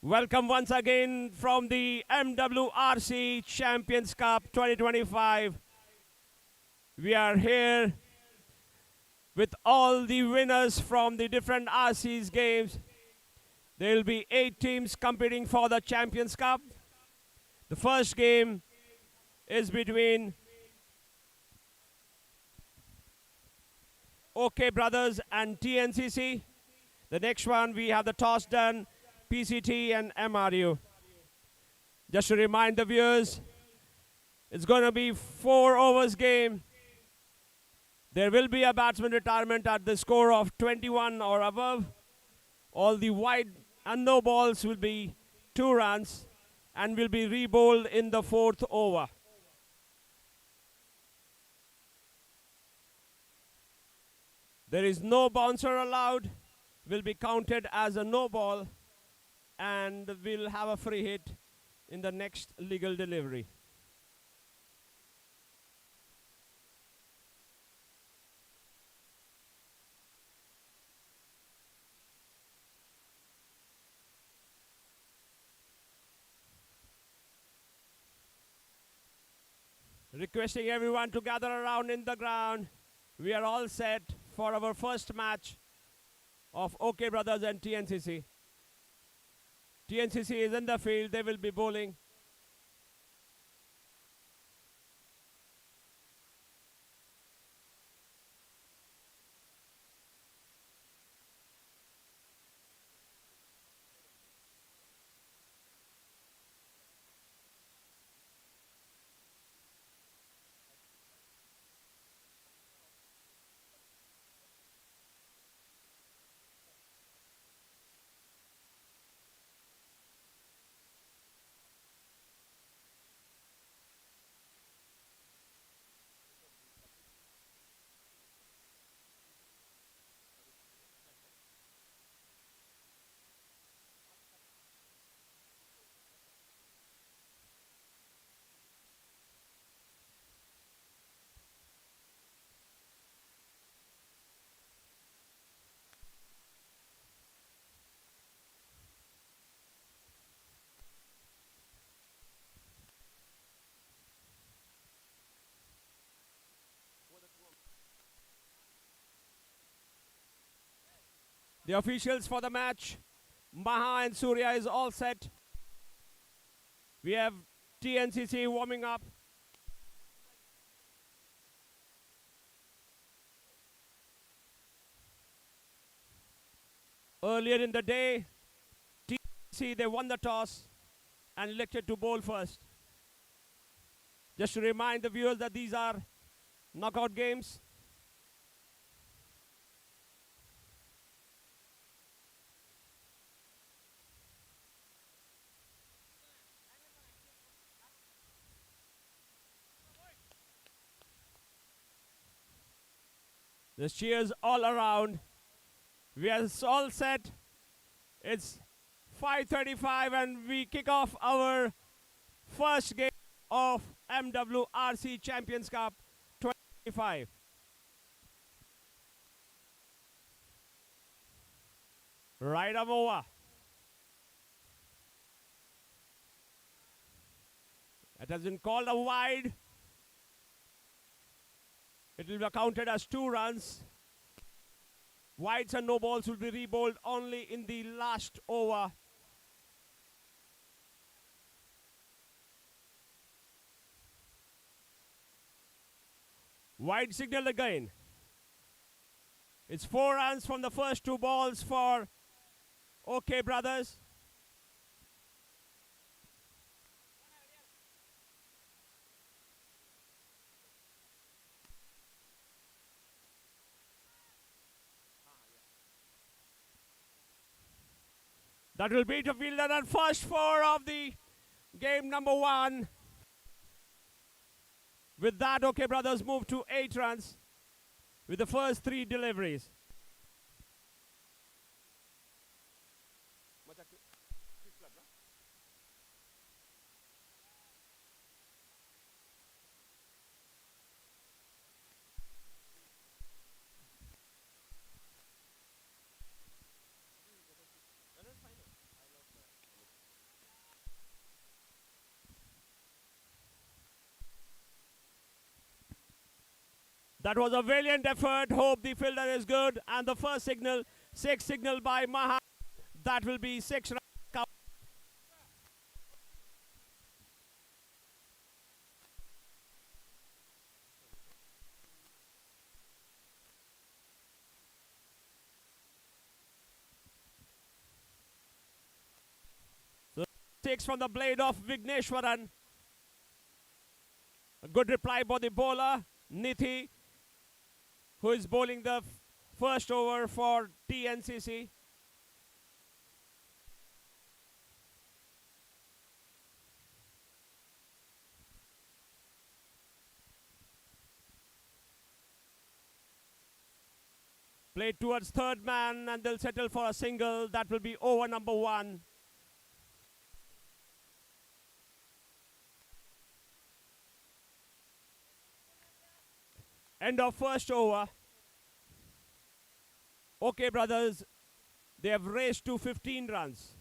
Welcome once again from the MWRC Champions Cup 2025. We are here with all the winners from the different RC's games. There will be 8 teams competing for the Champions Cup. The first game is between OK Brothers and TNCC. The next one, we have the toss done, PCT and MRU. Just to remind the viewers, it's going to be 4 overs game. There will be a batsman retirement at the score of 21 or above. All the wide and no balls will be 2 runs and will be re-bowled in the 4th over. There is no bouncer allowed, will be counted as a no ball, and will have a free hit in the next legal delivery. Requesting everyone to gather around in the ground. We are all set for our first match of OK Brothers and TNCC. TNCC is in the field. They will be bowling. The officials for the match, Maha and Surya, is all set. We have TNCC warming up. Earlier in the day, TNCC, they won the toss and elected to bowl first. Just to remind the viewers that these are knockout games. There's cheers all around. We are all set. It's 5:35 and we kick off our first game of MWRC Champions Cup 2025. Right arm over. It has been called a wide. It will be counted as 2 runs. Wides and no balls will be re-bowled only in the last over. Wide signal again. It's 4 runs from the first 2 balls for OK Brothers. That will beat a fielder at first 4 of the game number 1. With that, OK Brothers move to 8 runs with the first 3 deliveries. That was a valiant effort. Hope the fielder is good. And the first signal, 6 signal by Maha. That will be 6 runs. So 6 from the blade of Vigneshwaran. A good reply by the bowler, Nithi, who is bowling the first over for TNCC. Played towards third man and they'll settle for a single. That will be over number 1. End of first over. Okay, brothers, they have raced to 15 runs.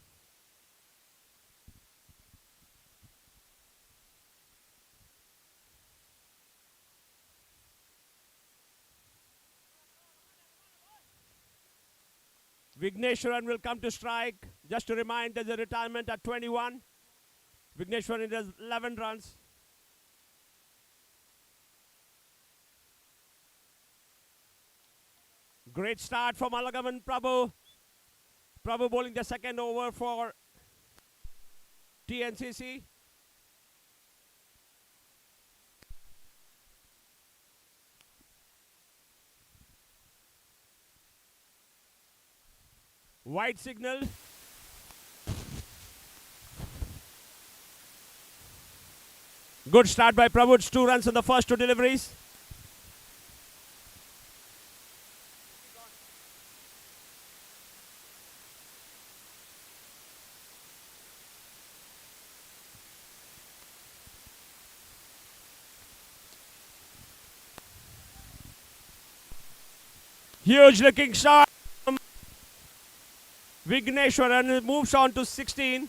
Vigneshwaran will come to strike. Just to remind, there's a retirement at 21. Vigneshwaran does 11 runs. Great start from Alagaman Prabhu. Prabhu bowling the second over for TNCC. Wide signal. Good start by Prabhu. It's 2 runs in the first 2 deliveries. Huge looking shot. Vigneshwaran moves on to 16.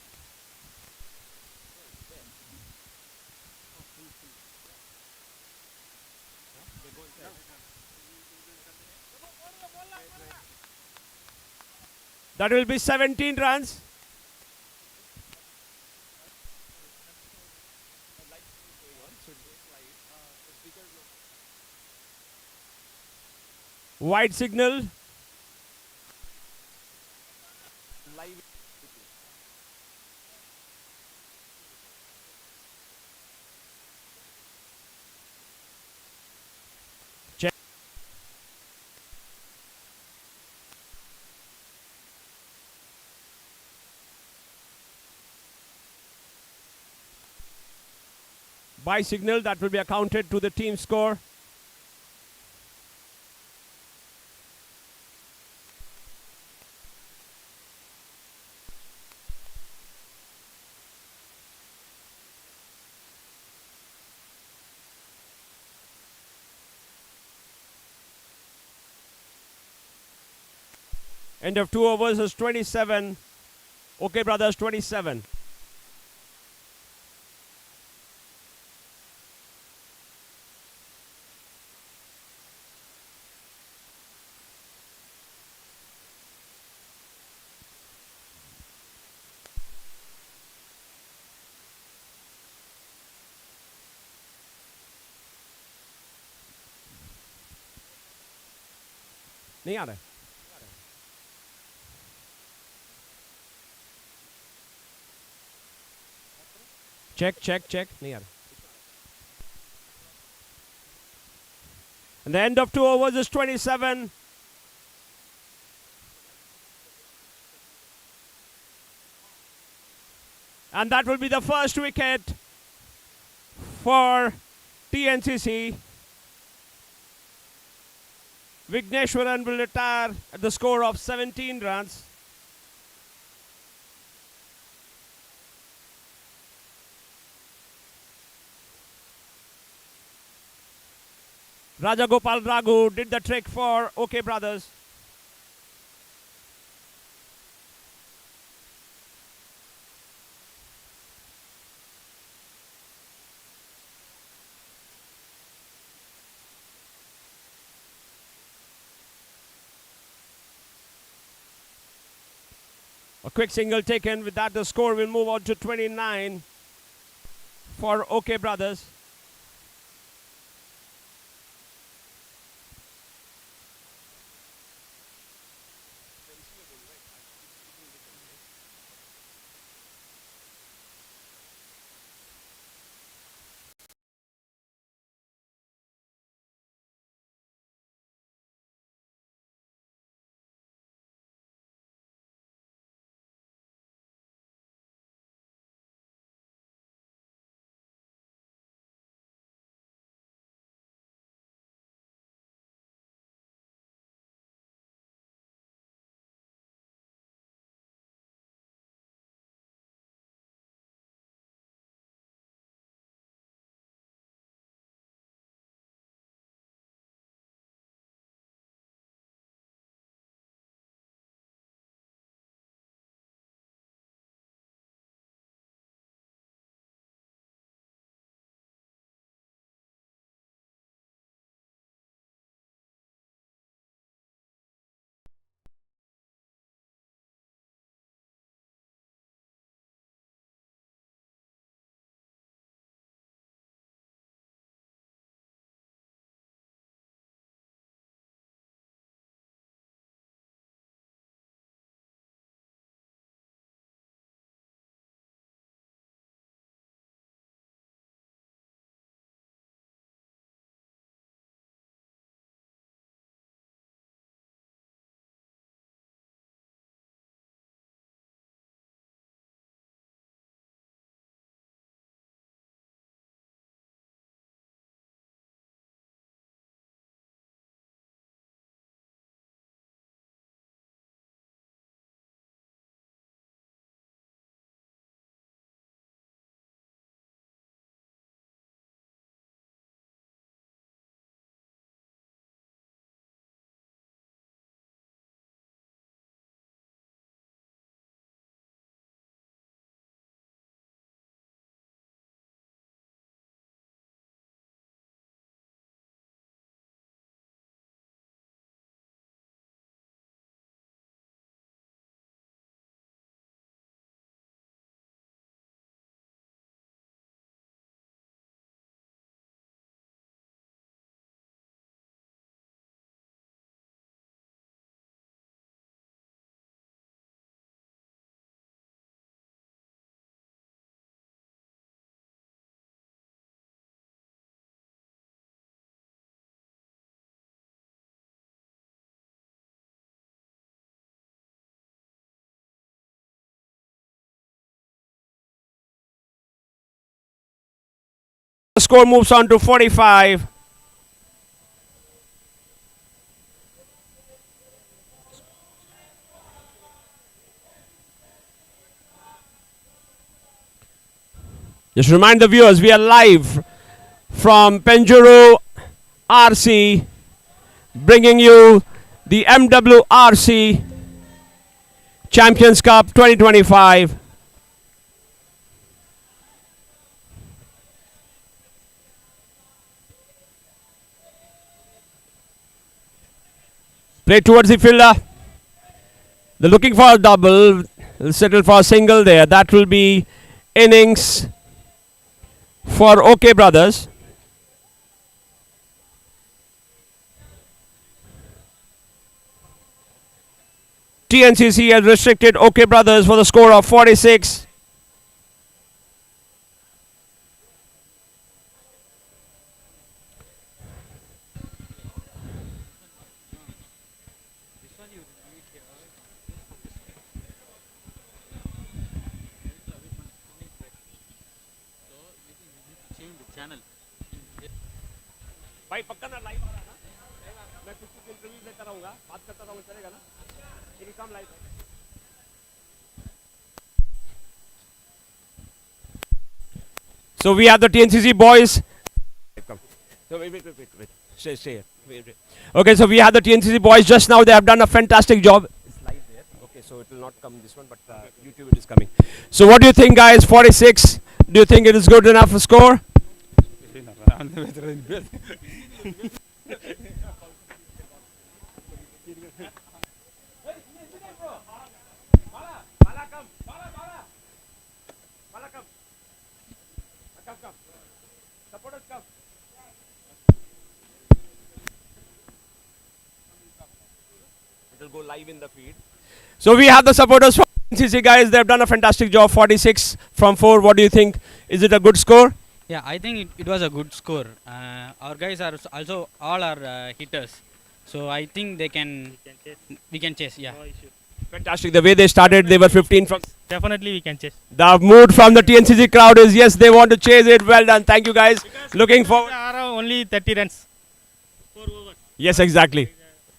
That will be 17 runs. Wide signal. Check. By signal, that will be accounted to the team score. End of 2 overs is 27. Okay, brothers, 27. नहीं आ रहा है. Check. नहीं आ रहा. And the end of 2 overs is 27. And that will be the first wicket for TNCC. Vigneshwaran will retire at the score of 17 runs. Raja Gopal Raghu did the trick for OK Brothers. A quick single taken. With that, the score will move on to 29 for OK Brothers. The score moves on to 45. Just remind the viewers, we are live from Penjuru RC, bringing you the MWRC Champions Cup 2025. Play towards the fielder. They're looking for a double. They'll settle for a single there. That will be innings for OK Brothers. TNCC has restricted OK Brothers for the score of 46. भाई पक्का ना live आ रहा ना मैं कुछ interview लेता रहूंगा बात करता रहूंगा चलेगा ना ये काम लाइव है So we have the TNCC boys. Come. So wait. Stay here. Wait. Okay, so we have the TNCC boys just now. They have done a fantastic job. It's live there. Okay, so it will not come this one, but YouTube it is coming. So what do you think, guys? 46. Do you think it is good enough for score? go live in the feed. So we have the supporters from NCC guys. They've done a fantastic job. 46 from 4. What do you think? Is it a good score? Yeah, I think it was a good score. Our guys are also all are hitters, so I think we can chase. Yeah. No issue. Fantastic. The way they started, they were 15 from. Definitely we can chase. The mood from the TNCC crowd is yes, they want to chase it. Well done. Thank you guys. Looking forward. There are only 30 runs. 4 overs. Yes, exactly.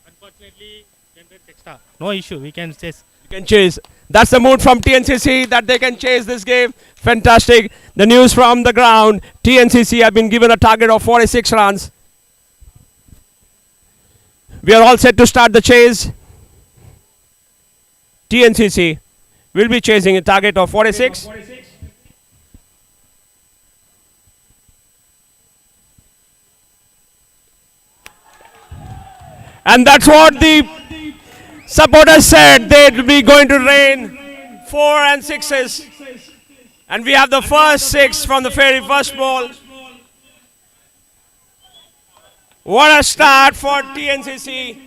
Unfortunately, 10 runs extra. No issue. We can chase. You can chase. That's the mood from TNCC that they can chase this game. Fantastic. The news from the ground. TNCC have been given a target of 46 runs. We are all set to start the chase. TNCC will be chasing a target of 46. And that's what the supporters said. They'd be going to rain 4 and 6s. And we have the first 6 from the very first ball. What a start for TNCC.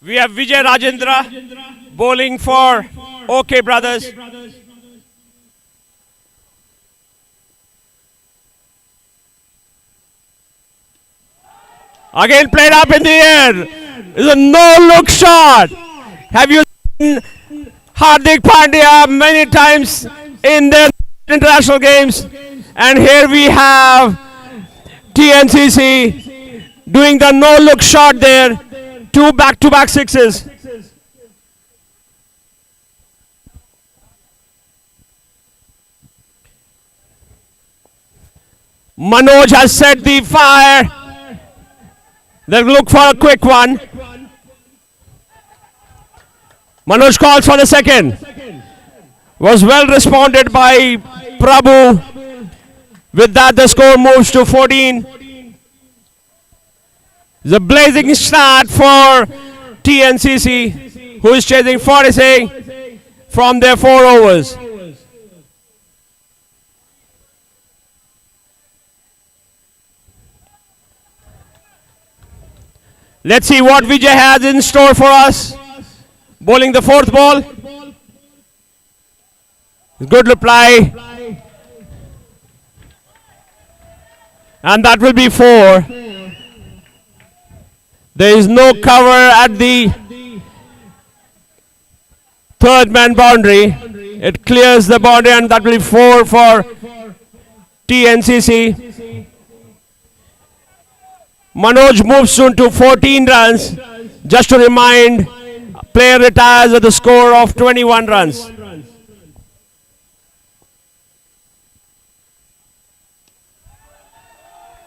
We have Vijay Rajendra bowling for OK Brothers. Again played up in the air. It's a no-look shot. Have you seen Hardik Pandya many times in their international games? And here we have TNCC doing the no-look shot there. 2 back-to-back 6s. Manoj has set the fire. They'll look for a quick one. Manoj calls for the second. Was well responded by Prabhu. With that, the score moves to 14. The blazing start for TNCC, who is chasing 46 from their 4 overs. Let's see what Vijay has in store for us. Bowling the 4th ball. Good reply. And that will be 4. There is no cover at the 3rd man boundary. It clears the boundary and that will be 4 for TNCC. Manoj moves soon to 14 runs. Just to remind, player retires at the score of 21 runs.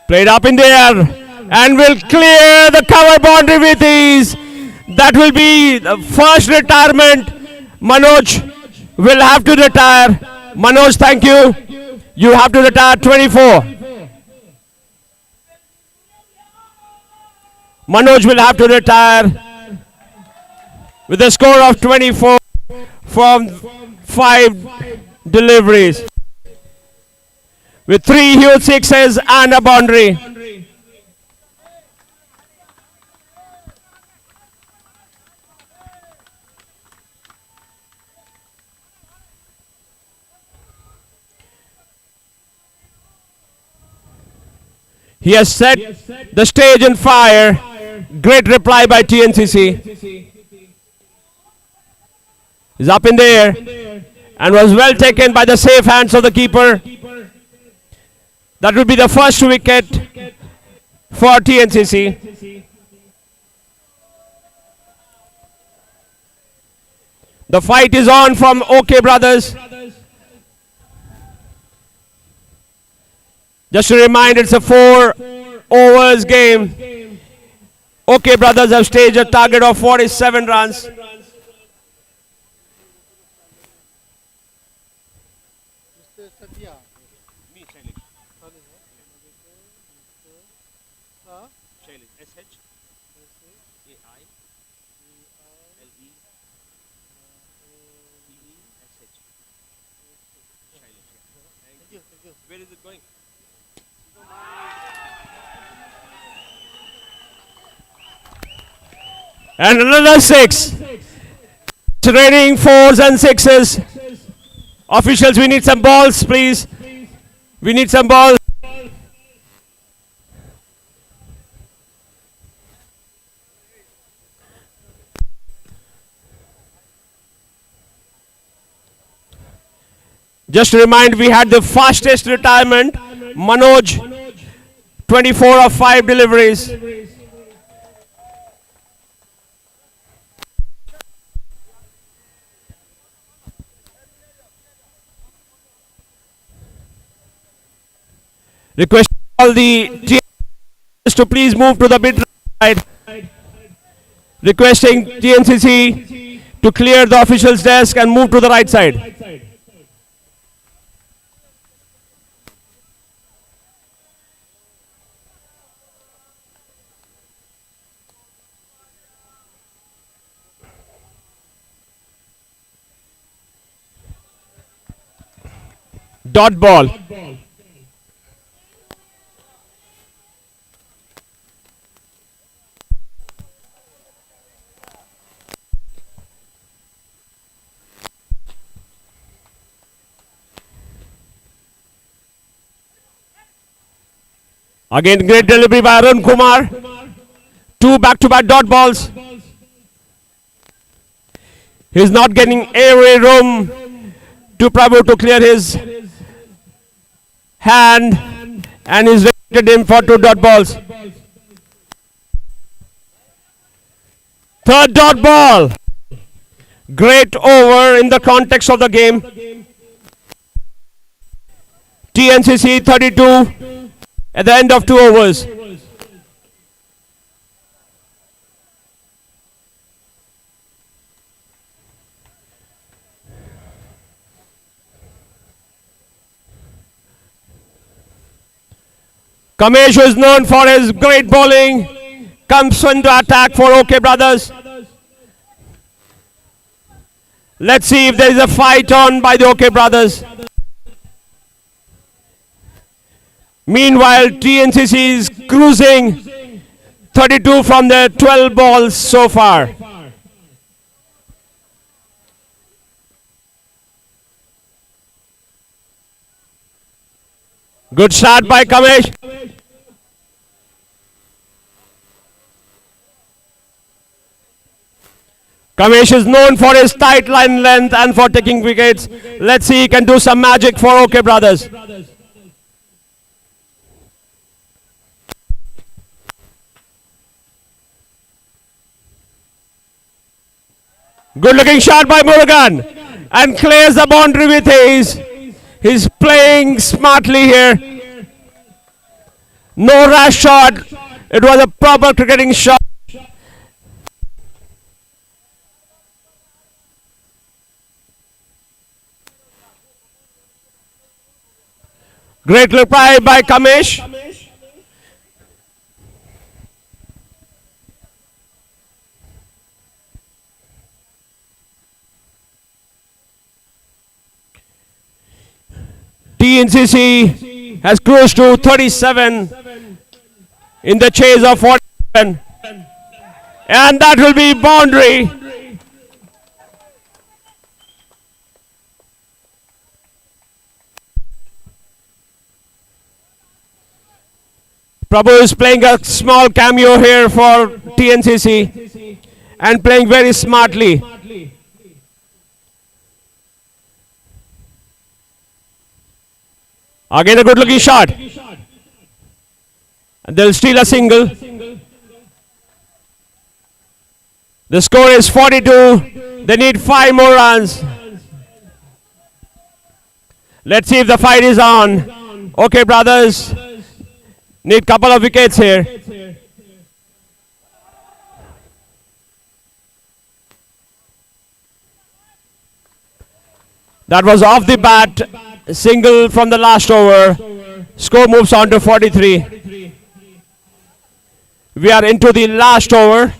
Played up in the air. And will clear the cover boundary with ease. That will be the first retirement. Manoj will have to retire. Manoj, thank you. You have to retire 24. Manoj will have to retire with a score of 24 from 5 deliveries. With 3 huge 6s and a boundary. He has set the stage on fire. Great reply by TNCC. He's up in the air and was well taken by the safe hands of the keeper. That will be the first wicket for TNCC. The fight is on from OK Brothers. Just to remind, it's a 4 overs game. OK Brothers have staged a target of 47 runs. Where is it going? And another 6. It's raining 4s and 6s. Officials, we need some balls, please. We need some balls. Just to remind, we had the fastest retirement. Manoj, 24 of 5 deliveries. Request all the TNCCs to please move to the mid side. Requesting TNCC to clear the official's desk and move to the right side. Dot ball. Again, great delivery by Arun Kumar. 2 back-to-back dot balls. He's not getting every room to Prabhu to clear his hand, and he's rated him for 2 dot balls. Third dot ball. Great over in the context of the game. TNCC 32 at the end of 2 overs. Kamesh, who is known for his great bowling, comes into attack for OK Brothers. Let's see if there is a fight on by the OK Brothers. Meanwhile, TNCC is cruising 32 from their 12 balls so far. Good start by Kamesh. Kamesh is known for his tight line length and for taking wickets. Let's see, he can do some magic for OK Brothers. Good looking shot by Murugan and clears the boundary with ease. He's playing smartly here. No rash shot. It was a proper cricketing shot. Great reply by Kamesh. TNCC has cruised to 37 in the chase of 47. And that will be boundary. Prabhu is playing a small cameo here for TNCC and playing very smartly. Again a good looking shot. And they'll steal a single. The score is 42. They need 5 more runs. Let's see if the fight is on. OK Brothers need couple of wickets here. That was off the bat. Single from the last over. Score moves on to 43. We are into the last over.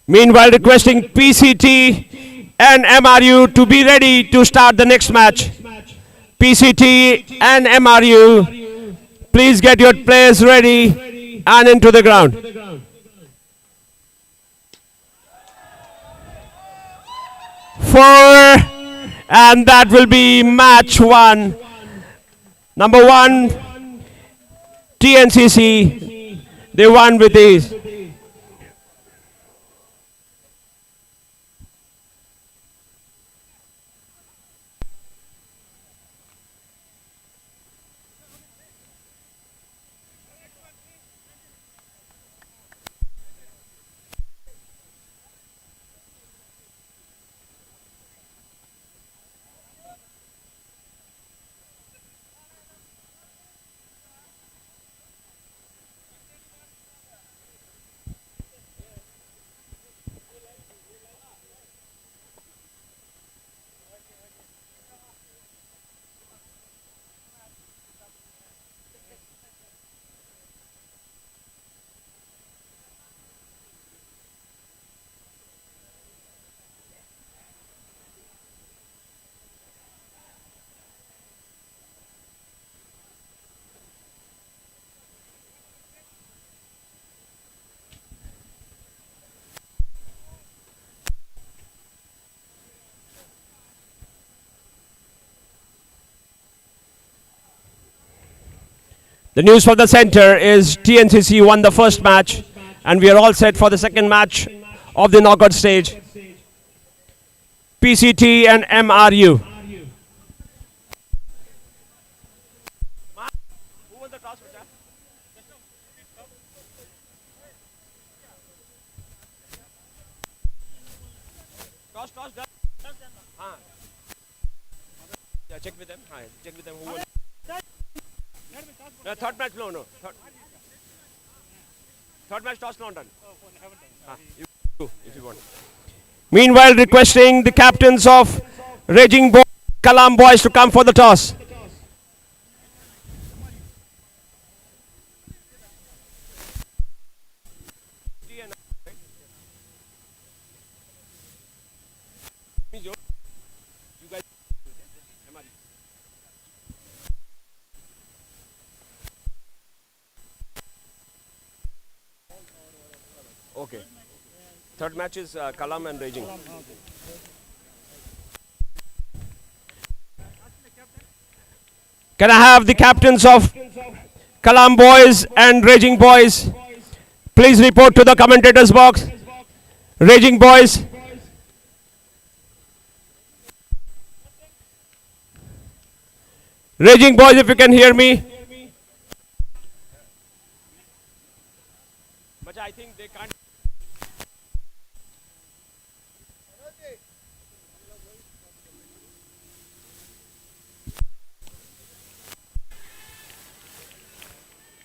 Meanwhile, requesting PCT and MRU to be ready to start the next match. PCT and MRU, please get your players ready and into the ground. Four, and that will be match one. Number one, TNCC, they won with ease. The news from the center is TNCC won the first match and we are all set for the second match of the knockout stage. PCT and MRU. Check with them. Check with them who won. No, third match, no. Third match toss not done. You do, if you want. Meanwhile, requesting the captains of Raging Boys, Kalam Boys to come for the toss. Okay. Third match is Kalam and Raging. Can I have the captains of Kalam Boys and Raging Boys please report to the commentators box? Raging Boys. Raging Boys, if you can hear me. But I think they can't.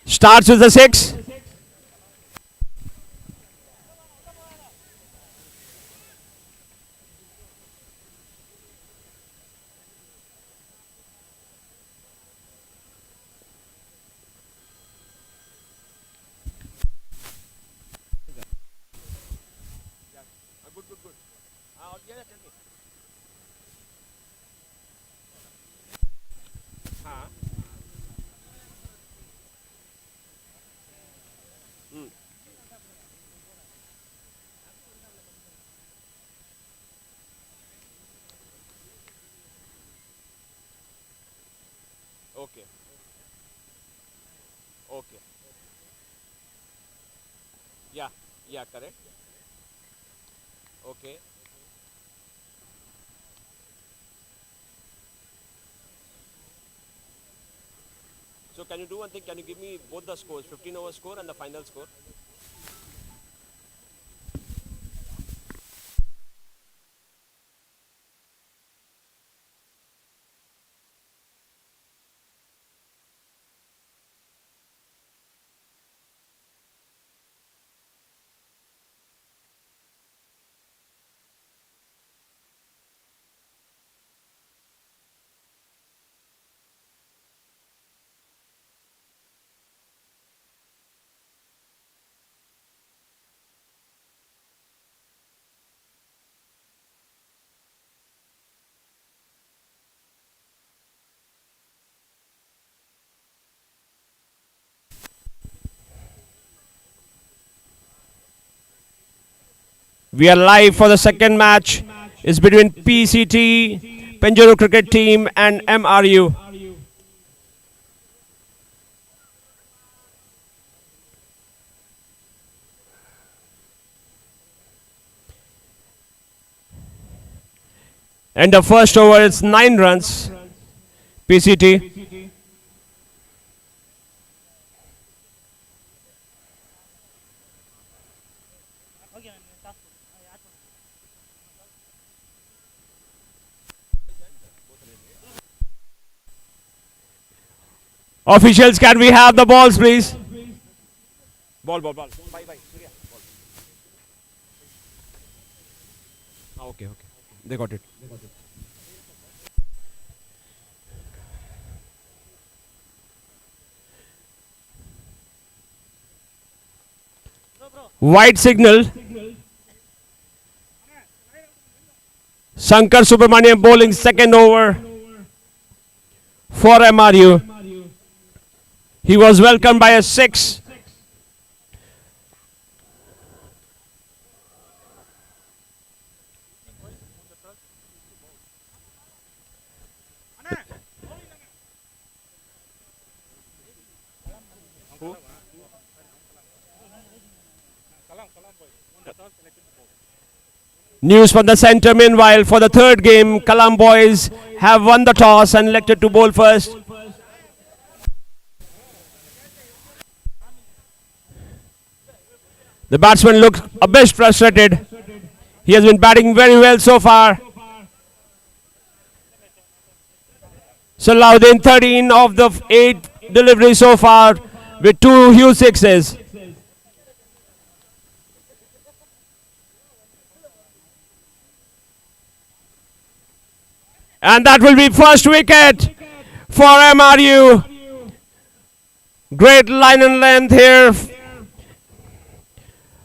Starts with the 6. Good. Yeah, tell me. Okay. Yeah, correct. Okay. So can you do one thing? Can you give me both the scores, 15 over score and the final score? We are live for the second match. It's between PCT, Penjuru Cricket Team, and MRU. And the first over is 9 runs. PCT. Officials, can we have the balls, please? Ball. Bye. Okay. They got it. White signal. Shankar Subramaniam bowling second over for MRU. He was welcomed by a 6. News from the centre. Meanwhile, for the third game, Kalam boys have won the toss and elected to bowl first. The batsman looks a bit frustrated. He has been batting very well so far. Salahuddin 13 of the 8 deliveries so far with 2 huge sixes. And that will be first wicket for MRU. Great line and length here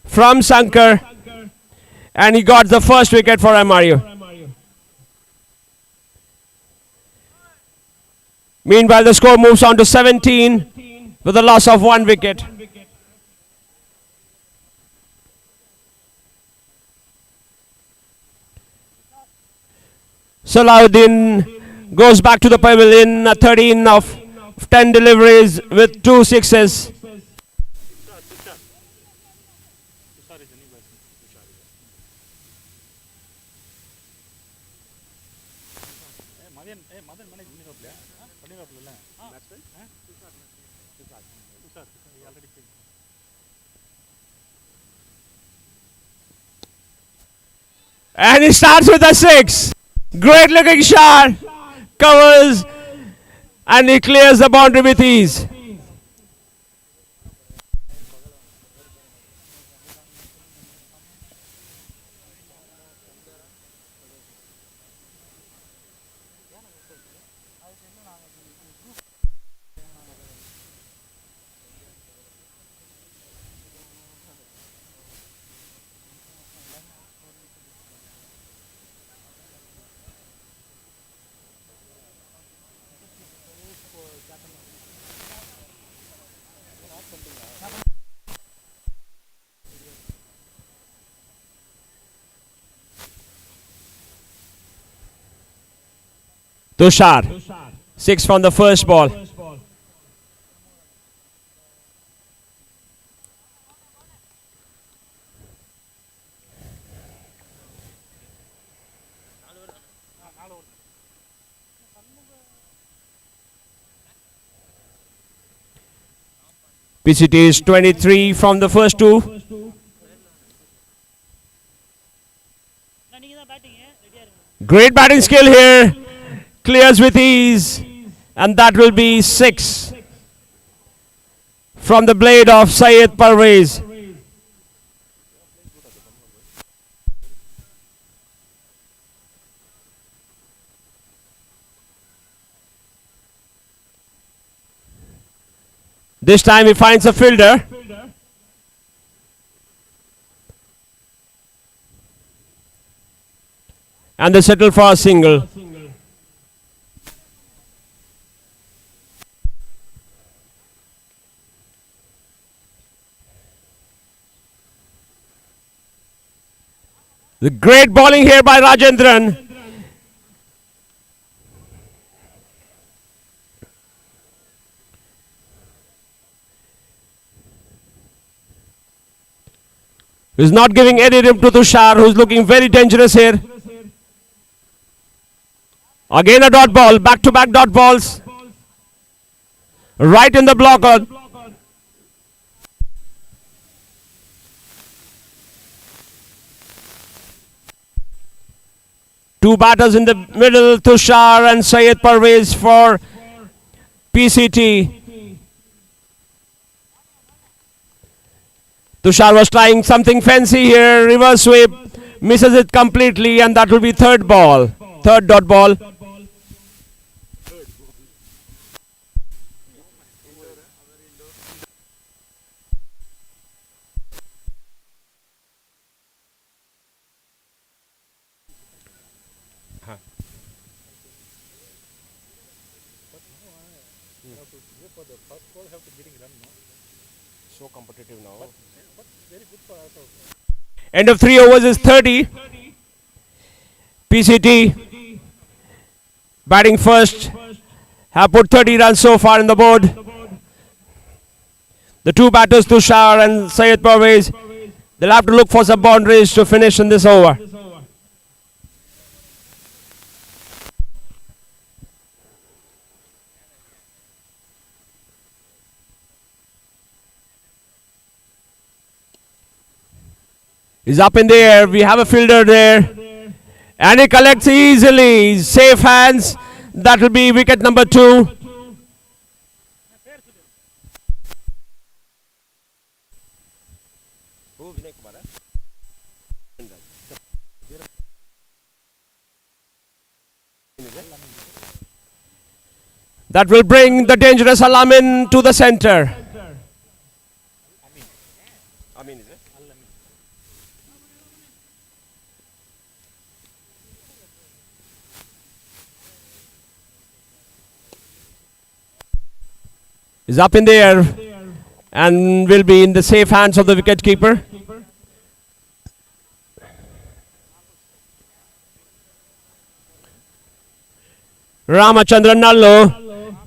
from Shankar. And he got the first wicket for MRU. Meanwhile, the score moves on to 17 with a loss of 1 wicket. Salahuddin goes back to the pavilion, 13 of 10 deliveries with 2 sixes. And he starts with a 6. Great looking shot. Covers and he clears the boundary with ease. Tushar, 6 from the first ball. PCT is 23 from the first 2. Great batting skill here. Clears with ease, and that will be 6 from the blade of Syed Parvez. This time he finds a fielder. And they settle for a single. The great bowling here by Rajendran. He's not giving any room to Tushar, who's looking very dangerous here. Again a dot ball, back-to-back dot balls. Right in the blocker. Two batters in the middle, Tushar and Syed Parvez for PCT. Tushar was trying something fancy here, reverse sweep, misses it completely, and that will be third ball, third dot ball. So competitive now. End of 3 overs is 30. PCT batting first, have put 30 runs so far in the board. The two batters, Tushar and Syed Parvez, they'll have to look for some boundaries to finish in this over. He's up in the air. We have a fielder there. And he collects easily. Safe hands. That will be wicket number 2. That will bring the dangerous Alamin to the center. Is up in the air and will be in the safe hands of the wicketkeeper. Ramachandran Nallo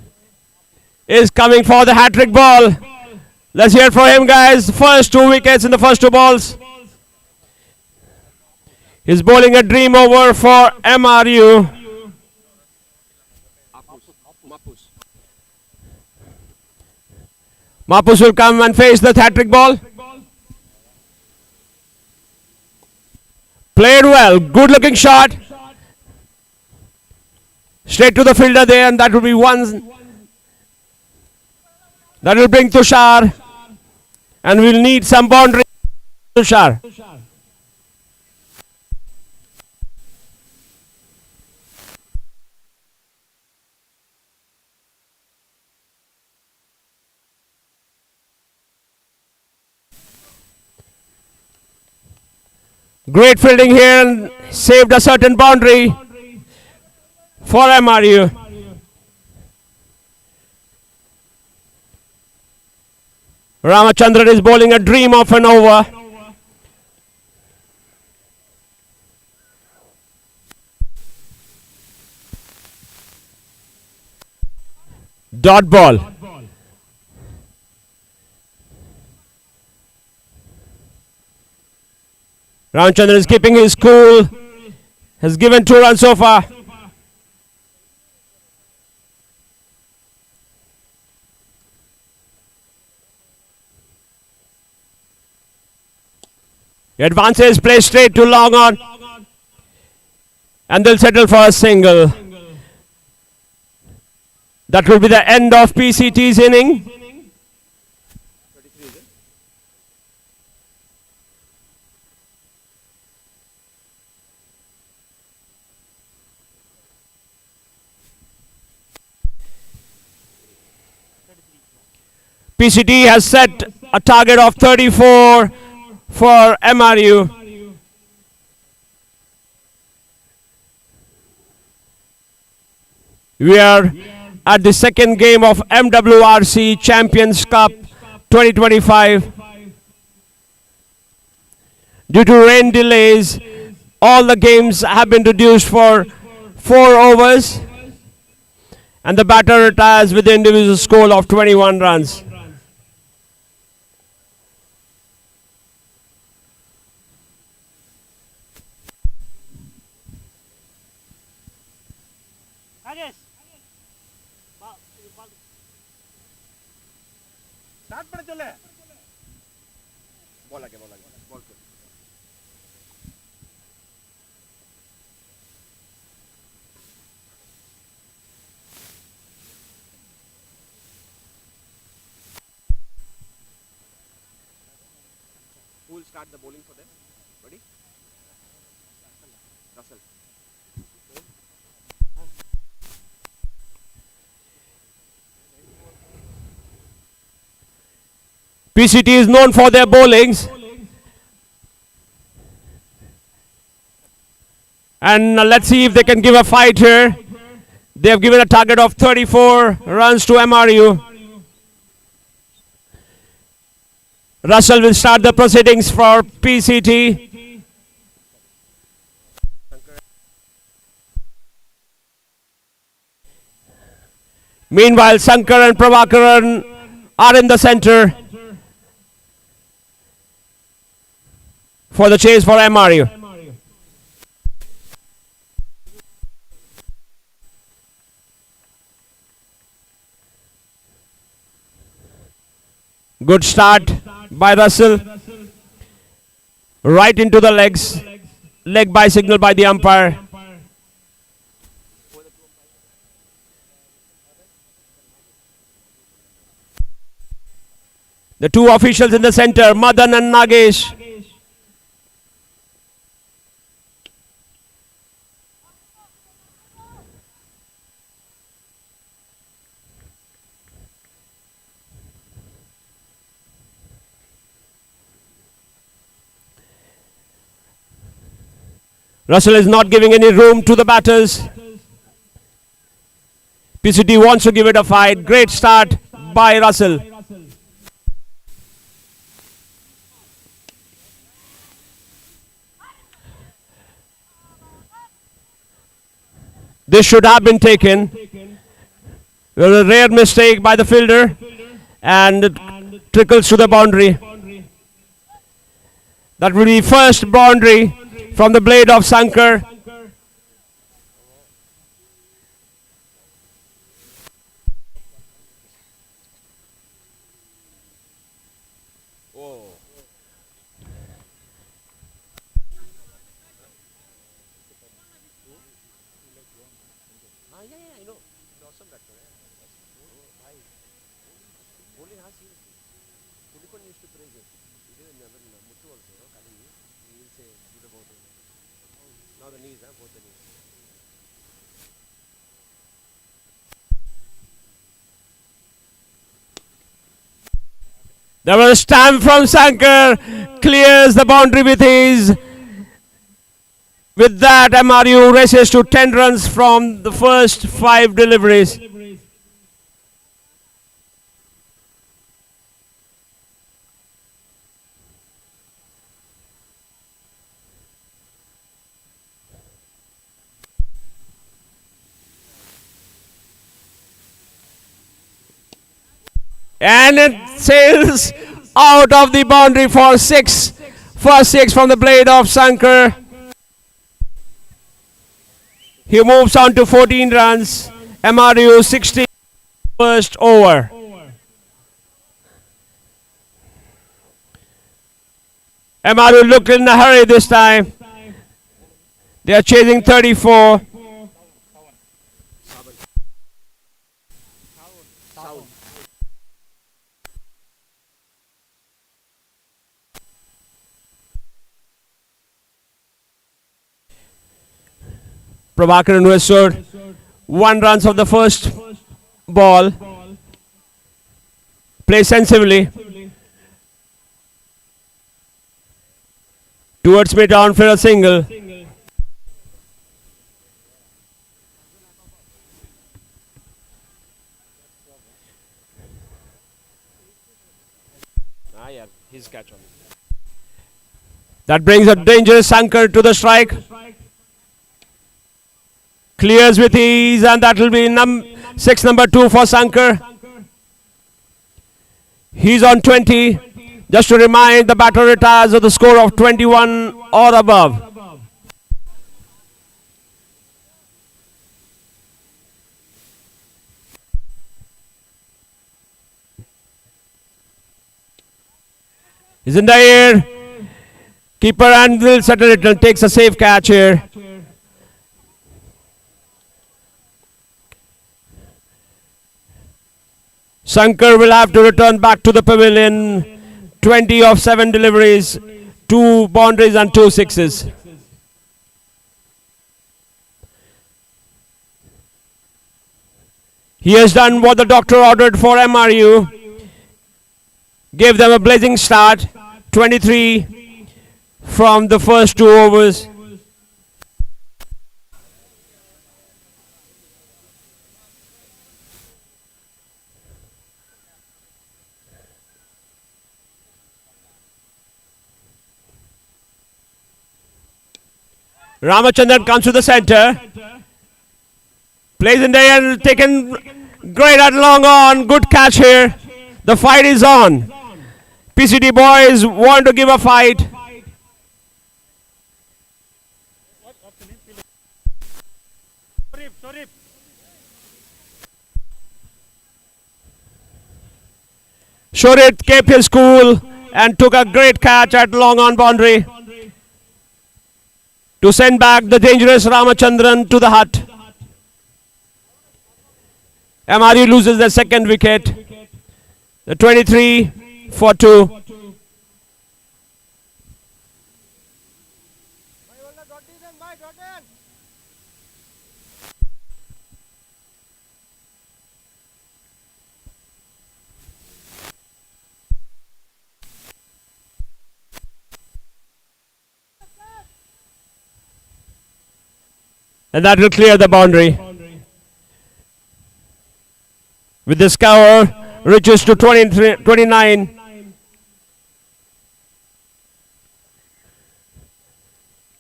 is coming for the hat-trick ball. Let's hear for him, guys. First 2 wickets in the first 2 balls. He's bowling a dream over for MRU. Mapus will come and face the hat-trick ball. Played well. Good looking shot. Straight to the fielder there, and that will be one. That will bring Tushar. And we'll need some boundary. Tushar. Great fielding here and saved a certain boundary for MRU. Ramachandran is bowling a dream of an over. Dot ball. Ramachandran is keeping his cool. Has given 2 runs so far. He advances, plays straight to long on. And they'll settle for a single. That will be the end of PCT's inning. PCT has set a target of 34 for MRU. We are at the second game of MWRC Champions Cup 2025. Due to rain delays, All the games have been reduced for 4 overs. And the batter retires with the individual score of 21 runs. Who will start the bowling for them? Ready? Russell. PCT is known for their bowlings. And let's see if they can give a fight here. They have given a target of 34 runs to MRU. Russell will start the proceedings for PCT. Meanwhile, Sankar and Prabhakaran are in the center for the chase for MRU. Good start by Russell. Right into the legs. Leg by signal by the umpire. The two officials in the center, Madan and Nagesh. Russell is not giving any room to the batters. PCT wants to give it a fight. Great start by Russell. This should have been taken. There was a rare mistake by the fielder and it trickles to the boundary. That will be first boundary from the blade of Sankar. There was a stamp from Sankar, clears the boundary with ease. With that, MRU races to 10 runs from the first 5 deliveries. And it sails out of the boundary for 6. First 6 from the blade of Sankar. He moves on to 14 runs. MRU 60 first over. MRU looked in a hurry this time. They are chasing 34. Prabhakaran, who has scored 1 runs of the first ball, plays sensibly towards mid on for a single. His catch on. That brings a dangerous Sankar to the strike. Clears with ease, and that will be 6 number 2 for Sankar. He's on 20. Just to remind, the batter retires with a score of 21 or above. He's in the air. Keeper and will settle it and takes a safe catch here. Sankar will have to return back to the pavilion. 20 of 7 deliveries, 2 boundaries and 2 sixes. He has done what the doctor ordered for MRU. Gave them a blazing start. 23 from the first 2 overs. Ramachandran comes to the center. Plays in the air, taken great at long on. Good catch here. The fight is on. PCT boys want to give a fight. Shorit kept his cool and took a great catch at long on boundary to send back the dangerous Ramachandran to the hut. MRU loses the second wicket. The 23 for 2. And that will clear the boundary. With this cover, reaches to 29.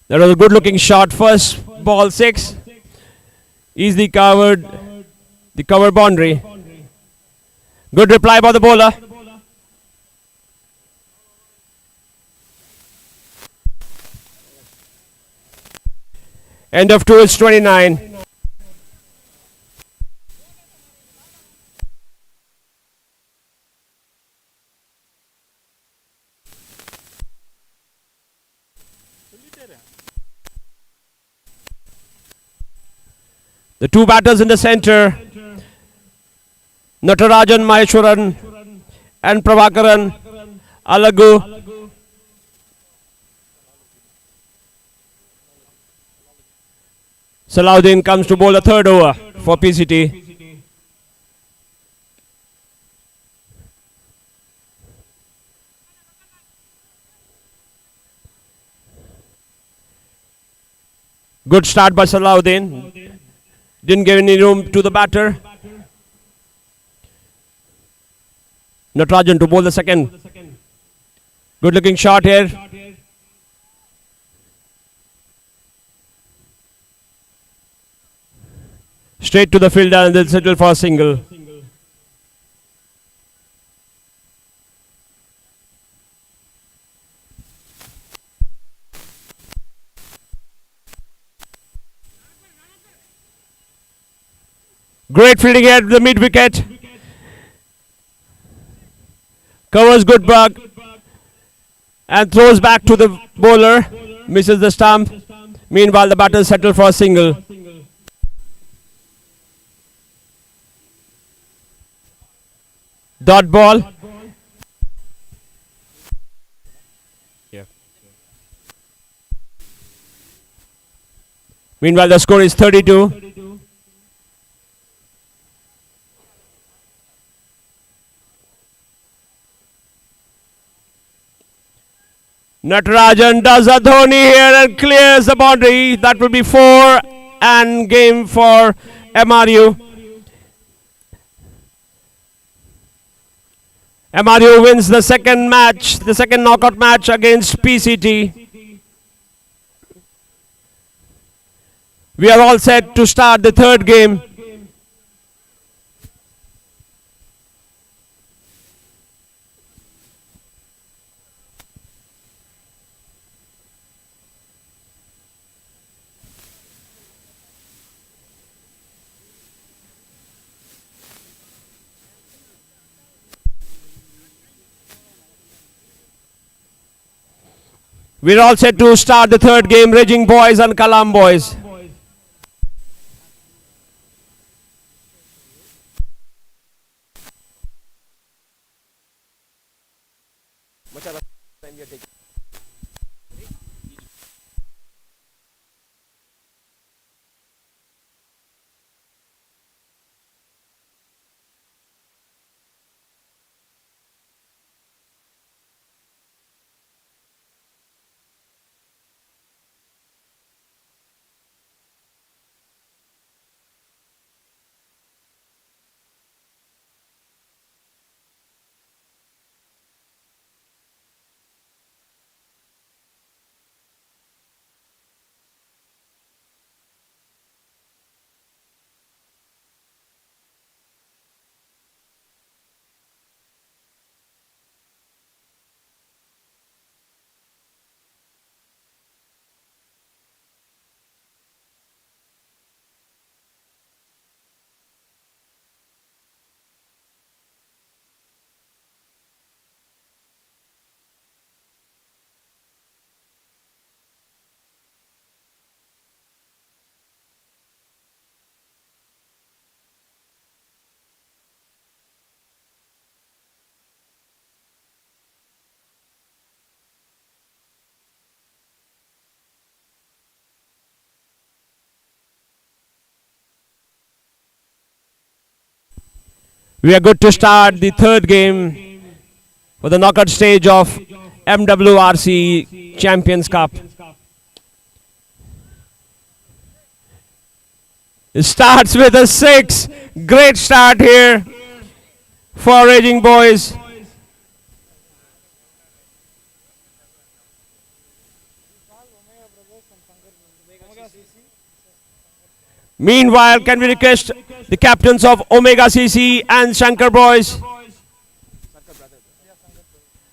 That was a good looking shot. First ball 6. Easily covered the cover boundary. Good reply by the bowler. End of 2 is 29. The 2 batters in the center, Natarajan Maheshwaran and Prabhakaran Alagu. Salahuddin comes to bowl the 3rd over for PCT. Good start by Salahuddin. Didn't give any room to the batter. Natarajan to bowl the 2nd. Good looking shot here. Straight to the fielder and they'll settle for a single. Great fielding here at the mid wicket. Covers good bug and throws back to the bowler. Misses the stump. Meanwhile, the batter settled for a single. Dot ball. Yeah. Meanwhile, the score is 32. Natarajan does a Dhoni here and clears the boundary. That will be 4 and game for MRU. MRU wins the second match, the second knockout match against PCT. We are all set to start the third game. We're all set to start the third game, Raging Boys and Kalam Boys. Much of the time we are taking. We are good to start the third game for the knockout stage of MWRC Champions Cup. It starts with a 6. Great start here for Raging Boys. Meanwhile, can we request the captains of Omega CC and Shankar Boys?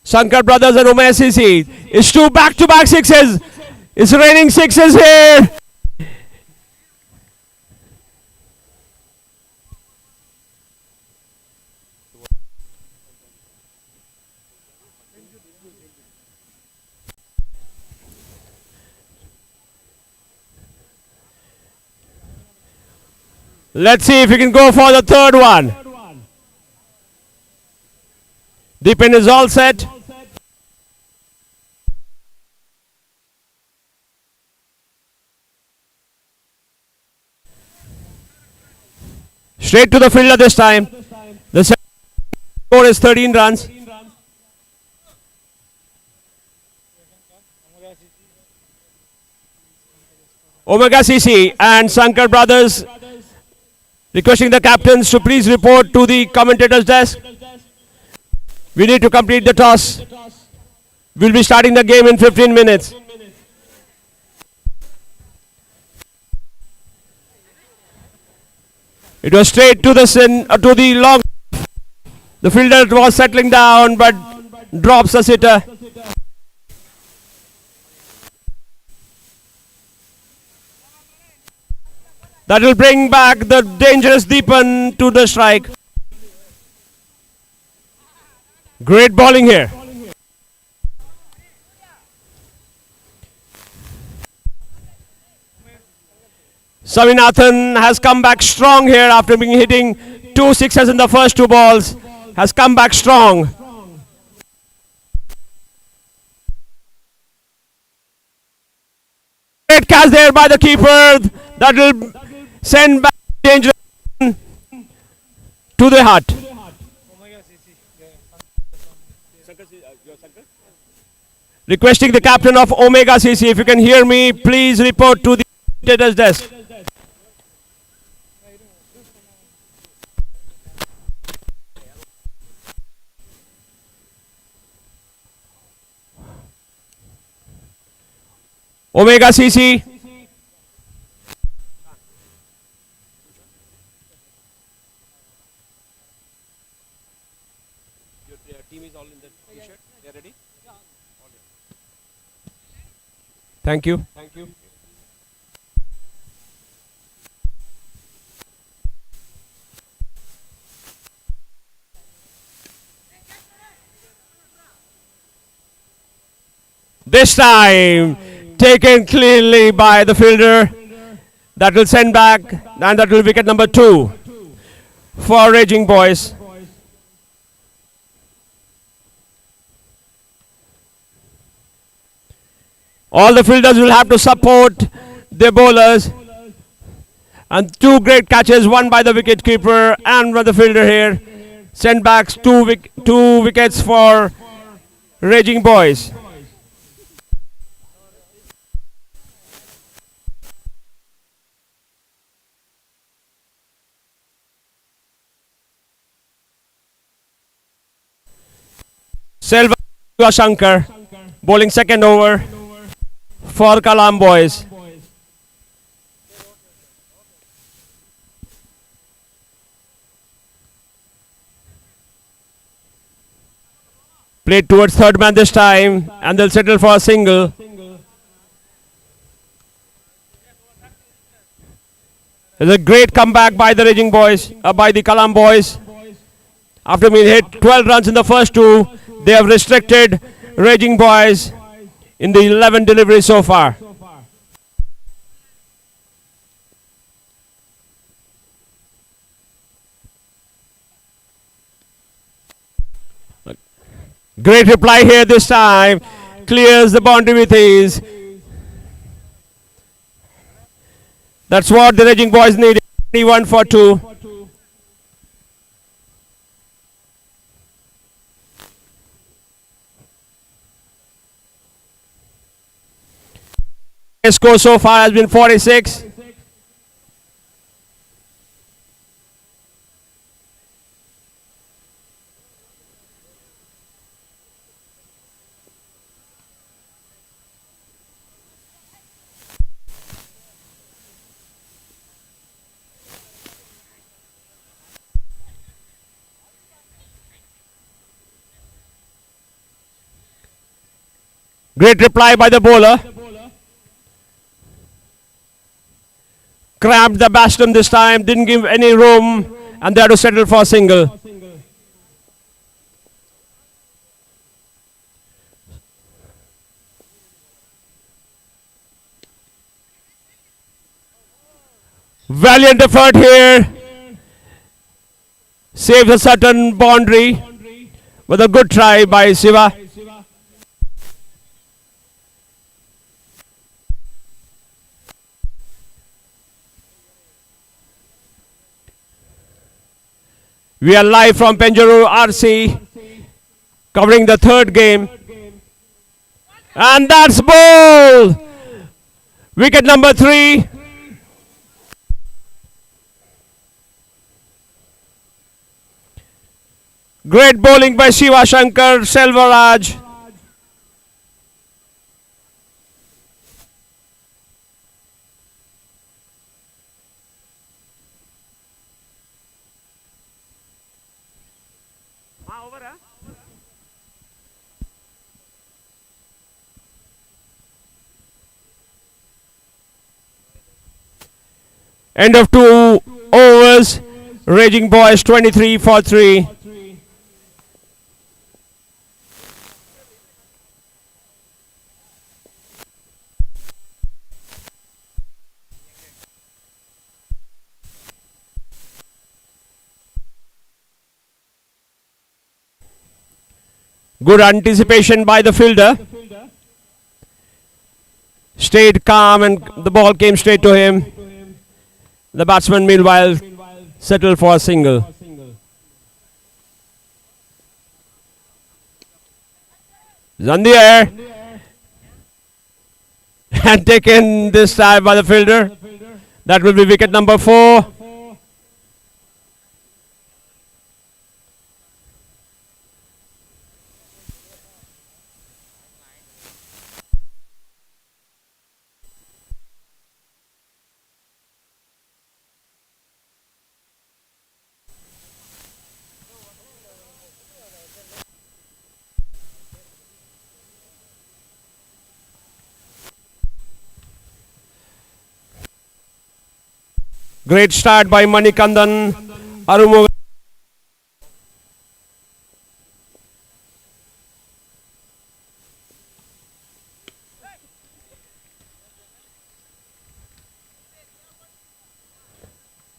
Shankar Brothers and Omega CC. It's 2 back-to-back sixes. It's raining sixes here. Let's see if we can go for the third one. The pin is all set. Straight to the fielder this time. The score is 13 runs. Omega CC and Shankar Brothers requesting the captains to please report to the commentator's desk. We need to complete the toss. We'll be starting the game in 15 minutes. It was straight to the long. The fielder was settling down but drops the sitter. That will bring back the dangerous Deepan to the strike. Great bowling here. Saminathan has come back strong here after being hitting 2 sixes in the first 2 balls. Has come back strong. Great catch there by the keeper. That will send back danger to the hut. Requesting the captain of Omega CC, if you can hear me, please report to the commentator's desk. Omega CC. team is all in the t-shirt. They are ready? Thank you. This time taken cleanly by the fielder. That will send back, and that will be wicket number 2 for Raging Boys. All the fielders will have to support their bowlers. And 2 great catches, one by the wicket keeper and by the fielder here. Send back 2 wickets for Raging Boys. Selva Shankar bowling second over for Kalam Boys. Played towards third man this time, and they'll settle for a single. There's a great comeback by the Raging Boys, by the Kalam Boys. After being hit 12 runs in the first 2, they have restricted Raging Boys in the 11 deliveries so far. Great reply here this time. Clears the boundary with ease. That's what the Raging Boys need. 21 for 2. Score so far has been 46. Great reply by the bowler. Cramped the batsman this time, didn't give any room, and they had to settle for a single. Valiant effort here. Saves a certain boundary with a good try by Siva. We are live from Penjuru RC, covering the third game. And that's ball! Wicket number 3. Great bowling by Shiva Shankar, Selvaraj. End of 2 overs. Raging Boys 23 for 3. Good anticipation by the fielder. Stayed calm and the ball came straight to him. The batsman meanwhile settled for a single. Is on the air. And taken this time by the fielder. That will be wicket number 4. Great start by Manikandan Arumugan.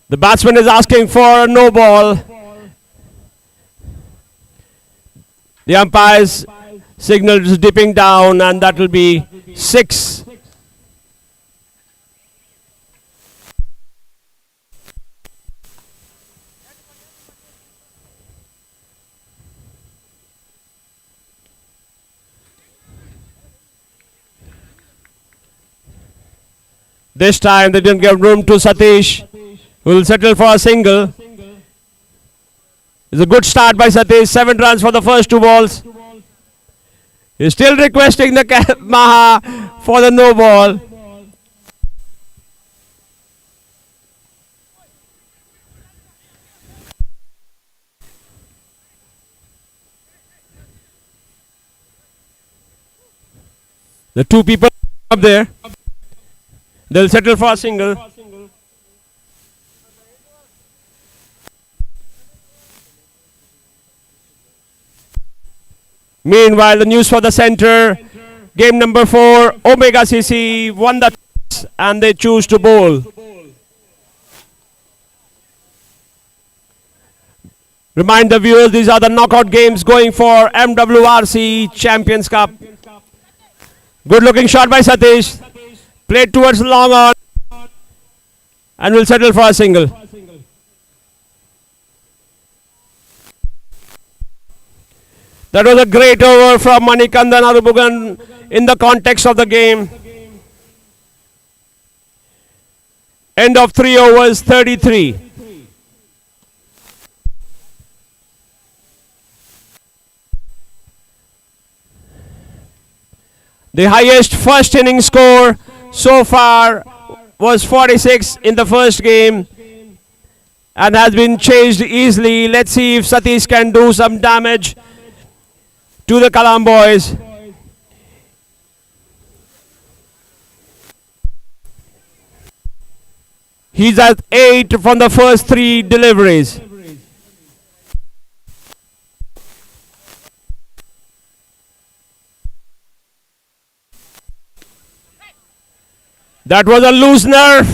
The batsman is asking for a no ball. The umpire's signal is dipping down, and that will be 6. This time they didn't give room to Satish, who will settle for a single. It's a good start by Satish. 7 runs for the first 2 balls. He's still requesting the Maha for the no ball. The 2 people up there, they'll settle for a single. Meanwhile, the news for the centre, game number 4, Omega CC won the toss and they choose to bowl. Remind the viewers, these are the knockout games going for MWRC Champions Cup. Good looking shot by Satish. Played towards long on and will settle for a single. That was a great over from Manikandan Arumugan in the context of the game. End of 3 overs, 33. The highest first inning score so far was 46 in the first game and has been changed easily. Let's see if Satish can do some damage to the Kalam boys. He's at 8 from the first 3 deliveries. That was a loose nerve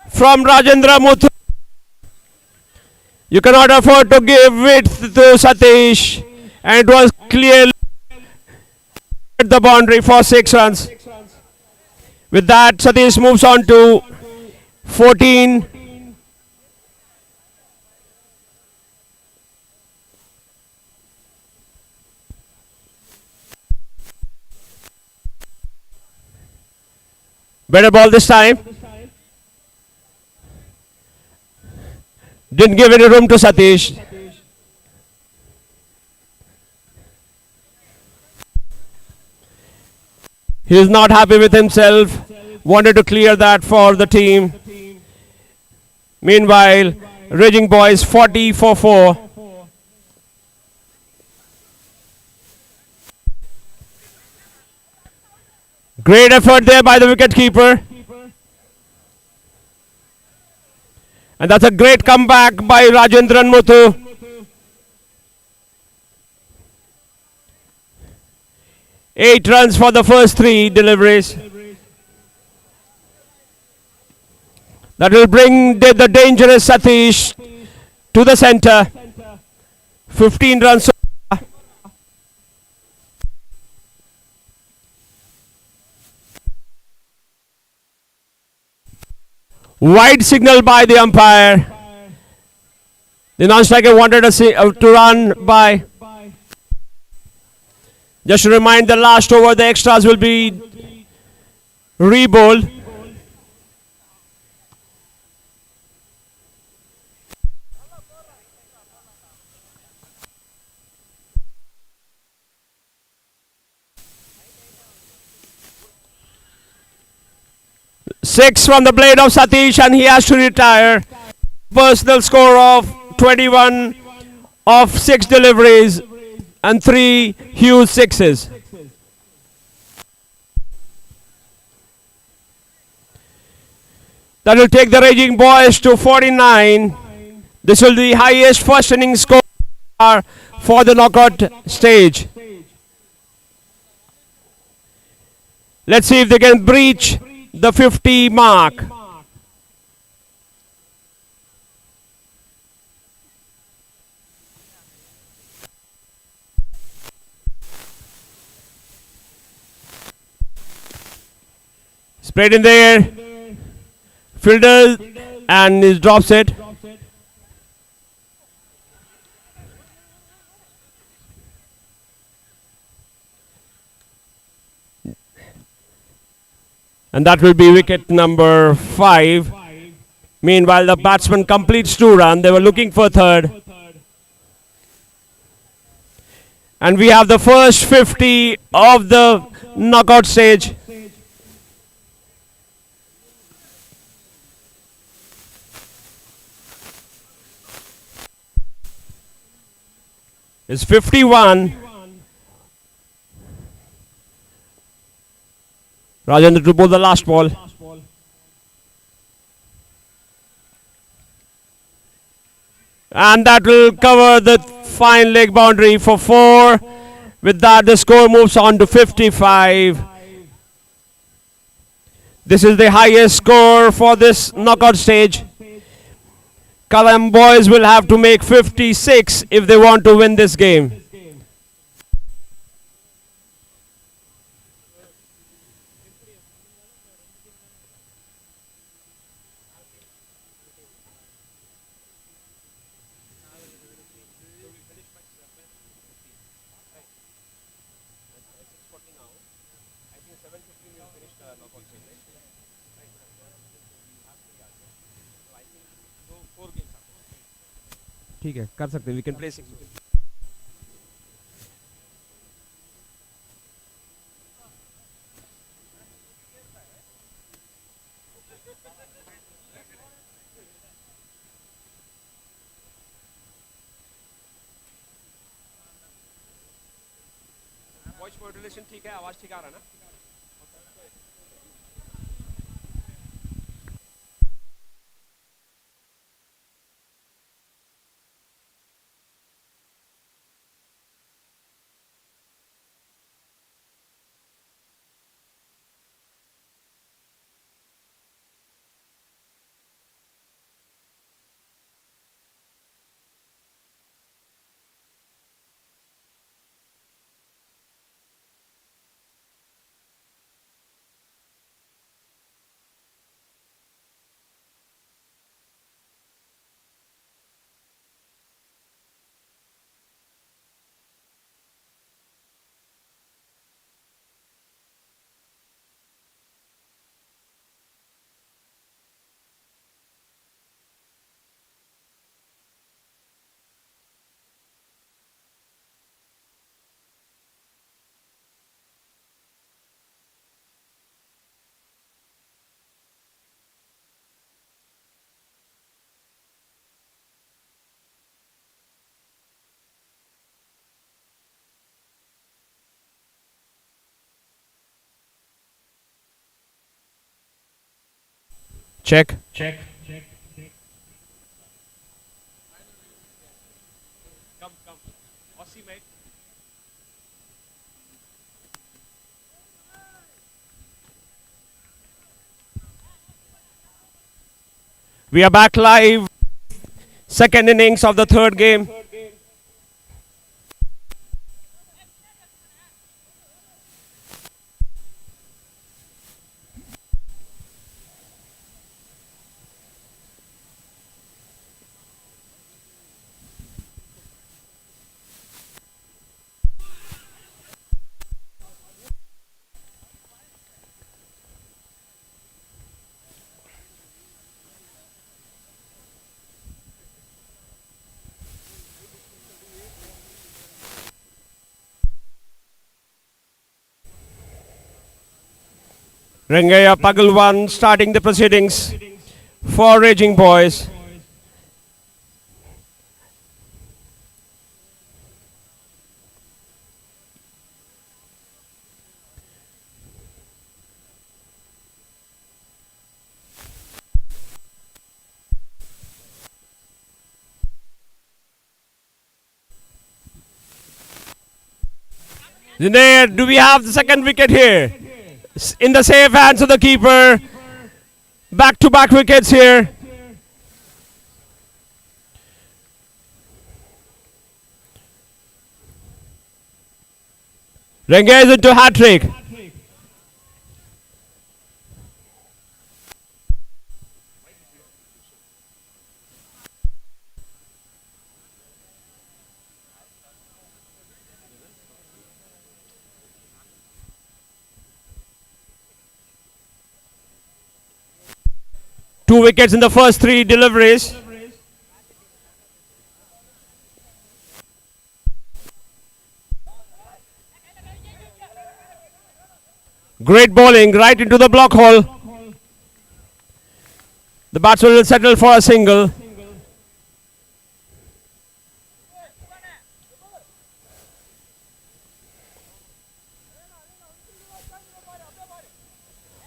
from Rajendra Muthu. You cannot afford to give width to Satish, and it was clearly at the boundary for 6 runs. With that, Satish moves on to 14. Better ball this time. Didn't give any room to Satish. He is not happy with himself. Wanted to clear that for the team. Meanwhile, Raging Boys 40 for 4. Great effort there by the wicketkeeper. And that's a great comeback by Rajendran Muthu. Eight runs for the first 3 deliveries. That will bring the dangerous Satish to the centre. 15 runs so far. Wide signal by the umpire. The non-striker wanted to run by. Just to remind the last over, the extras will be re-bowled. Six from the blade of Satish, and he has to retire. Personal score of 21 of 6 deliveries and 3 huge sixes. That will take the Raging Boys to 49. This will be the highest first inning score for the knockout stage. Let's see if they can breach the 50 mark. Spread in there. Fielder and he drops it. And that will be wicket number 5. Meanwhile, the batsman completes 2 runs. They were looking for third. And we have the first 50 of the knockout stage. It's 51. Rajendra to bowl the last ball. And that will cover the fine leg boundary for 4. With that, the score moves on to 55. This is the highest score for this knockout stage. Kalam boys will have to make 56 if they want to win this game. ठीक है कर सकते हैं we can play 6. Voice modulation ठीक है आवाज ठीक आ रहा है ना Check. Come. Aussie, mate. We are back live. Second innings of the third game. Rengaya Pagalwan starting the proceedings for Raging Boys. There, do we have the second wicket here? In the safe hands of the keeper. Back-to-back wickets here. Rengage into hat-trick. Two wickets in the first three deliveries. Great bowling right into the block hole. The batsman will settle for a single.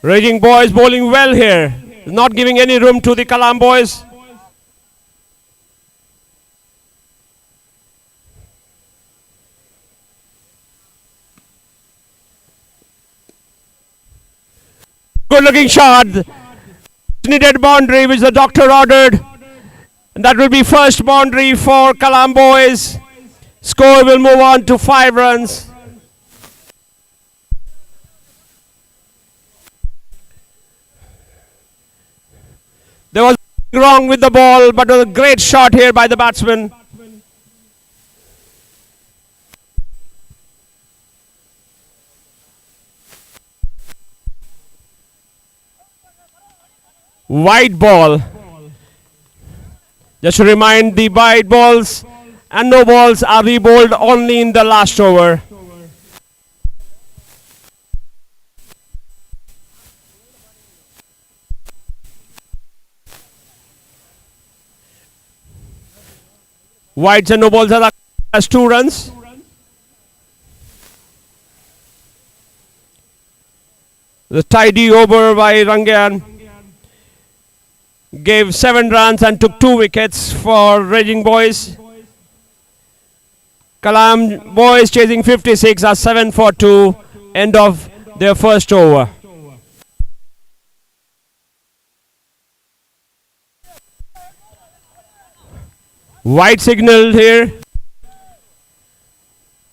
Raging boys bowling well here. Not giving any room to the Kalam boys. Good looking shot. Needed boundary which the doctor ordered. And that will be first boundary for Kalam boys. Score will move on to 5 runs. There was wrong with the ball, but it was a great shot here by the batsman. Wide ball. Just to remind, the wide balls and no balls are rebowled only in the last over. Wides and no balls are as 2 runs. The tidy over by Rangan gave 7 runs and took 2 wickets for Raging boys. Kalam boys chasing 56 are 7 for 2. End of their first over. White signal here.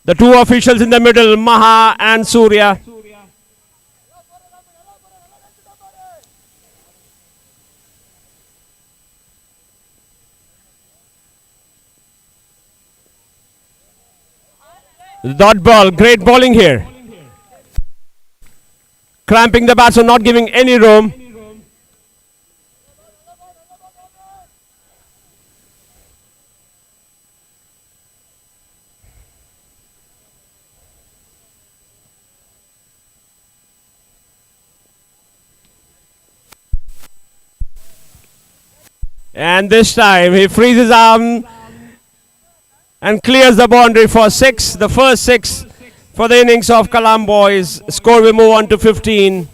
The 2 officials in the middle, Maha and Surya. Dot ball, great bowling here. Cramping the batsman, not giving any room. And this time he frees his arm and clears the boundary for 6. The first 6 for the innings of Kalam boys. Score will move on to 15.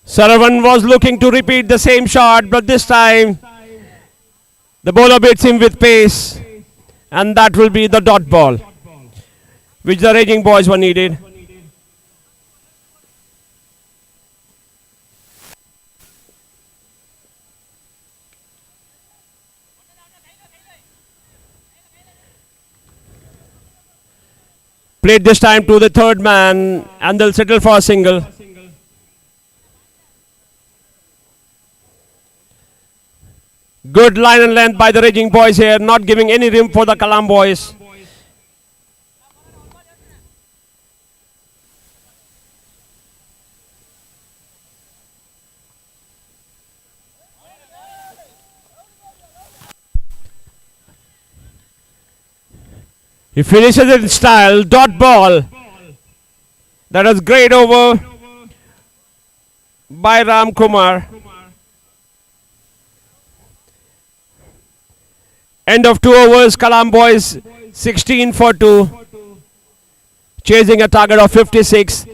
Saravan was looking to repeat the same shot, but this time the bowler beats him with pace, and that will be the dot ball, which the Raging boys were needed. Played this time to the third man, and they'll settle for a single. Good line and length by the Raging boys here, not giving any room for the Kalam boys. He finishes it in style, dot ball. That was great over by Ram Kumar. End of 2 overs, Kalam boys 16 for 2. Chasing a target of 56.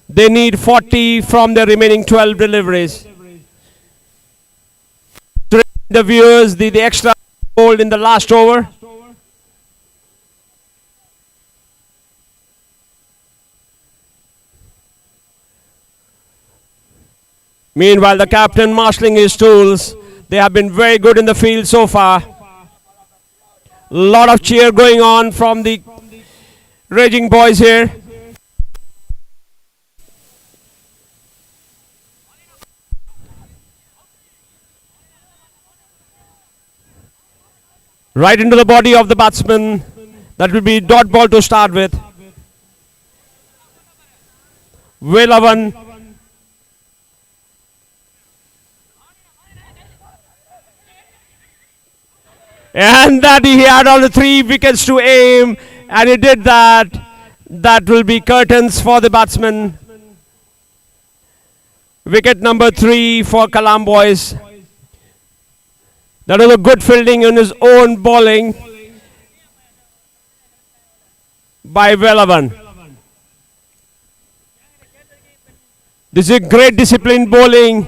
They need 40 from the remaining 12 deliveries. To the viewers, the extra goal in the last over. Meanwhile, the captain marshalling his tools. They have been very good in the field so far. Lot of cheer going on from the raging boys here. Right into the body of the batsman. That will be dot ball to start with. Velavan. And that he had all the 3 wickets to aim, and he did that. That will be curtains for the batsman. Wicket number 3 for Kalam boys. That was a good fielding on his own bowling by Velavan. This is a great disciplined bowling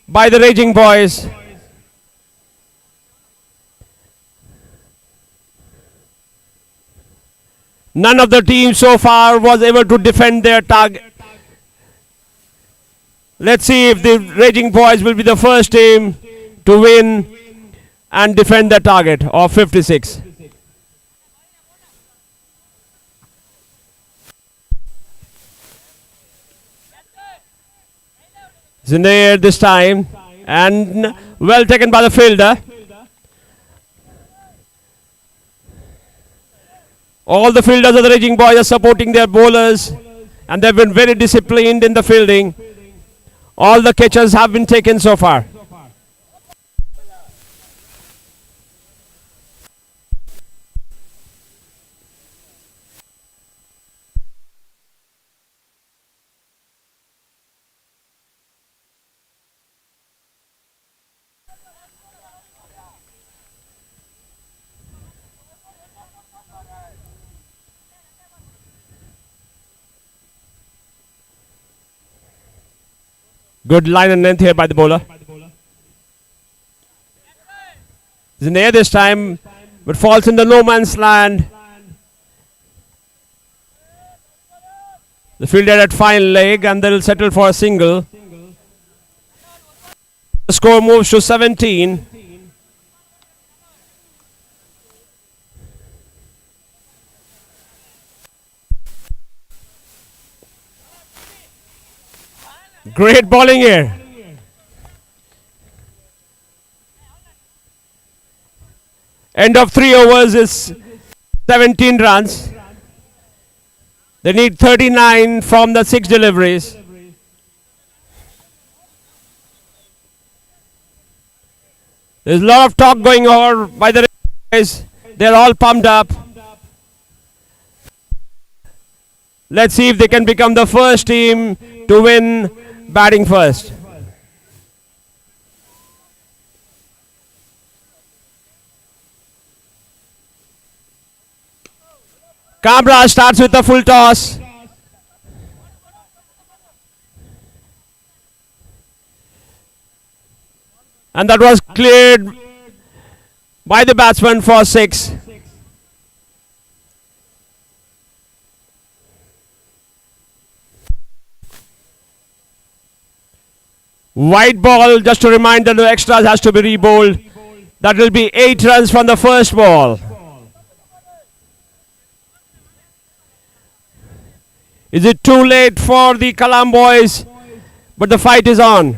by the raging boys. None of the teams so far was able to defend their target. Let's see if the raging boys will be the first team to win and defend the target of 56. It's in the air this time, and well taken by the fielder. All the fielders of the raging boys are supporting their bowlers, and they've been very disciplined in the fielding. All the catches have been taken so far. Good line and length here by the bowler. It's in the air this time, but falls in the no man's land. The fielder at fine leg, and they'll settle for a single. The score moves to 17. Great bowling here. End of 3 overs is 17 runs. They need 39 from the 6 deliveries. There's a lot of talk going on by the guys. They're all pumped up. Let's see if they can become the first team to win batting first. Cabra starts with a full toss. And that was cleared by the batsman for 6. White ball, just to remind that the extras has to be re-bowled. That will be 8 runs from the first ball. Is it too late for the Kalam boys? But the fight is on.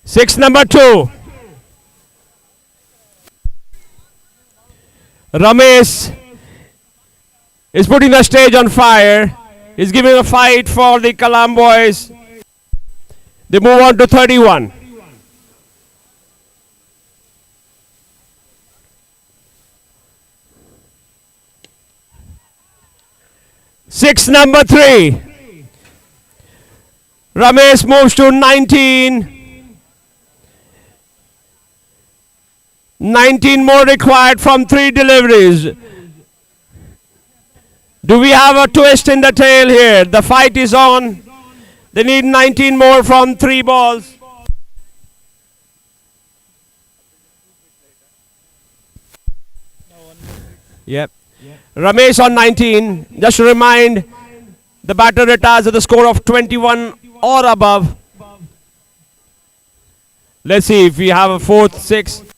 Six number 2. Ramesh is putting the stage on fire. He's giving a fight for the Kalam boys. They move on to 31. Six number 3. Ramesh moves to 19. 19 more required from 3 deliveries. Do we have a twist in the tail here? The fight is on. They need 19 more from 3 balls. Yep. Ramesh on 19. Just to remind, the batter retires at the score of 21 or above. Let's see if we have a 4th, 6th.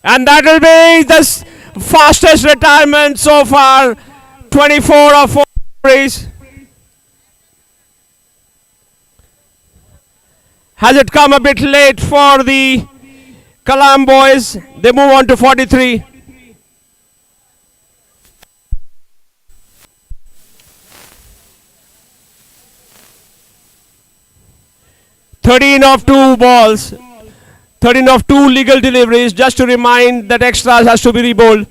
And that will be the fastest retirement so far. 24 or 4 deliveries. Has it come a bit late for the Kalam boys? They move on to 43. Thirteen of 2 balls. 13 of 2 legal deliveries. Just to remind that extras has to be rebowled.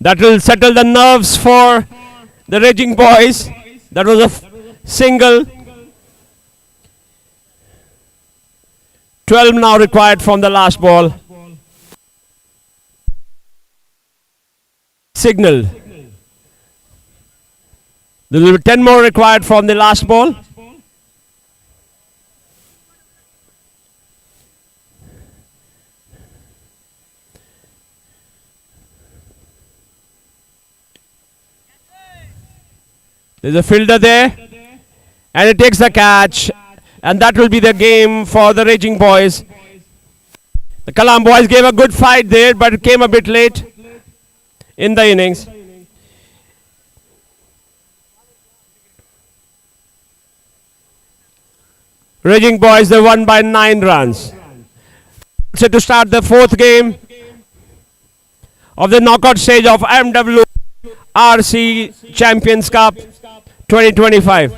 That will settle the nerves for the raging boys. That was a single. 12 now required from the last ball. Signal. There will be 10 more required from the last ball. There's a fielder there, and it takes the catch, and that will be the game for the raging boys. The Kalam boys gave a good fight there, but it came a bit late in the innings. Raging boys, they won by 9 runs. Set to start the 4th game of the knockout stage of MWRC Champions Cup 2025.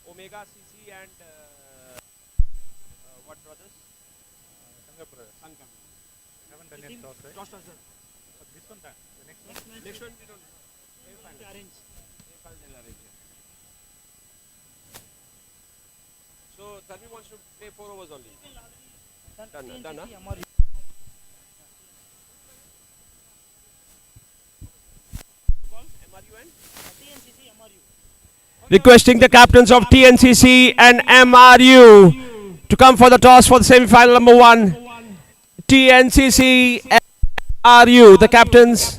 Omega CC and what brothers? Sangam. Haven't done yet toss, right? Toss, sir. This one done. The next one? Next one we don't. Arrange. They'll arrange it. So Dharmi wants to play 4 overs only. Done, huh? Requesting the captains of TNCC and MRU to come for the toss for the semi-final number 1. TNCC and MRU, the captains.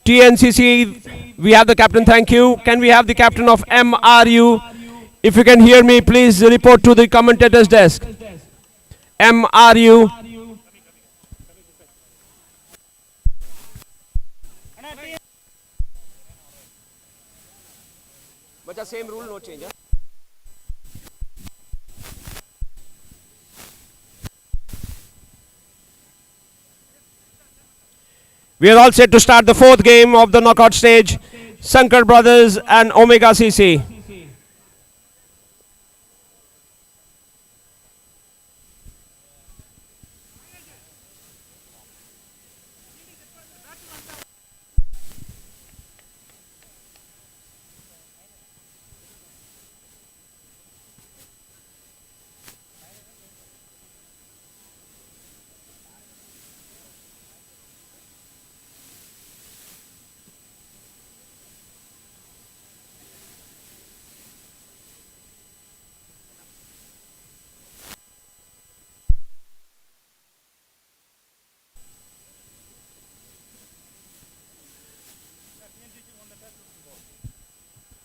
TNCC, we have the captain, thank you. Can we have the captain of MRU? If you can hear me, please report to the commentator's desk. MRU. But the same rule, no change. Huh? We are all set to start the 4th game of the knockout stage. Sankar Brothers and Omega CC.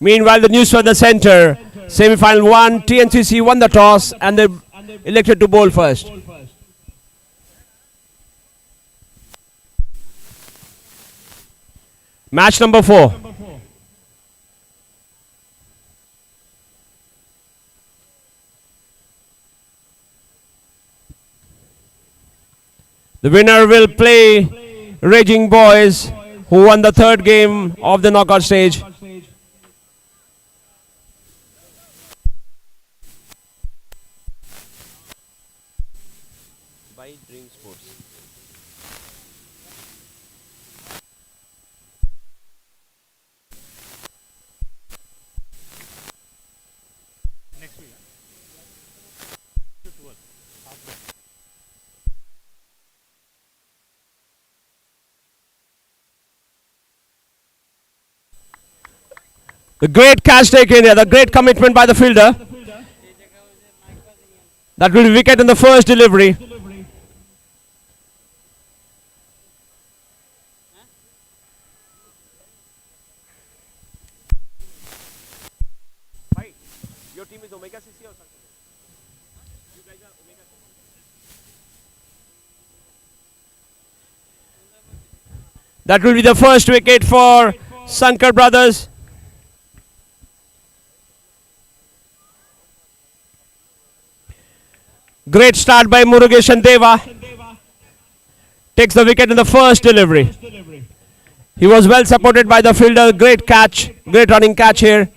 Meanwhile, the news from the center. Semi-final 1, TNCC won the toss and they elected to bowl first. Match number 4. The winner will play Raging Boys, who won the third game of the knockout stage. By Dream Sports. Next week. 12. After. The great catch taken here, the great commitment by the fielder. That will be wicket in the first delivery. Why? Your team is Omega CC or something? You guys are Omega CC. That will be the first wicket for Sankar brothers. Great start by Murugesh and Deva. Takes the wicket in the first delivery. He was well supported by the fielder. Great catch. Great running catch here.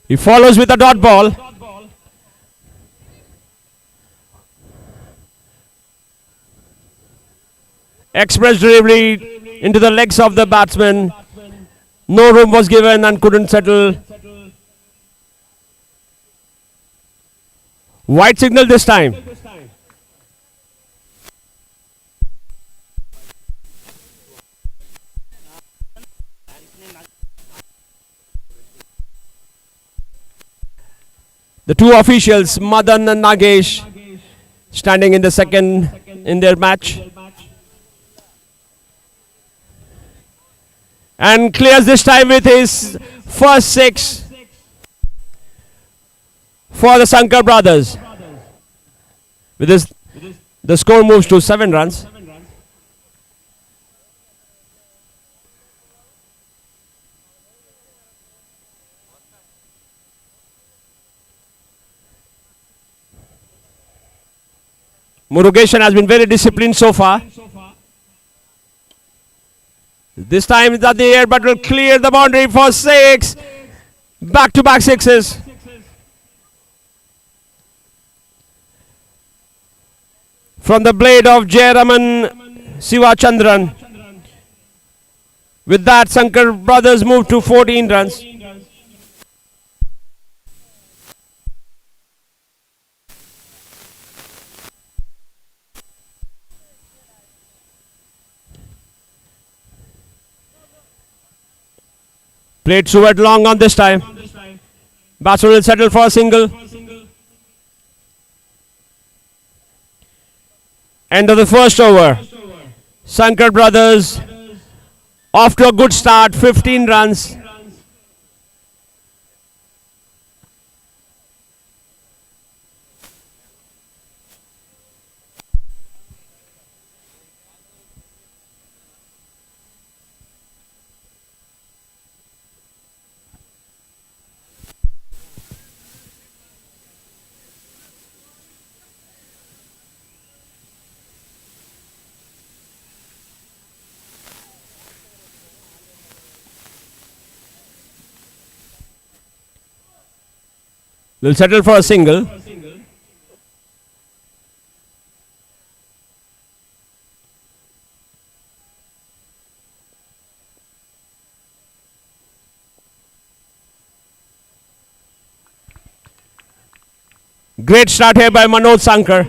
He follows with a dot ball. Express delivery into the legs of the batsman. No room was given and couldn't settle. White signal this time. The two officials, Madan and Nagesh, standing in the second in their match. And clears this time with his first six for the Sankar brothers. With this, the score moves to 7 runs. Murugesh has been very disciplined so far. This time it's at the air, but will clear the boundary for 6. Back-to-back sixes. From the blade of Jayaraman Sivachandran. With that, Sankar brothers move to 14 runs. Played Suwat long on this time. Batsman will settle for a single. End of the first over. Sankar brothers off to a good start, 15 runs. Will settle for a single. Great start here by Manoj Sankar.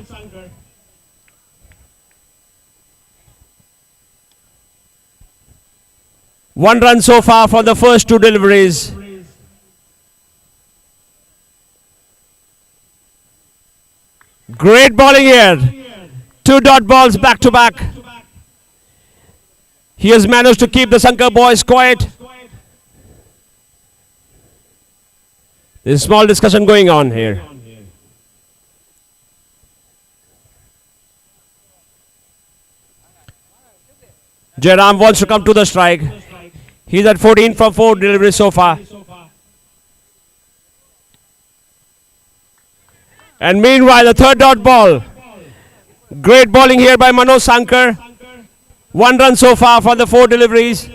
One run so far for the first two deliveries. Great bowling here. 2 dot balls back to back. He has managed to keep the Sankar boys quiet. There's a small discussion going on here. Jairam wants to come to the strike. He's at 14 for 4 deliveries so far. And meanwhile, the third dot ball. Great bowling here by Manoj Sankar. 1 run so far for the 4 deliveries.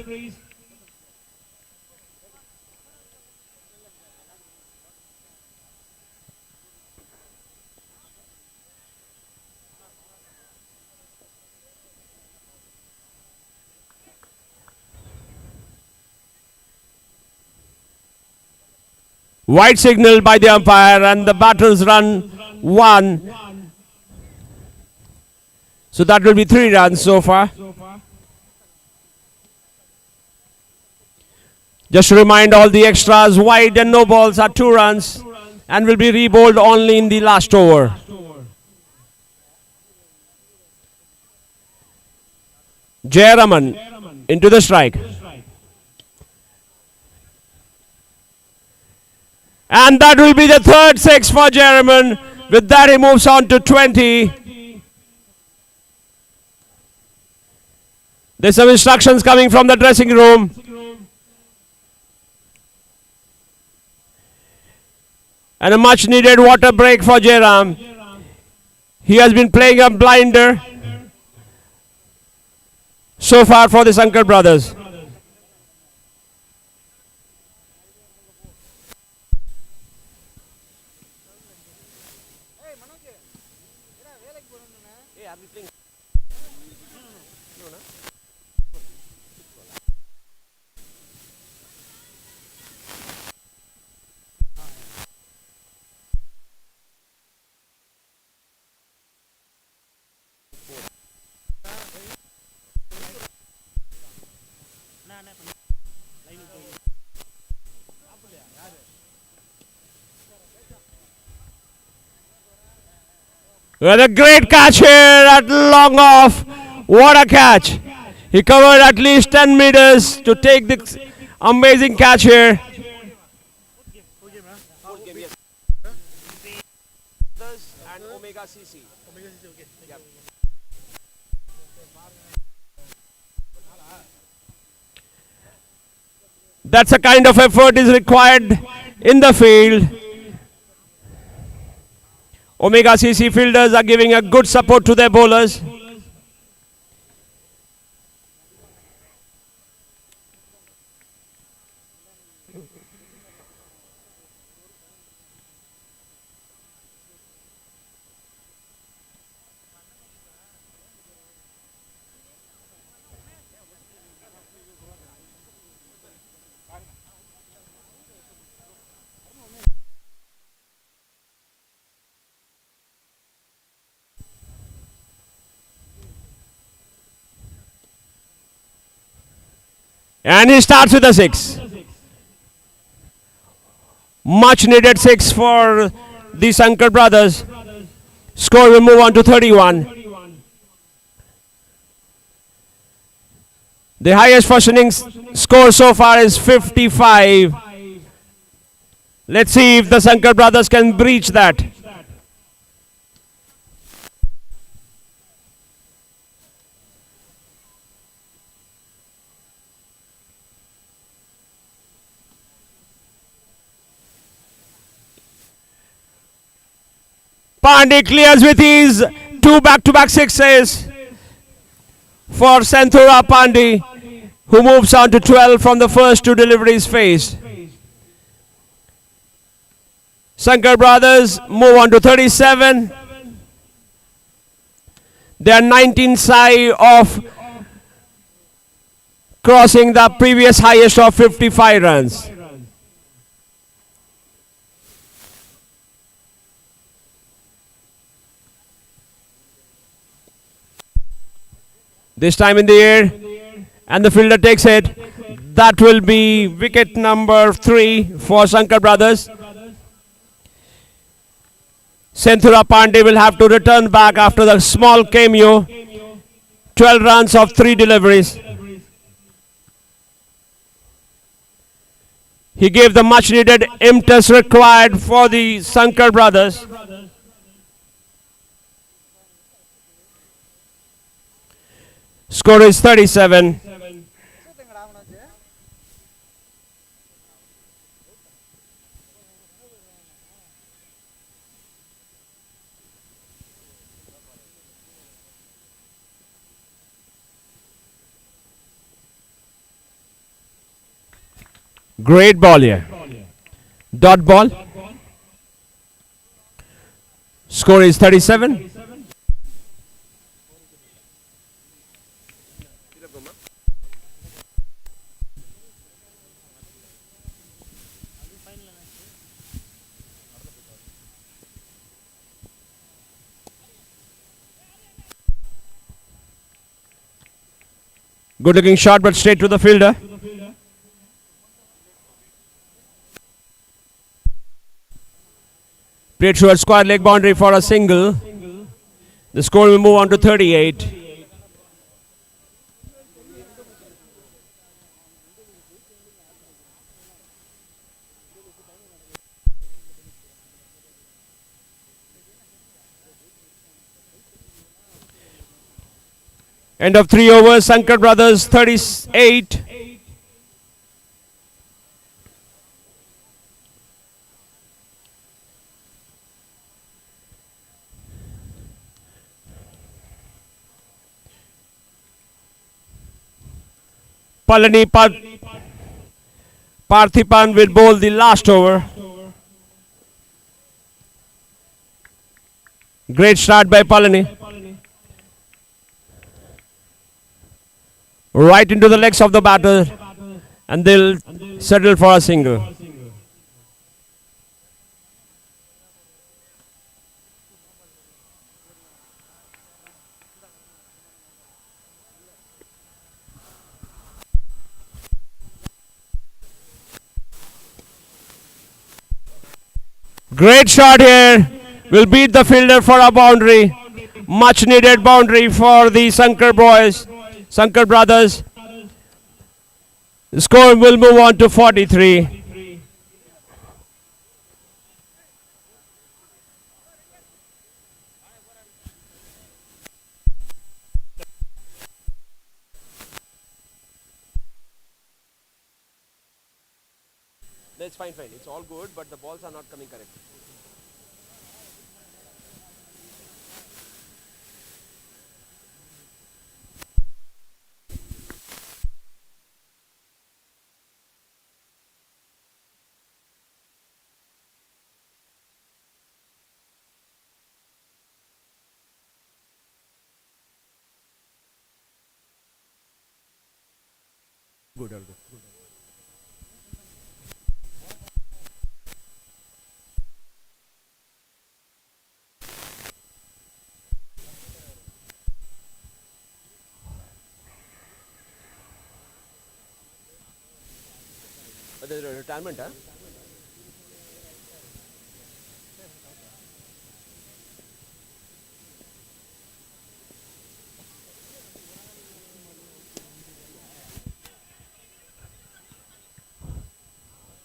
White signal by the umpire and the batters run 1. So that will be 3 runs so far. Just to remind all the extras, wide and no balls are 2 runs and will be rebowled only in the last over. Jayaraman into the strike. And that will be the third 6 for Jayaraman. With that he moves on to 20. There's some instructions coming from the dressing room. And a much needed water break for Jairam. He has been playing a blinder so far for the Sankar brothers. With a great catch here at long off. What a catch. He covered at least 10 meters to take this amazing catch here. And Omega CC. Yep. That's a kind of effort is required in the field. Omega CC fielders are giving a good support to their bowlers. And he starts with a 6. Much needed 6 for the Sankar brothers. Score will move on to 31. The highest first innings score so far is 55. Let's see if the Sankar brothers can breach that. Pandey clears with his 2 back-to-back 6s for Santhura Pandey, who moves on to 12 from the first 2 deliveries faced. Sankar brothers move on to 37. They are 19 shy of crossing the previous highest of 55 runs. This time in the air, and the fielder takes it. That will be wicket number 3 for Sankar brothers. Santhura Pandey will have to return back after the small cameo. 12 runs of 3 deliveries. He gave the much needed impetus required for the Sankar brothers. Score is 37. Great ball here. Dot ball. Score is 37. Good looking shot, but straight to the fielder. Played through a square leg boundary for a single. The score will move on to 38. End of 3 overs, Sankar Brothers 38. Parthipan will bowl the last over. Great start by Palani. Right into the legs of the batter, and they'll settle for a single. Great shot here. Will beat the fielder for a boundary. Much needed boundary for the Sankar boys. Sankar Brothers. The score will move on to 43. That's fine. It's all good, but the balls are not coming correct. Good, all good. The retirement, huh?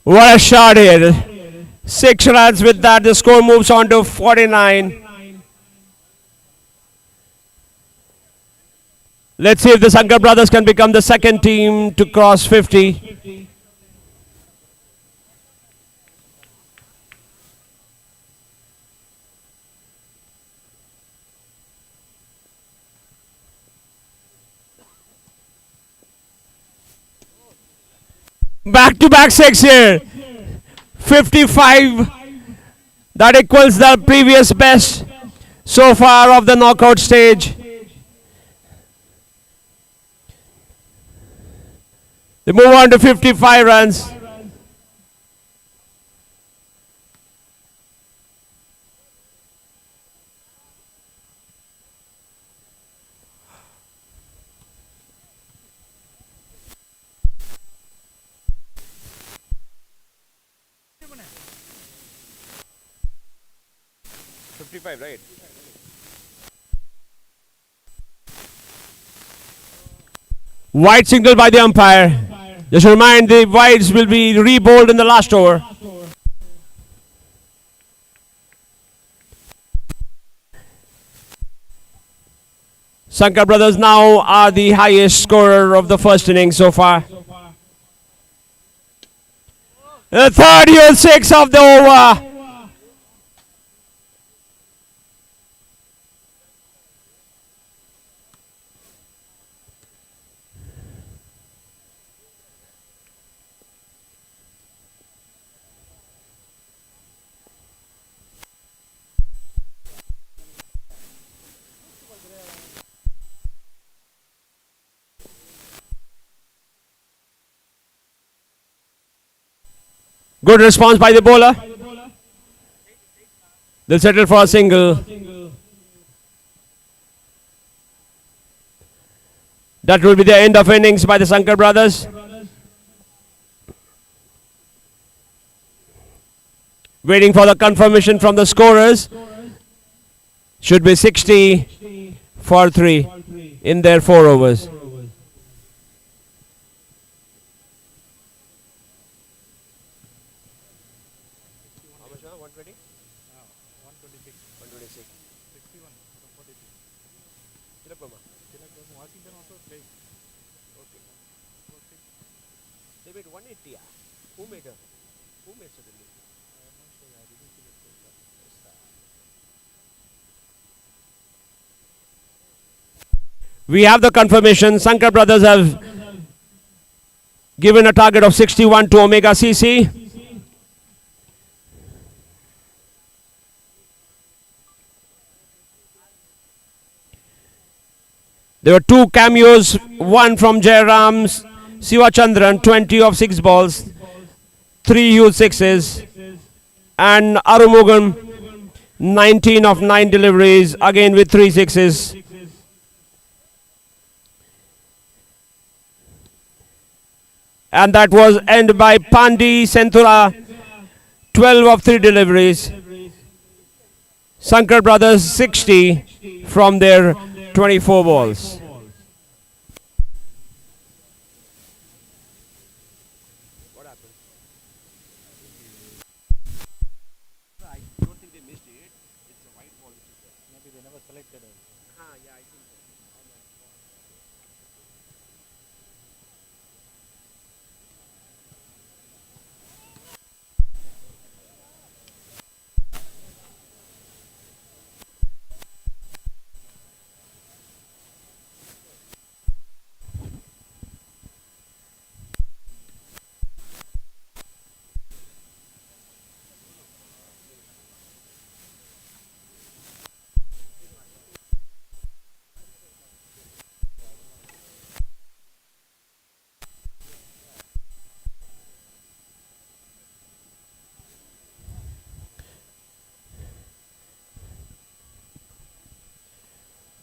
What a shot here. 6 runs with that. The score moves on to 49. Let's see if the Sankar Brothers can become the second team to cross 50. Back-to-back 6 here. 55. That equals the previous best so far of the knockout stage. They move on to 55 runs. Right. Wide signal by the umpire. Just remind the wides will be re-bowled in the last over. Sankar Brothers now are the highest scorer of the first innings so far. The 36 of the over. Good response by the bowler. They'll settle for a single. That will be the end of innings by the Sankar brothers. Waiting for the confirmation from the scorers. Should be 60 for 3 in their 4 overs. How much now? 120? 126. 126. 61 from 43. Tilakama. Washington also playing. Okay. They made 180. Who made her? Who made suddenly? I'm not sure. I didn't see the score. We have the confirmation. Sankar brothers have given a target of 61 to Omega CC. There were 2 cameos, one from Jairam's Sivachandran, 20 of 6 balls, 3 huge sixes, and Arumugan, 19 of 9 deliveries, again with 3 sixes. And that was ended by Pandi Senthura, 12 of 3 deliveries. Sankar brothers 60 from their 24 balls. What happened? I don't think they missed it. It's a white ball which is there. Maybe they never selected her. Yeah, I think so.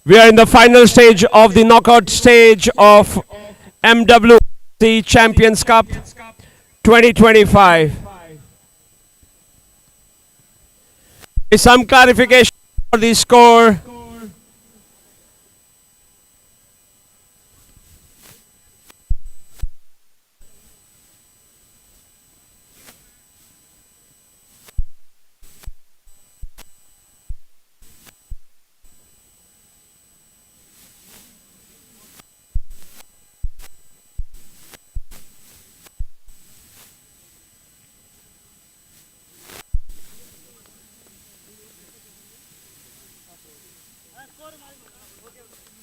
We are in the final stage of the knockout stage of MWRC Champions Cup 2025. Some clarification for the score.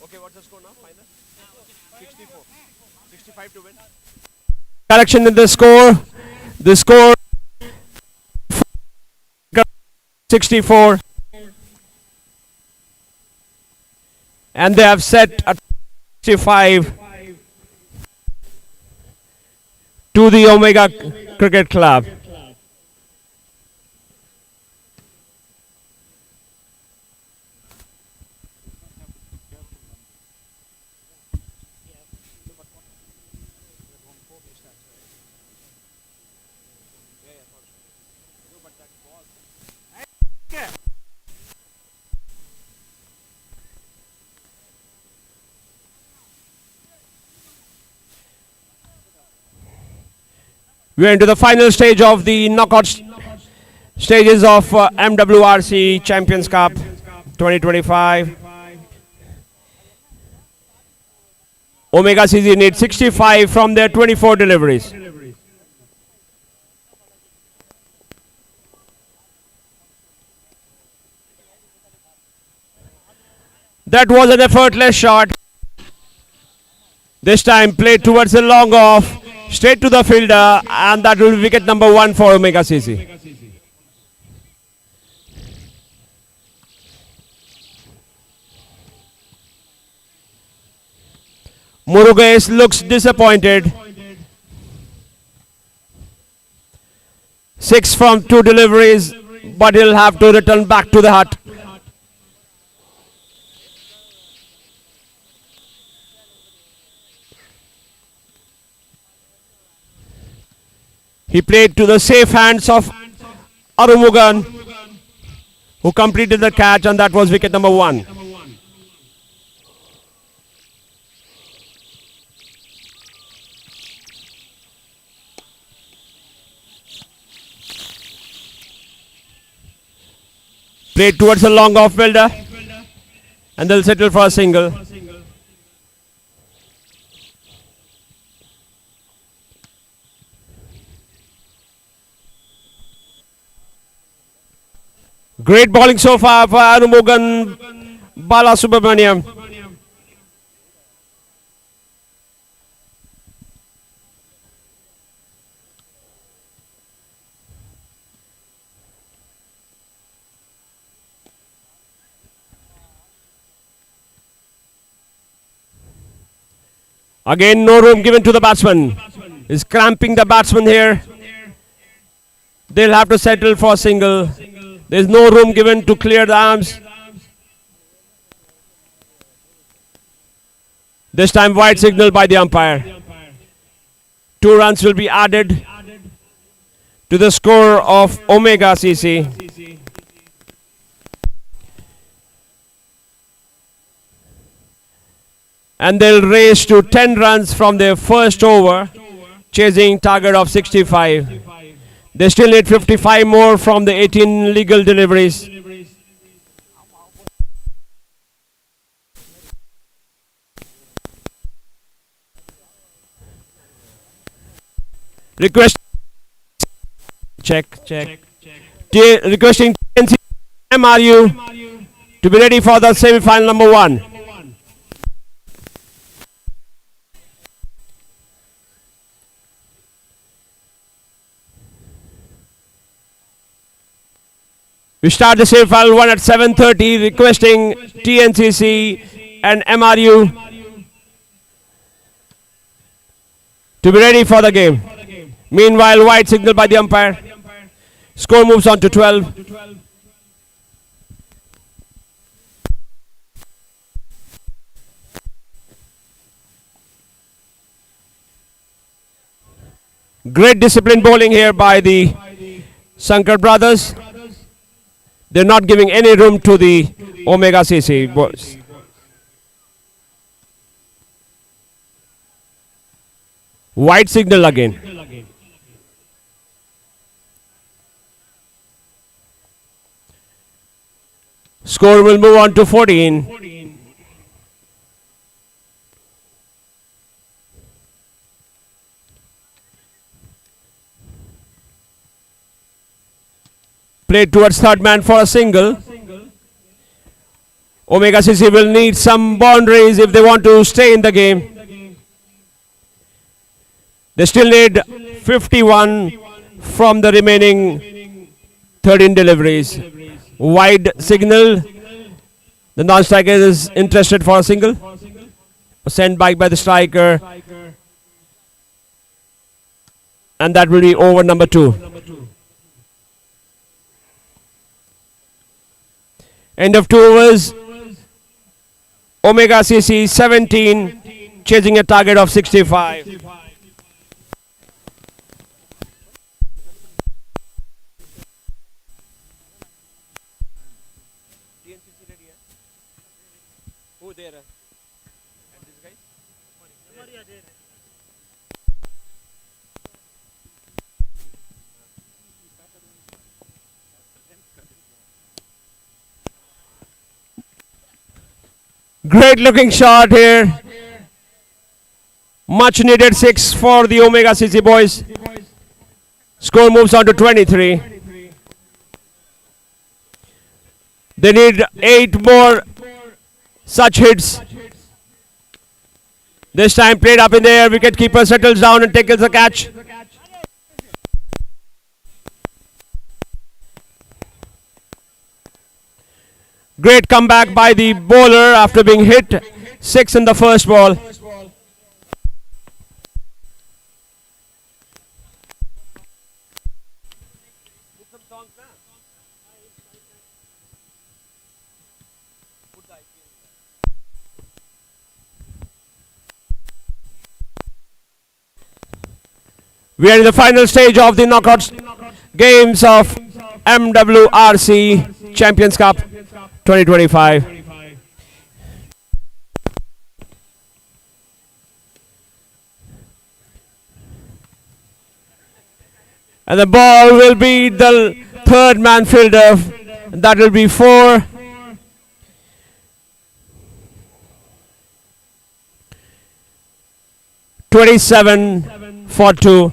Okay, what's the score now? Final? 64. 65 to win. Correction in the score. The score 64. And they have set a 65 to the Omega Cricket Club. We are into the final stage of the knockout stages of MWRC Champions Cup 2025. Omega CZ needs 65 from their 24 deliveries. That was an effortless shot. This time played towards the long off, straight to the fielder, and that will be wicket number 1 for Omega CC. Murugesh looks disappointed. 6 from 2 deliveries, but he'll have to return back to the hut. He played to the safe hands of Arumugan, who completed the catch, and that was wicket number 1. Played towards a long off fielder, and they'll settle for a single. Great bowling so far for Arumugan Balasubramaniam. Again, no room given to the batsman. He's cramping the batsman here. They'll have to settle for a single. There's no room given to clear the arms. This time wide signal by the umpire. 2 runs will be added to the score of Omega CC. And they'll race to 10 runs from their first over, chasing target of 65. They still need 55 more from the 18 legal deliveries. Requesting MRU to be ready for the semi-final number 1. We start the semi-final 1 at 7:30, requesting TNCC and MRU to be ready for the game. Meanwhile, wide signal by the umpire. Score moves on to 12. Great discipline bowling here by the Sankar brothers. They're not giving any room to the Omega CC boys. White signal again. Score will move on to 14. Played towards third man for a single. Omega CC will need some boundaries if they want to stay in the game. They still need 51 from the remaining 13 deliveries. Wide signal. The non-striker is interested for a single. Sent back by the striker. And that will be over number 2. End of 2 overs. Omega CC 17, chasing a target of 65. Who there? And this guy? Great looking shot here. Much needed 6 for the Omega CC boys. Score moves on to 23. They need 8 more such hits. This time played up in the air. Wicketkeeper settles down and takes the catch. Great comeback by the bowler after being hit 6 in the first ball. We are in the final stage of the knockout games of MWRC Champions Cup 2025. And the ball will be the third man fielder. That will be 4. (27 for 2).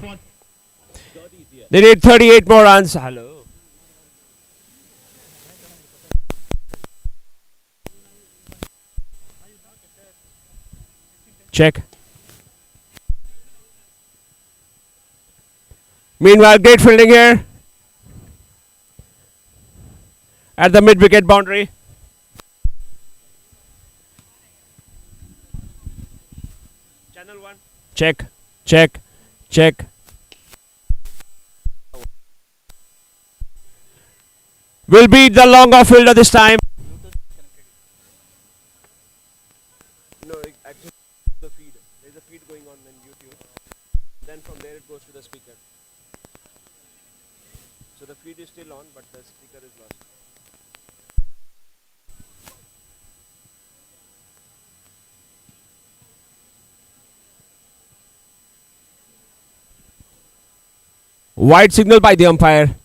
They need 38 more runs. Hello. Check. Meanwhile, great fielding here at the mid-wicket boundary. Channel 1. Check, check, check. Will beat the long off fielder this time. No, actually the feed. There's a feed going on YouTube. Then from there it goes to the speaker. So the feed is still on, but the speaker is lost. Wide signal by the umpire.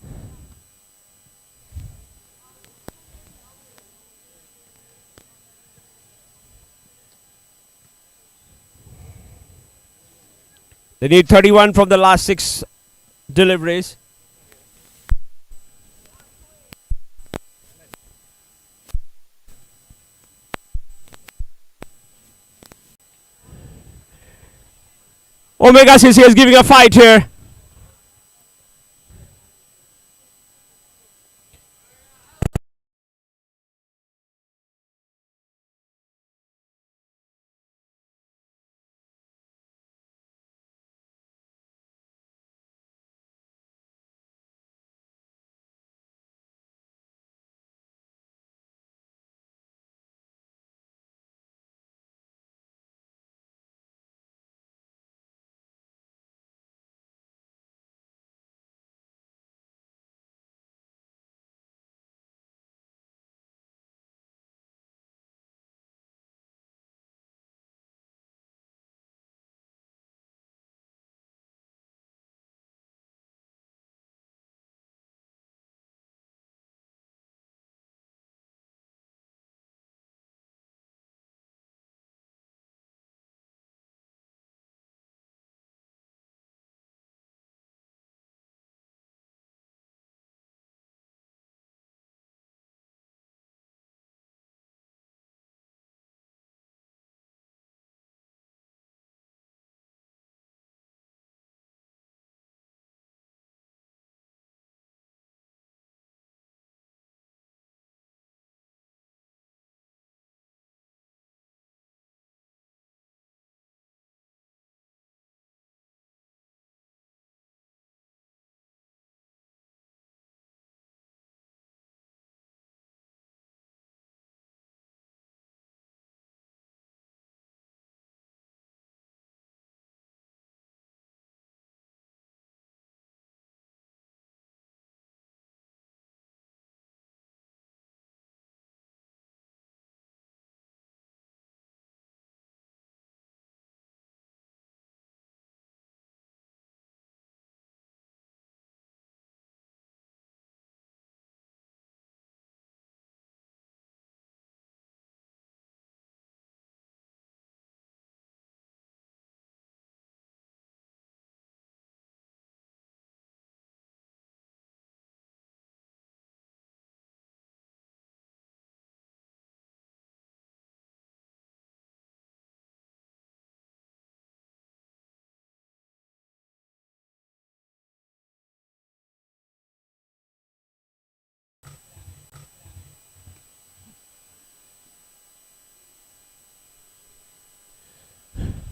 They need 31 from the last 6 deliveries. Omega CC is giving a fight here.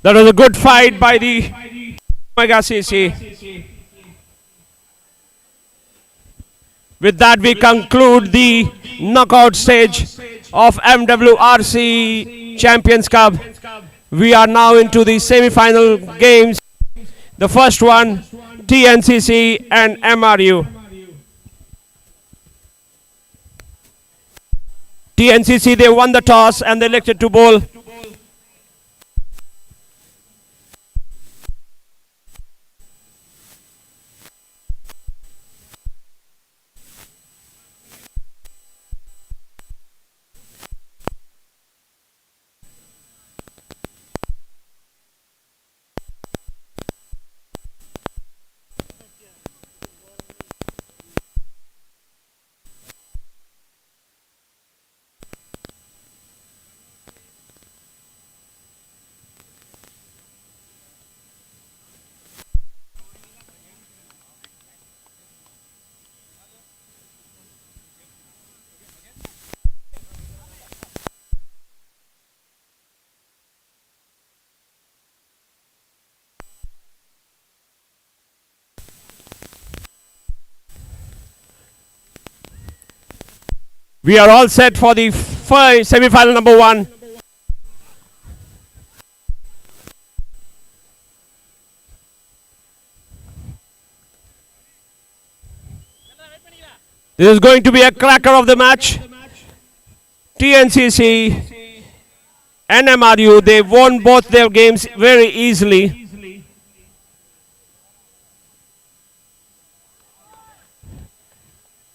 That was a good fight by the Omega CC. With that, we conclude the knockout stage of MWRC Champions Cup. We are now into the semi-final games. The first one, TNCC and MRU. TNCC, they won the toss and they elected to bowl. We are all set for the semi-final number one. This is going to be a cracker of the match. TNCC and MRU, they won both their games very easily.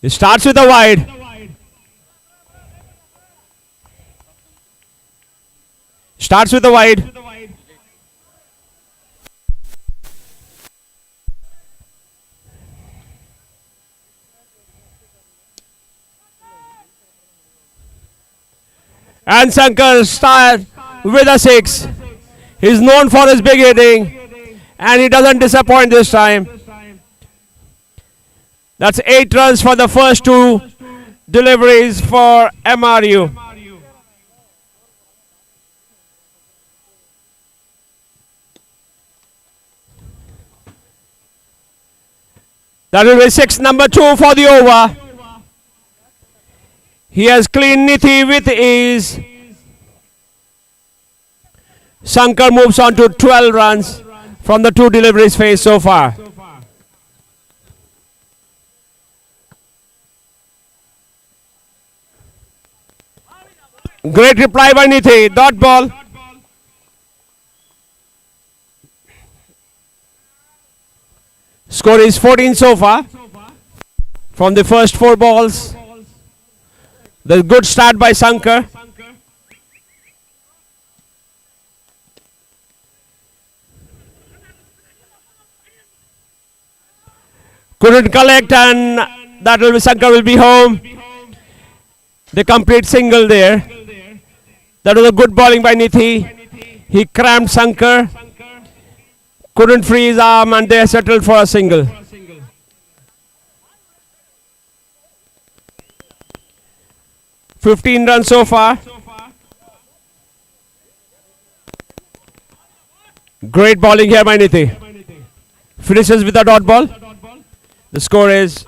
It starts with a wide. Starts with a wide. And Shankar starts with a 6. He's known for his big hitting and he doesn't disappoint this time. That's 8 runs for the first 2 deliveries for MRU. That will be 6, number 2 for the over. He has cleaned Nithi with ease. Shankar moves on to 12 runs from the 2 deliveries faced so far. Great reply by Nithi. Dot ball. Score is 14 so far from the first 4 balls. The good start by Shankar. Couldn't collect and that will be Shankar will be home. The complete single there. That was a good bowling by Nithi. He cramped Shankar. Couldn't free his arm and they settled for a single. $15 runs so far. Great bowling here by Nithi. Finishes with a dot ball. The score is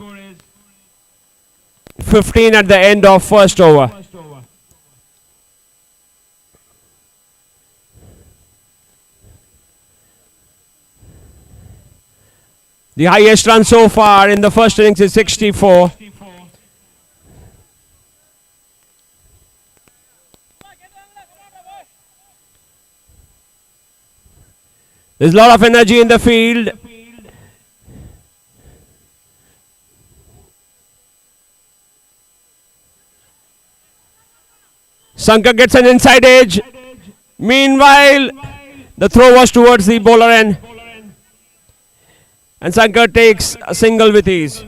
15 at the end of first over. The highest run so far in the first innings is 64. There's a lot of energy in the field. Shankar gets an inside edge. Meanwhile, the throw was towards the bowler end. And Shankar takes a single with ease.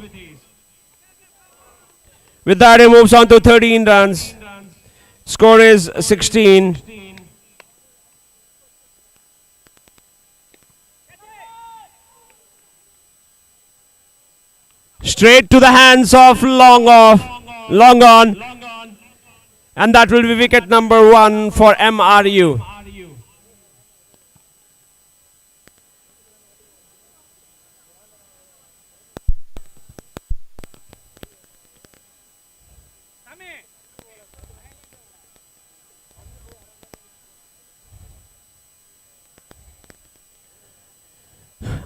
With that, he moves on to 13 runs. Score is 16. Straight to the hands of long on. And that will be wicket number 1 for MRU.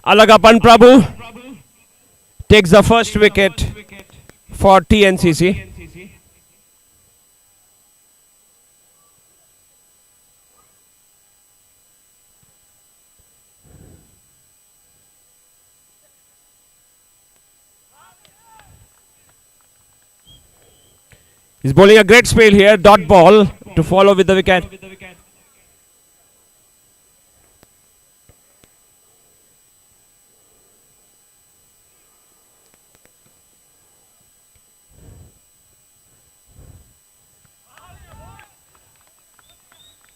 Alagapan Prabhu takes the first wicket for TNCC. He's bowling a great spell here, dot ball to follow with the wicket.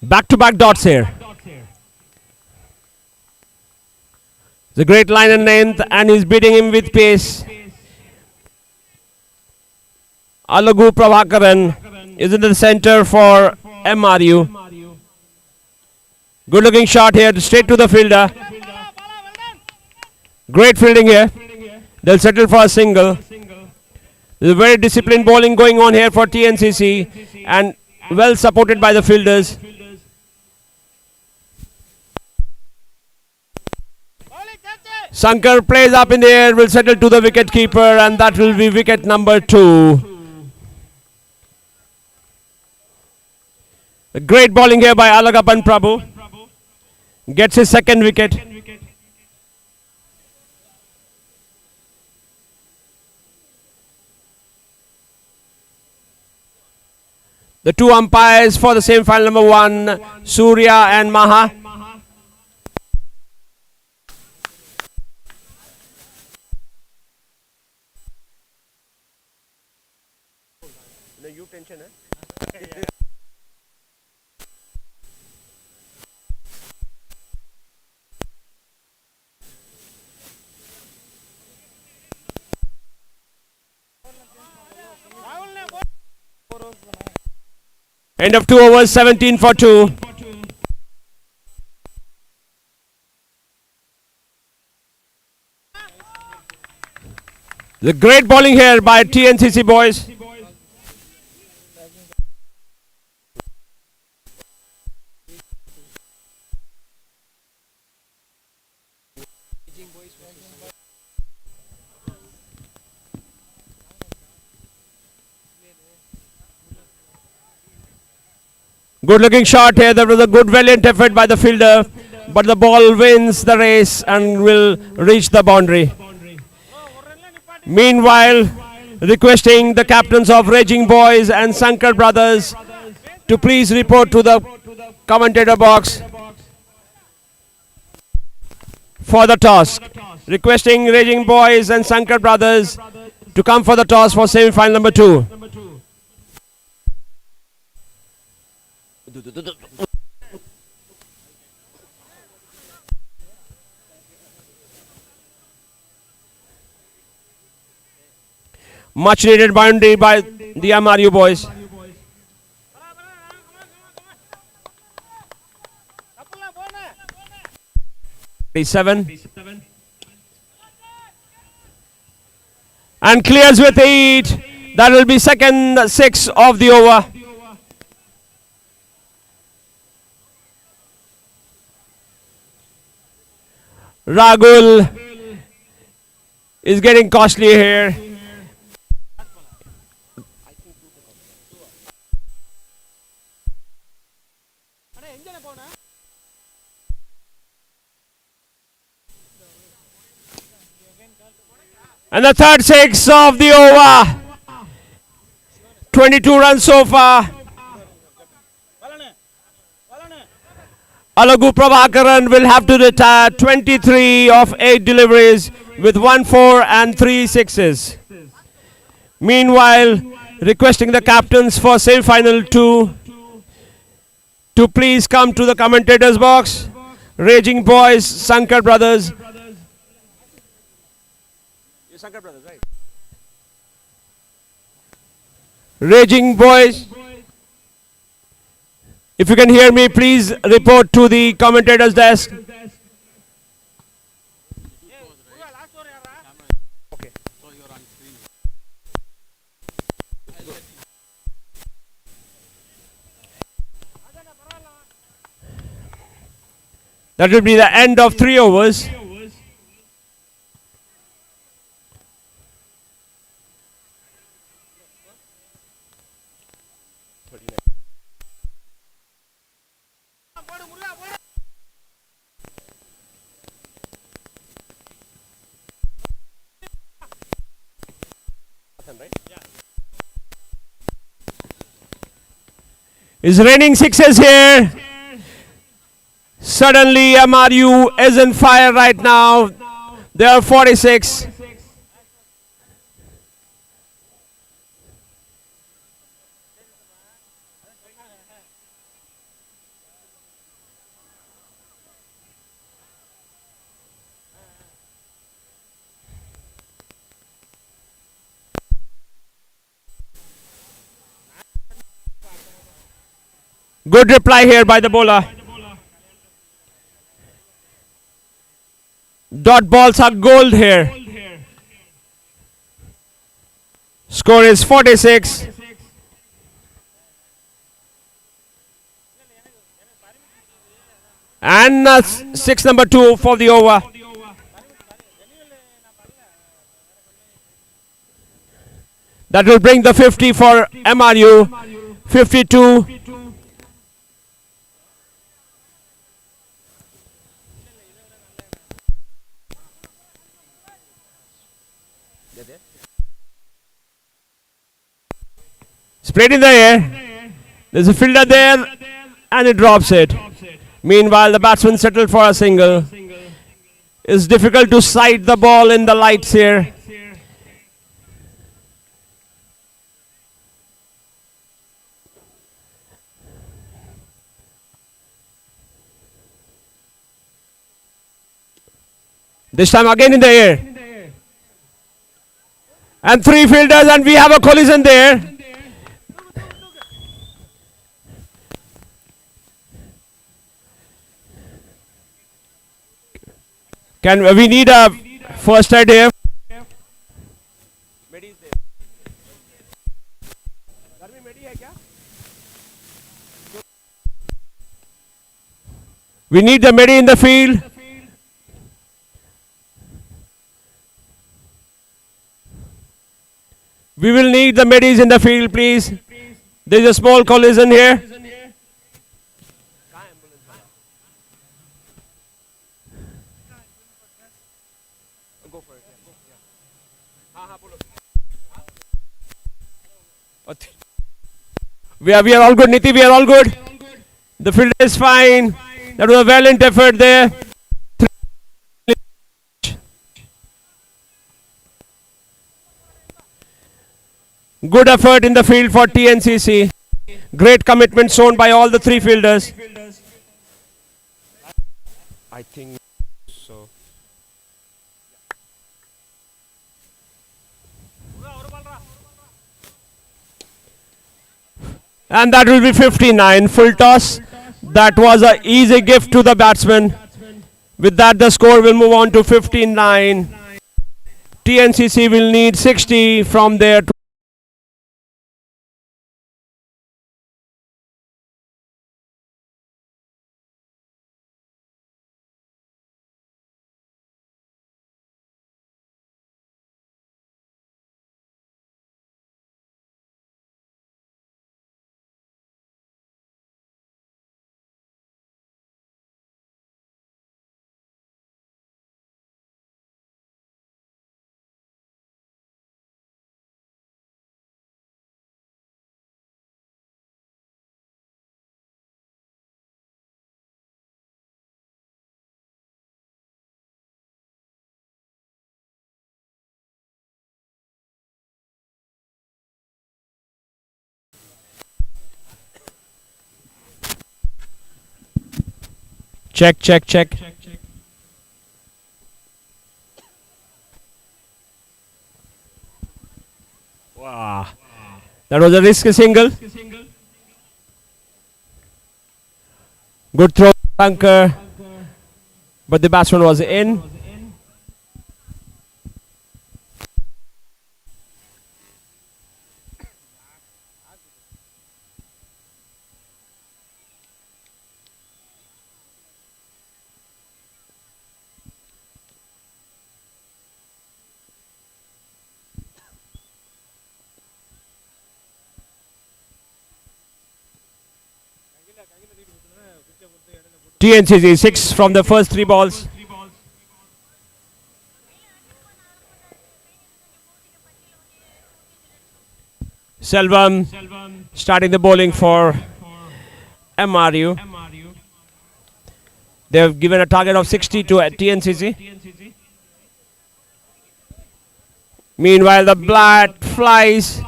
Back-to-back dots here. It's a great line and length, and he's beating him with pace. Alagu Prabhakaran is in the center for MRU. Good looking shot here, straight to the fielder. Great fielding here. They'll settle for a single. There's a very disciplined bowling going on here for TNCC and well supported by the fielders. Sankar plays up in the air, will settle to the wicket keeper, and that will be wicket number 2. A great bowling here by Alagapan Prabhu. Gets his second wicket. The two umpires for the semi-final number 1, Surya and Maha. No, you tension, eh? End of 2 overs, 17 for 2. The great bowling here by TNCC boys. Good looking shot here. There was a good valiant effort by the fielder, but the ball wins the race and will reach the boundary. Meanwhile, requesting the captains of Raging Boys and Sankar Brothers to please report to the commentator box for the toss. Requesting Raging Boys and Sankar Brothers to come for the toss for semi-final number 2. Much needed boundary by the MRU boys. Seven and clears with 8. That will be second 6 of the over. Ragul is getting costly here. And the third 6 of the over. 22 runs so far. Alagu Prabhakaran will have to retire 23 of 8 deliveries with 1 4 and 3 6s. Meanwhile, requesting the captains for semi-final 2 to please come to the commentators box. Raging Boys, Sankar Brothers. You're Sankar Brothers, right? Raging Boys. If you can hear me, please report to the commentator's desk. Okay. That will be the end of 3 overs. 39. It's raining sixes here. Suddenly MRU is in fire right now. They are 46. Good reply here by the bowler. Dot balls are gold here. Score is 46. And 6 number 2 for the over. That will bring the 50 for MRU. 52. Straight in the air. There's a fielder there and it drops it. Meanwhile, the batsman settled for a single. It's difficult to sight the ball in the lights here. This time again in the air. And 3 fielders and we have a collision there. We need a first aid here. We need the medi in the field. We will need the medis in the field, please. There is a small collision here. We are all good, Niti. We are all good. The field is fine. That was a valiant effort there. Good effort in the field for TNCC. Great commitment shown by all the 3 fielders. I think so. And that will be 59. Full toss. That was an easy gift to the batsman. With that, the score will move on to 59. TNCC will need 60 from there. Check, check, check. Wow. That was a risky single. Good throw, bunker. But the batsman was in. TNCC 6 from the first 3 balls. Selvam starting the bowling for MRU. They have given a target of 60 to TNCC. Meanwhile, the bat flies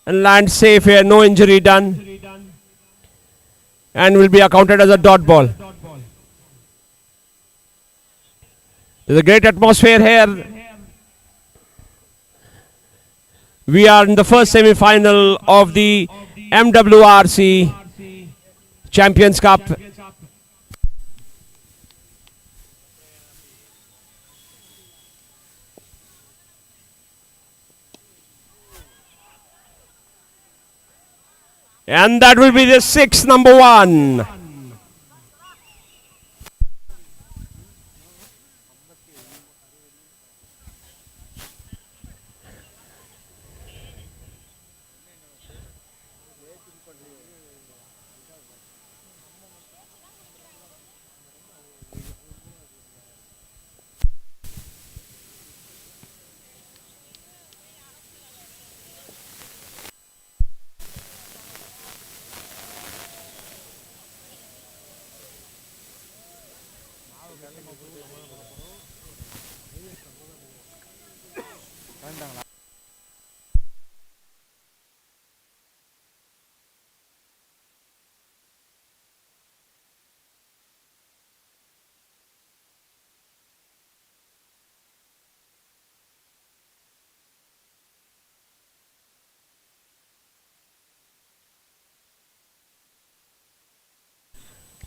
and lands safe here, no injury done, and will be accounted as a dot ball. There's a great atmosphere here. We are in the first semi-final of the MWRC Champions Cup. And that will be the 6th number 1.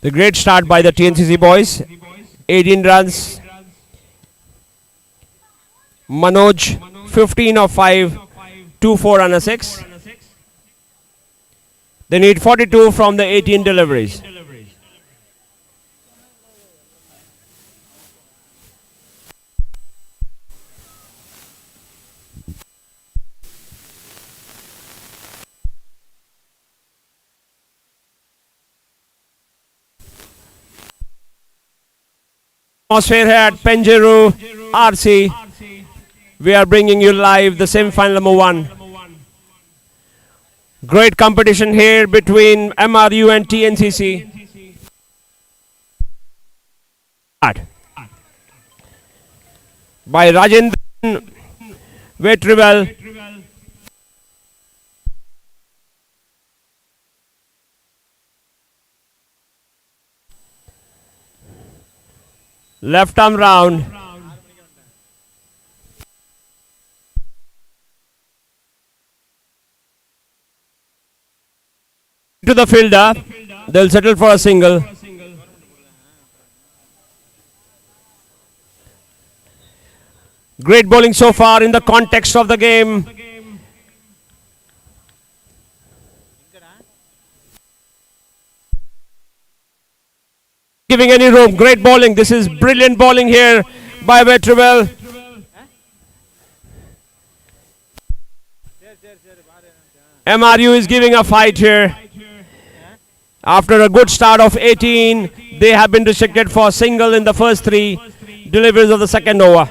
The great start by the TNCC boys. 18 runs. Manoj 15 of 5, 2 4 and a 6. They need 42 from the 18 deliveries. Atmosphere here at Penjuru RC. We are bringing you live the semi-final number 1. Great competition here between MRU and TNCC. By Rajendran Vetrivel. Left arm round. To the fielder. They'll settle for a single. Great bowling so far in the context of the game. Giving any room. Great bowling. This is brilliant bowling here by Vetrivel. MRU is giving a fight here. After a good start of 18, they have been restricted for a single in the first 3 deliveries of the second over.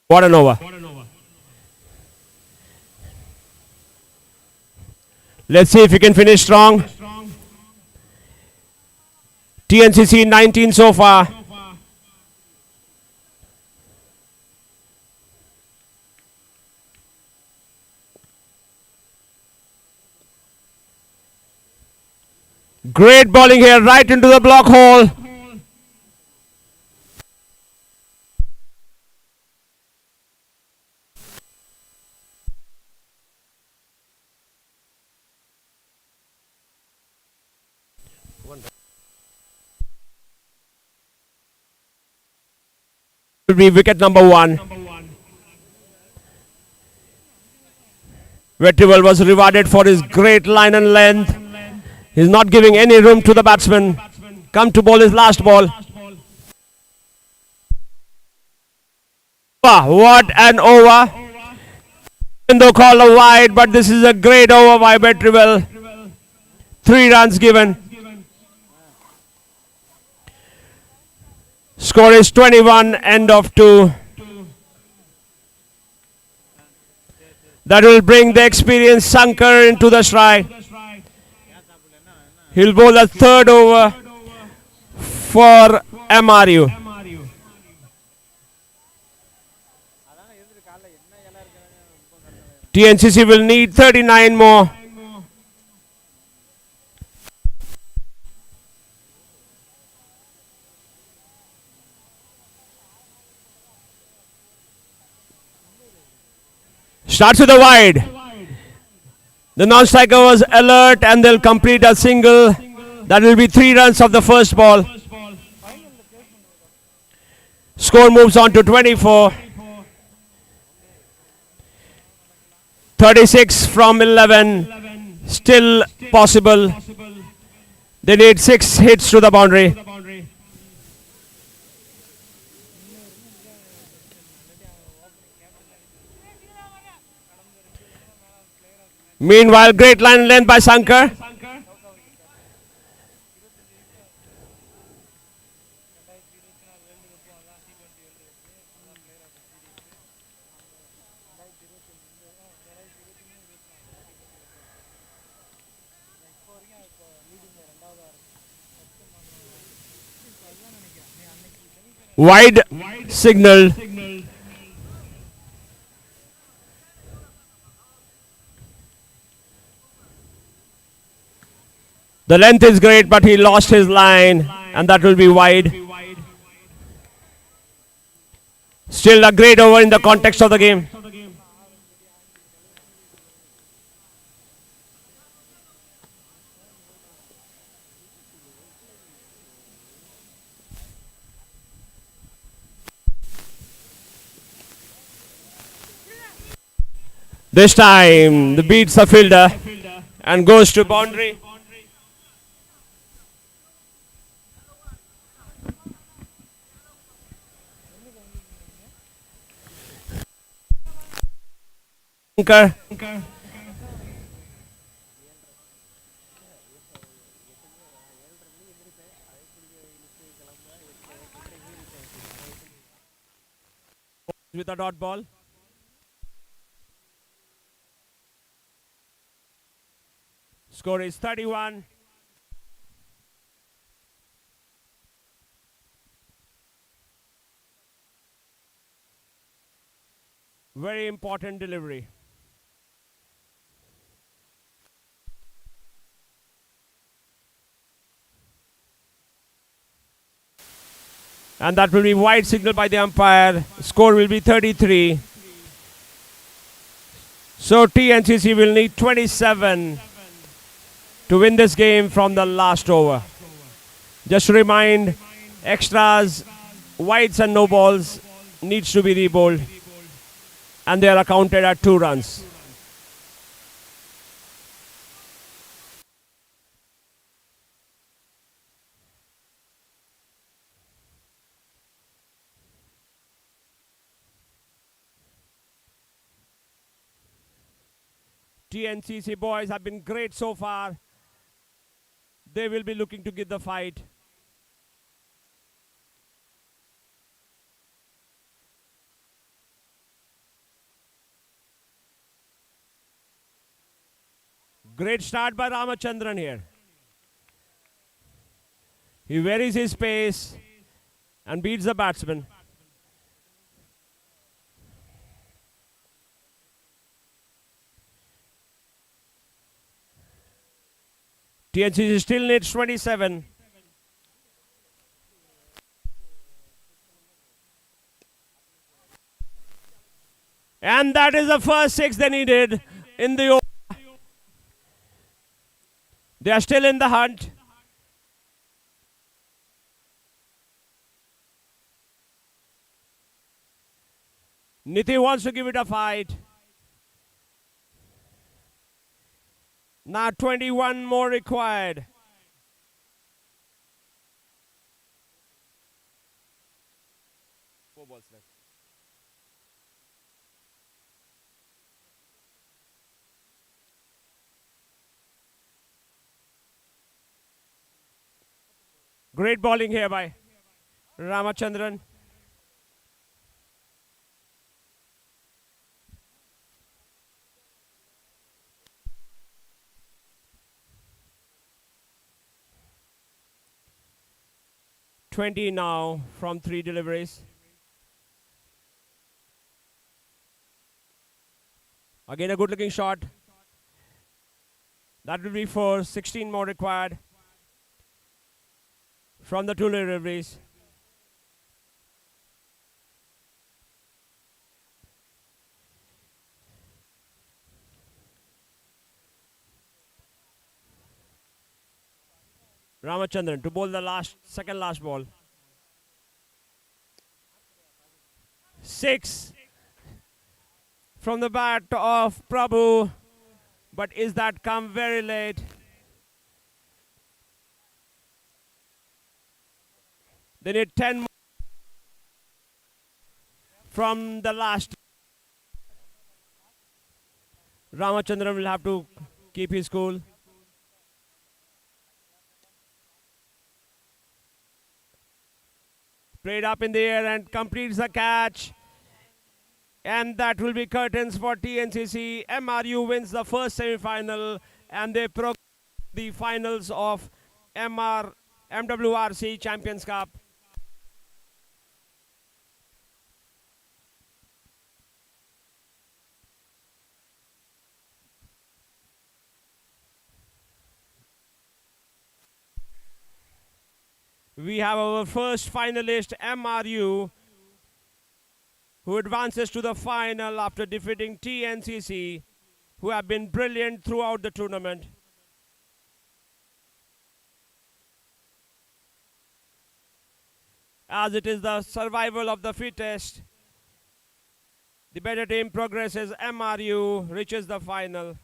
What an over. Let's see if we can finish strong. TNCC 19 so far. Great bowling here, right into the block hole. Will be wicket number 1. Vetrivel was rewarded for his great line and length. He's not giving any room to the batsman. Come to bowl his last ball. Wow, what an over. Even though called a wide, but this is a great over by Betriville. 3 runs given. Score is 21, end of 2. That will bring the experienced Sankar into the strike. He'll bowl a 3rd over for MRU. TNCC will need 39 more. Starts with a wide. The non-striker was alert and they'll complete a single. That will be 3 runs of the first ball. Score moves on to 24. 36 from 11. Still possible. They need 6 hits to the boundary. Meanwhile, great line length by Sankar. Wide signal. The length is great, but he lost his line, and that will be wide. Still a great over in the context of the game. This time, the beats the fielder and goes to boundary. With a dot ball. Score is 31. Very important delivery. And that will be wide signal by the umpire. Score will be 33. So TNCC will need 27 to win this game from the last over. Just to remind, extras, wides and no balls needs to be rebowled, and they are accounted at 2 runs. TNCC boys have been great so far. They will be looking to get the fight. Great start by Ramachandran here. He varies his pace and beats the batsman. TNCC still needs 27. And that is the first 6 they needed in the over. They are still in the hunt. Niti wants to give it a fight. Now 21 more required. Great bowling here by Ramachandran. "20 now from 3 deliveries. Again a good looking shot. That will be for 16 more required from the 2 deliveries. Ramachandran to bowl the second last ball. 6 from the bat of Prabhu, but is that come very late? They need 10 more from the last. Ramachandran will have to keep his cool. Played up in the air and completes the catch. And that will be curtains for TNCC. MRU wins the first semi-final and they progress the finals of MWRC Champions Cup. We have our first finalist, MRU, who advances to the final after defeating TNCC, who have been brilliant throughout the tournament. As it is the survival of the fittest, the better team progresses. MRU reaches the final.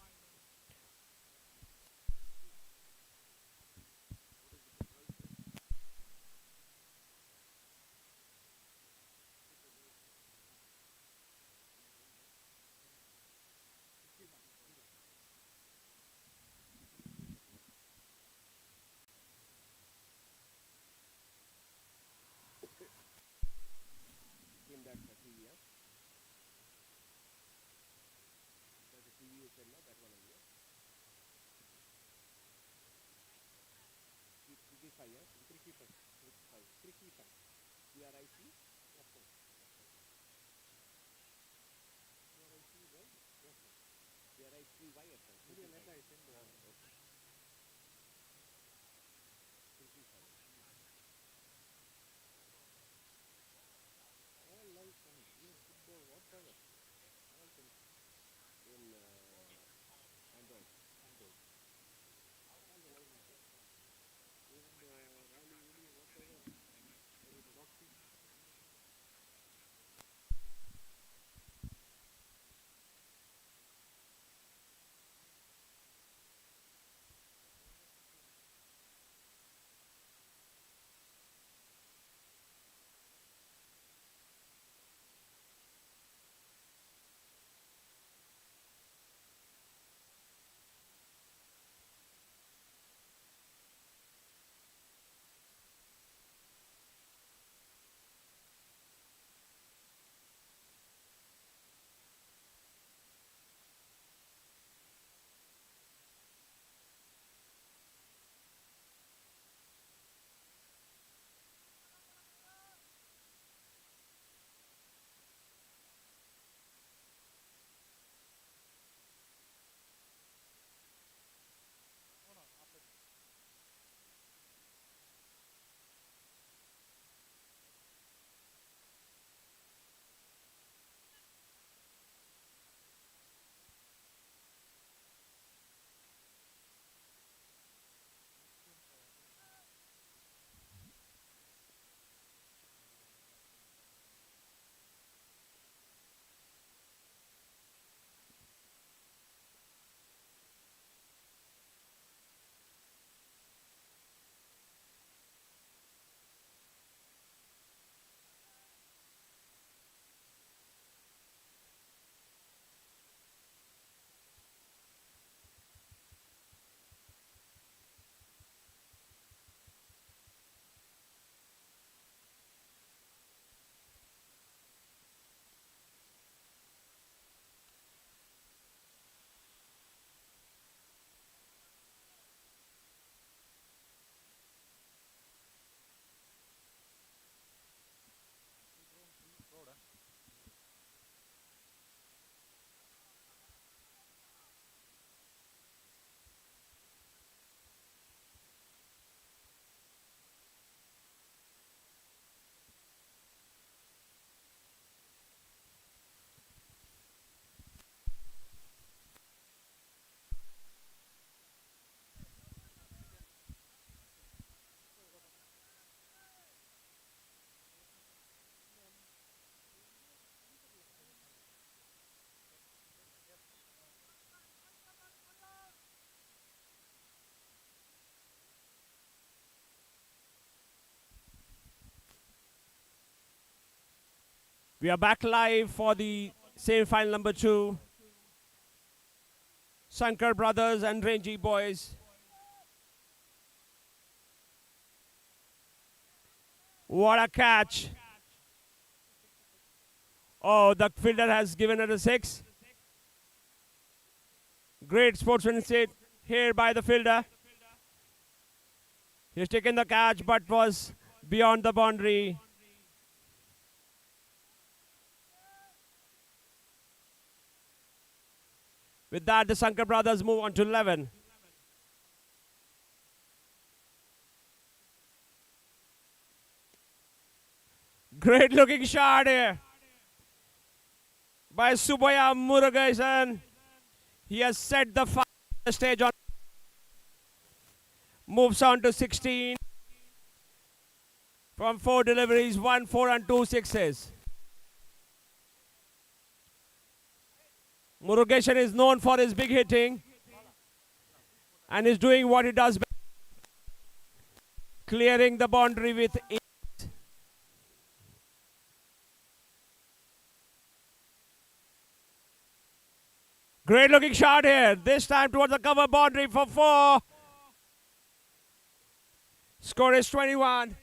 Came that TV, yeah? That's the TV you said, no? That one only, yeah? 335, yeah? 335. 335. CRIC? Yes, sir. CRIC, right? Yes, sir. CRIC, why at that? Maybe like I sent. Okay. 335. All live coming. Even football, whatever. All coming. In Android. Android. All the live matches. Even rally, whatever. Boxing. We are back live for the semi-final number 2. Sankar brothers and Ranji boys. What a catch. Oh, the fielder has given it a 6. Great sportsmanship here by the fielder. He's taken the catch but was beyond the boundary. With that, the Sankar brothers move on to 11. Great looking shot here by Subaya Murugesan. He has set the stage on. Moves on to 16. From 4 deliveries, 1 4 and 2 sixes. Murugesan is known for his big hitting and is doing what he does best, clearing the boundary with ease. Great looking shot here, this time towards the cover boundary for 4. Score is 21.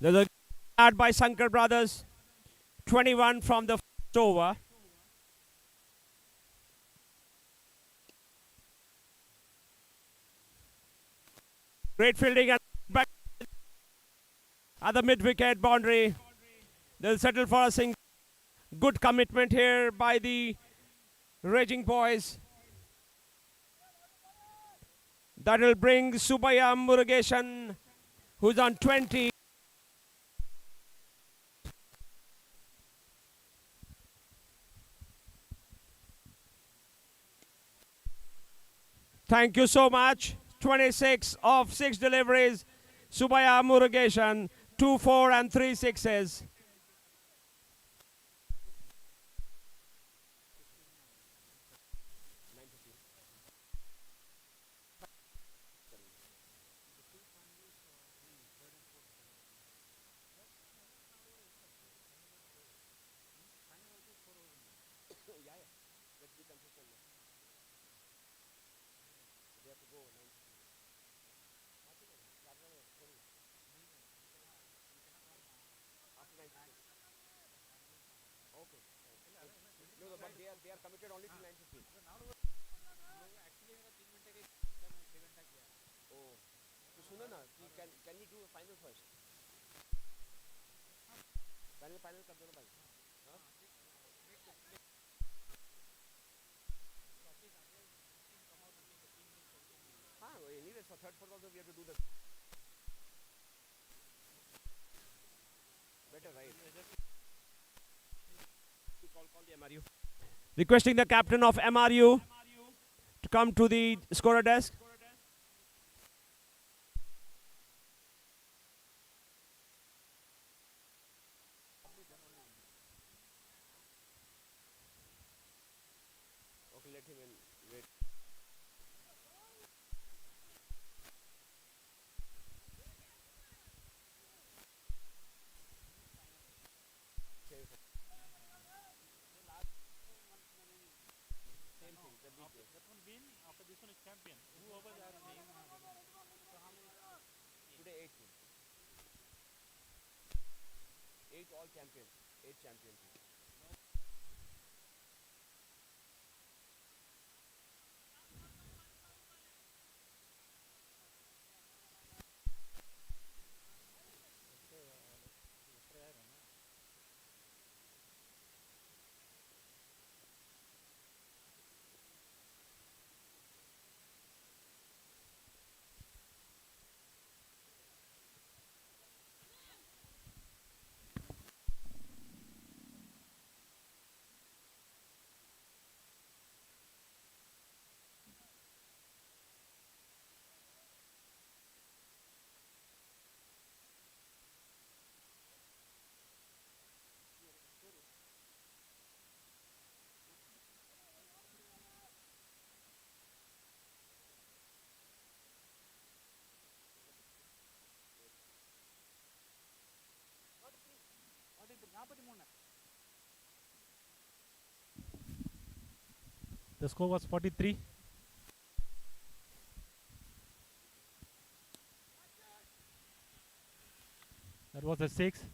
There's a start by Sankar brothers. 21 from the first over. Great fielding and back at the mid-wicket boundary. They'll settle for a single. Good commitment here by the Raging boys. That will bring Subaya Murugesan, who's on 20. Thank you so much. 26 of 6 deliveries. Subaya Murugesan, 2 4 and 3 sixes. They are committed only to 9:15. Oh, so सुनो ना कि can we do a final first? Final कर दो ना भाई. हाँ, anyways for third fourth also we have to do the better, right? Call the MRU. Requesting the captain of MRU to come to the scorer desk. Okay, let him in. Wait. That one win, after this one is champion. Whoever they are name. Today 8 teams. 8 all champions. 8 champion teams. The score was 43. That was a 6.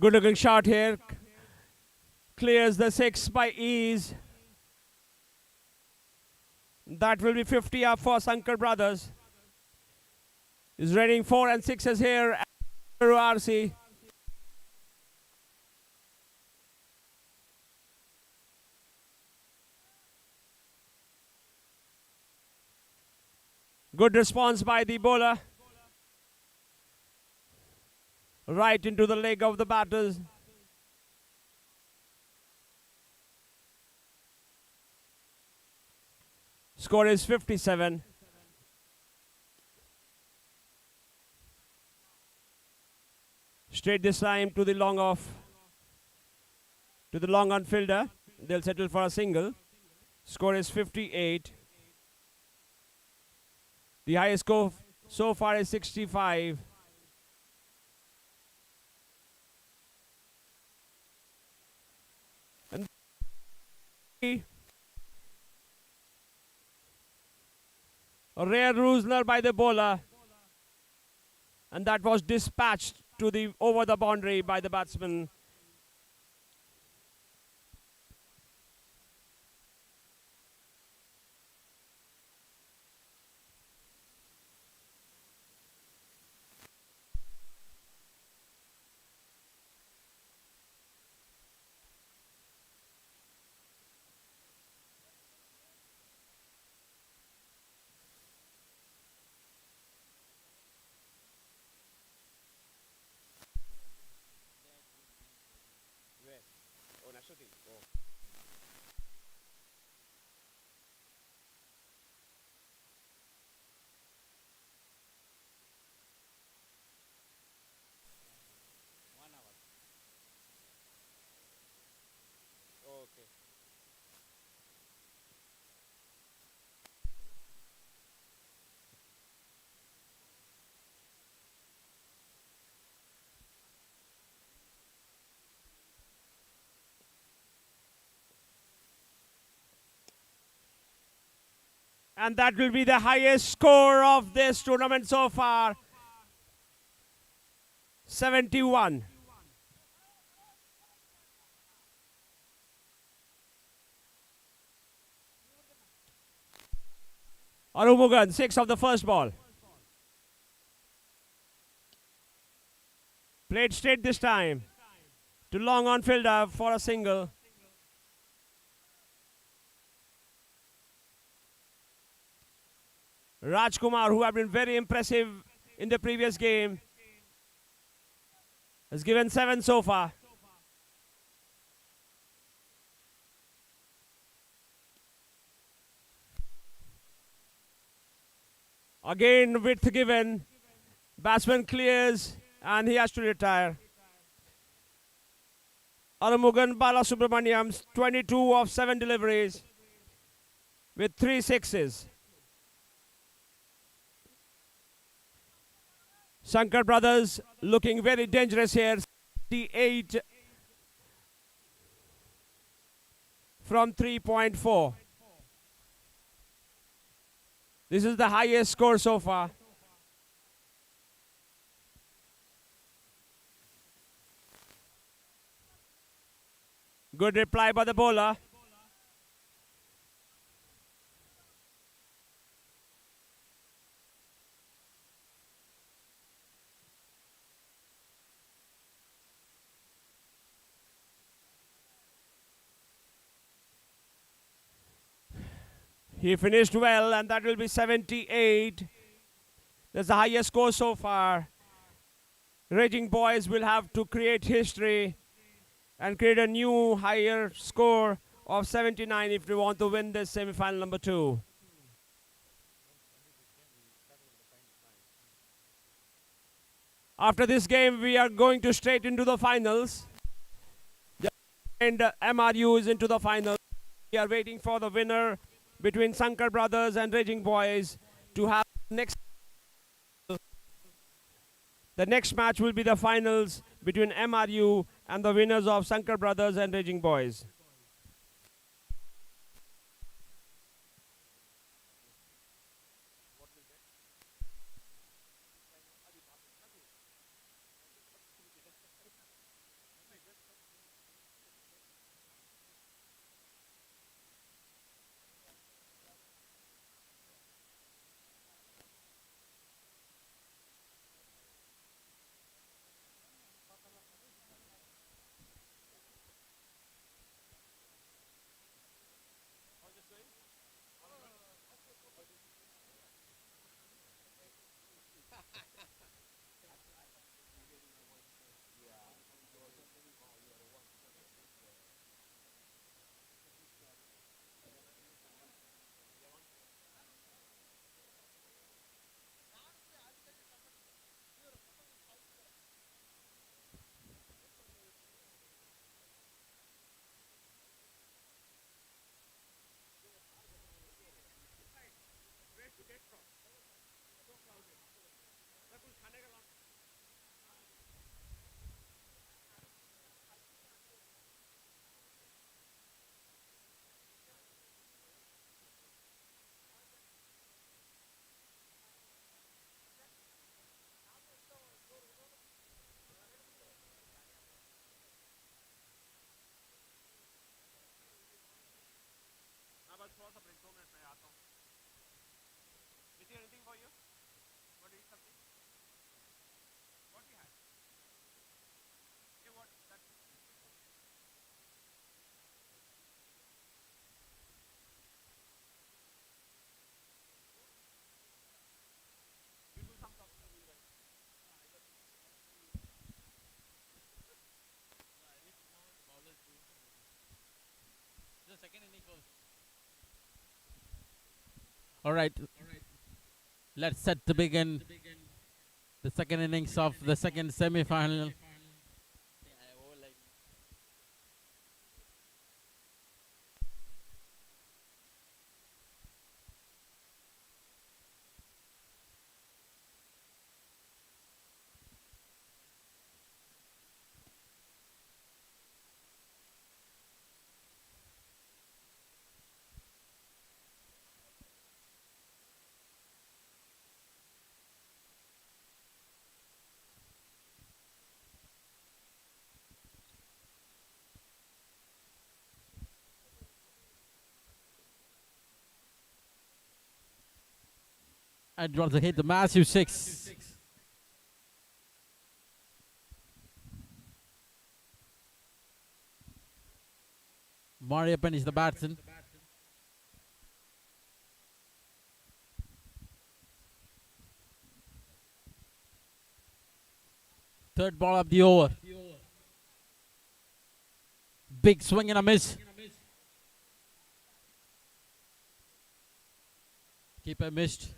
Good looking shot here. Clears the 6 by ease. That will be 50 up for Sankar Brothers. He's raining 4 and 6s here at MWRC. Good response by the bowler. Right into the leg of the batters. Score is 57. Straight this time to the long off. To the long on fielder. They'll settle for a single. Score is 58. The highest score so far is 65. And a rare Roosner by the bowler, and that was dispatched to the over the boundary by the batsman. And that will be the highest score of this tournament so far. 71. Arumugan, 6 of the first ball. Played straight this time. To long on fielder for a single. Rajkumar, who have been very impressive in the previous game, has given 7 so far. Again, width given. Batsman clears and he has to retire. Arumugan Balasubramaniam, 22 of 7 deliveries with 3 sixes. Sankar Brothers looking very dangerous here. 68 from 3.4. This is the highest score so far. Good reply by the bowler. He finished well, and that will be 78. That's the highest score so far. Raging Boys will have to create history and create a new higher score of 79 if they want to win this semi-final number 2. After this game, we are going to straight into the finals. And MRU is into the finals. We are waiting for the winner between Sankar Brothers and Raging Boys to have next. The next match will be the finals between MRU and the winners of Sankar Brothers and Raging Boys. Anything for you? Want to eat something? What we had? Yeah, what? That. You do some talking to me then. The second inning first. All right. Let's set to begin the second innings of the second semi-final. And draws to hit the massive 6. Mariappan is the batsman. Third ball of the over. Big swing and a miss. Keeper missed.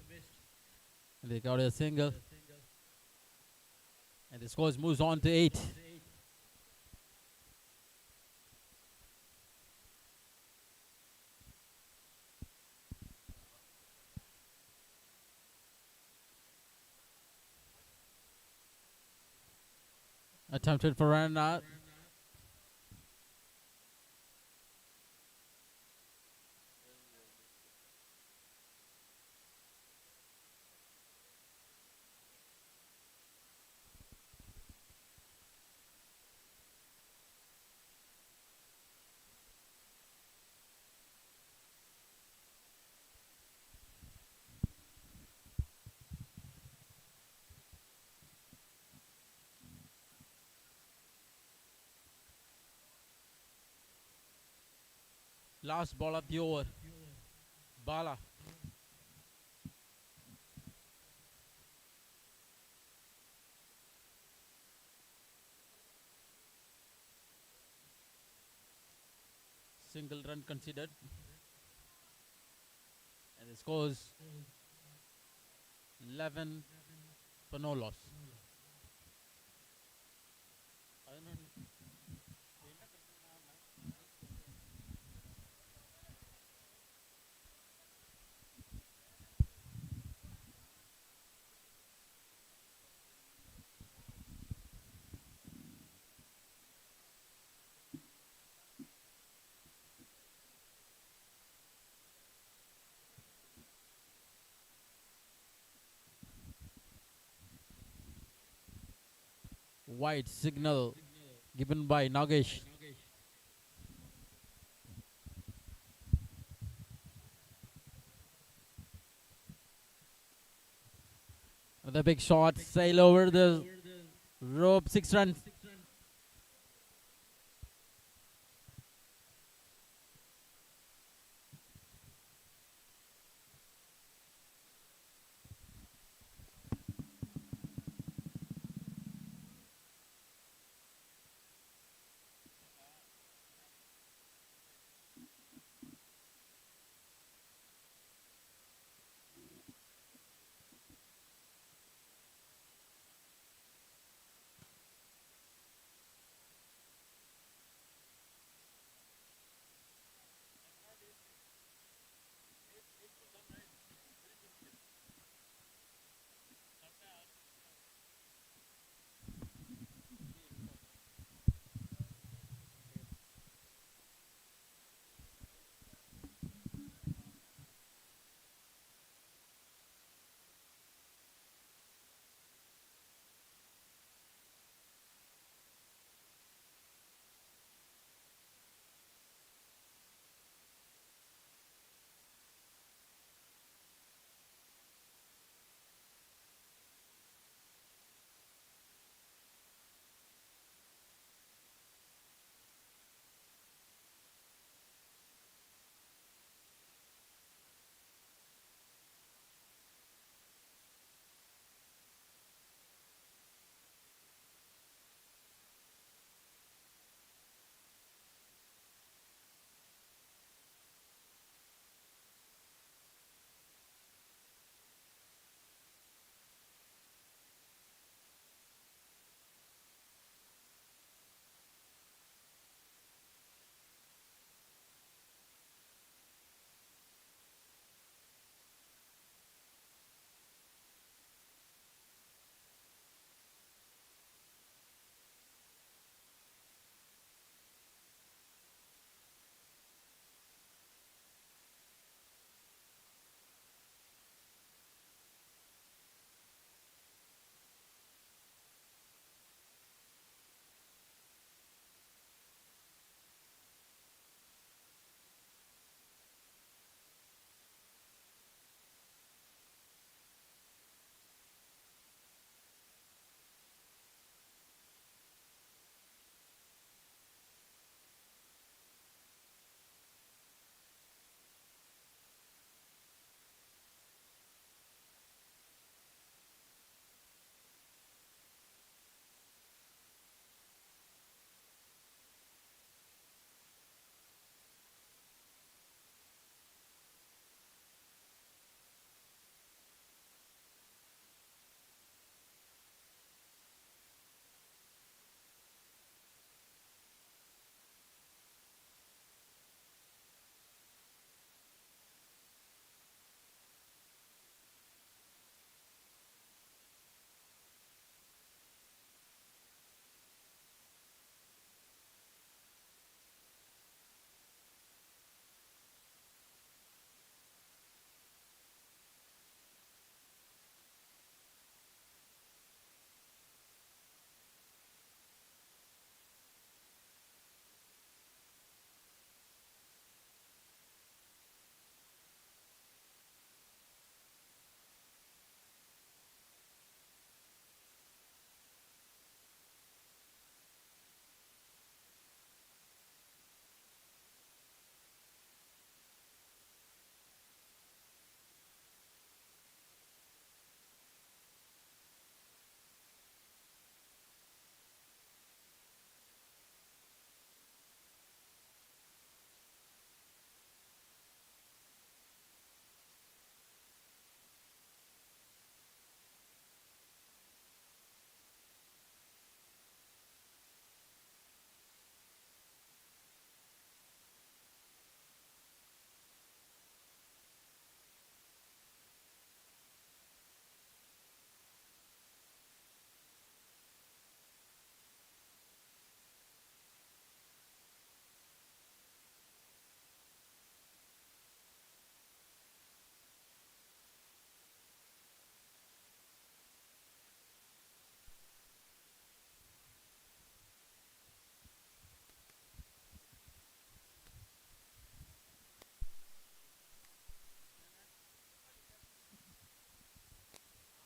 And they got a single. And the score moves on to 8. Attempted for run out. Last ball of the over. Bala. single run considered. And the scores 11 for no loss. Wide signal given by Nagesh. Another big shot, sail over the rope, 6 runs.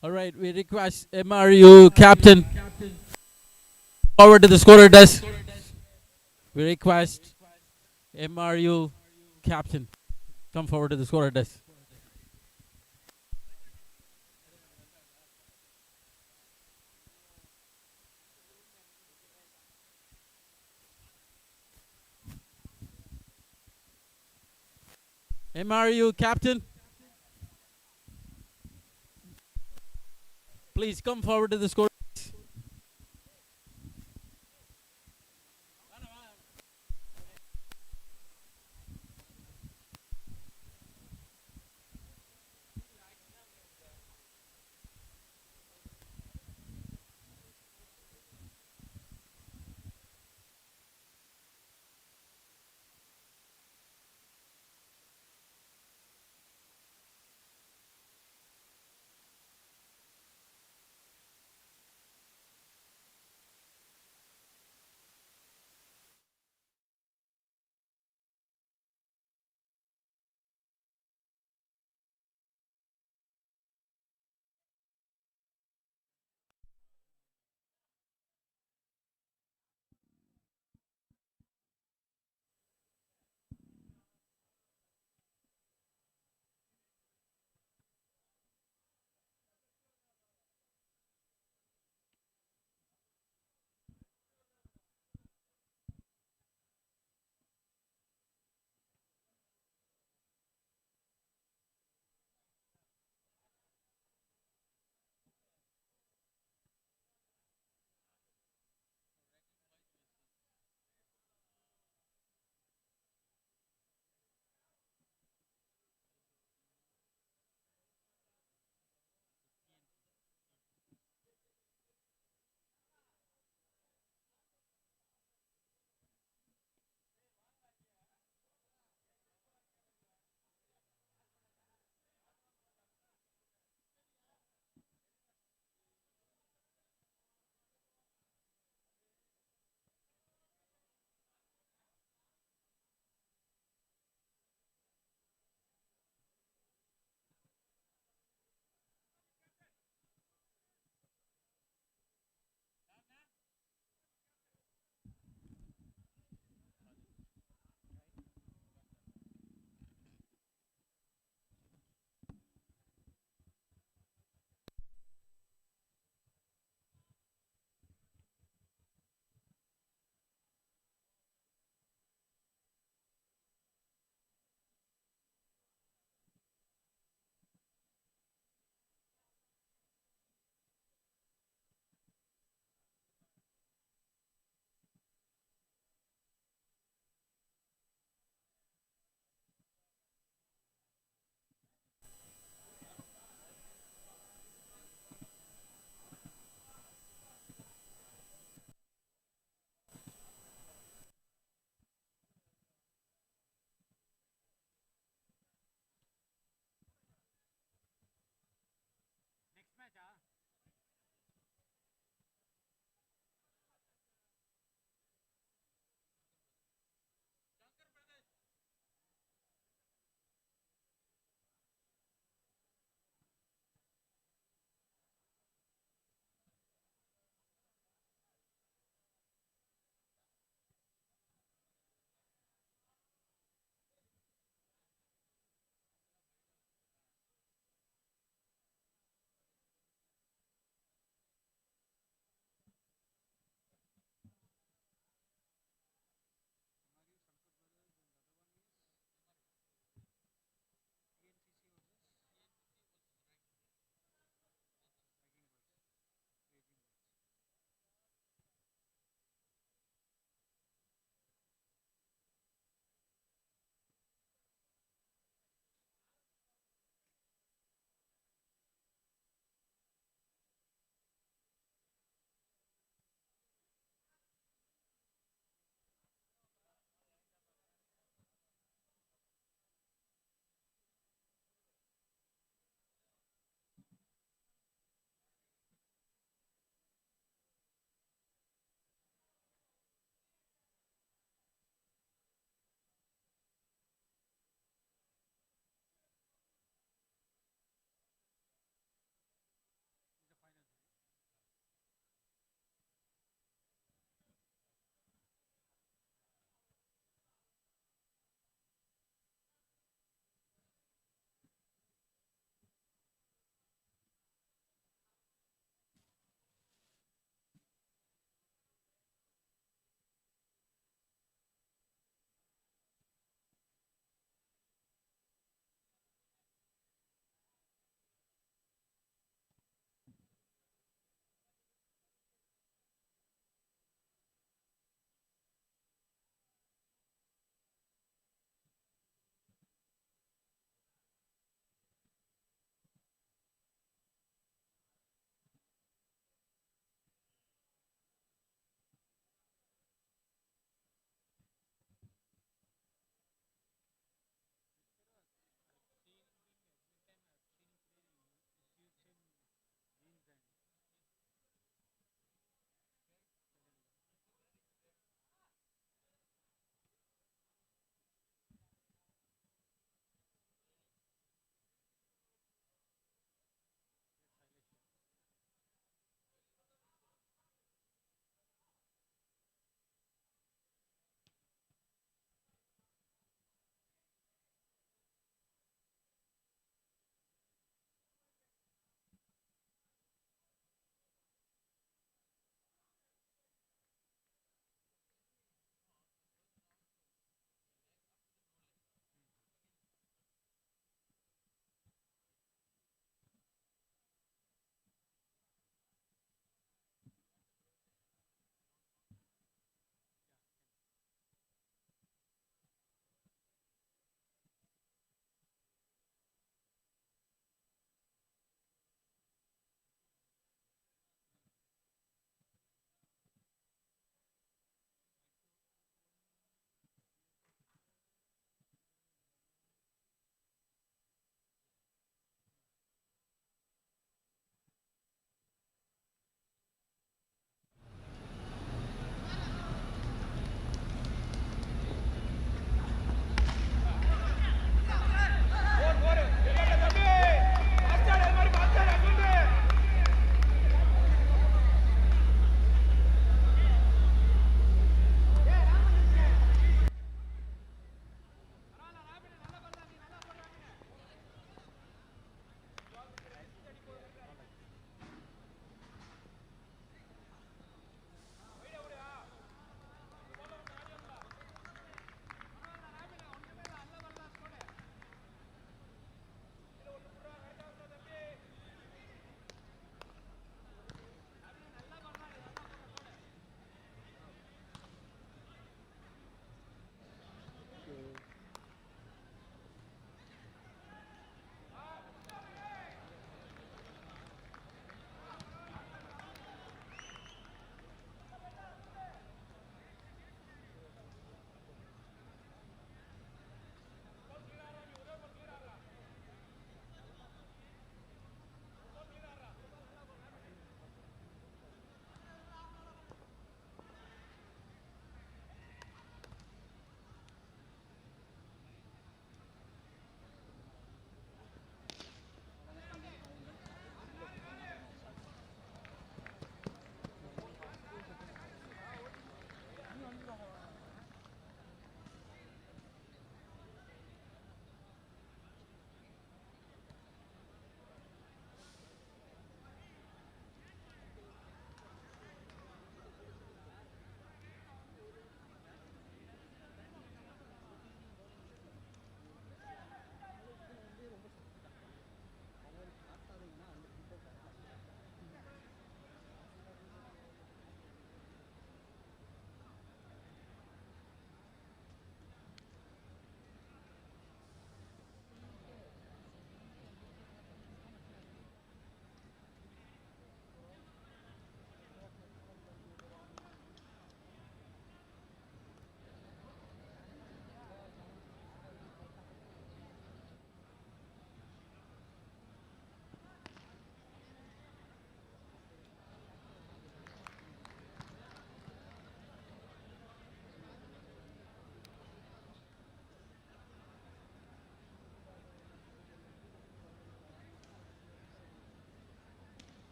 All right, we request MRU captain forward to the scorer desk. We request MRU captain come forward to the scorer desk. MRU captain, please come forward to the score.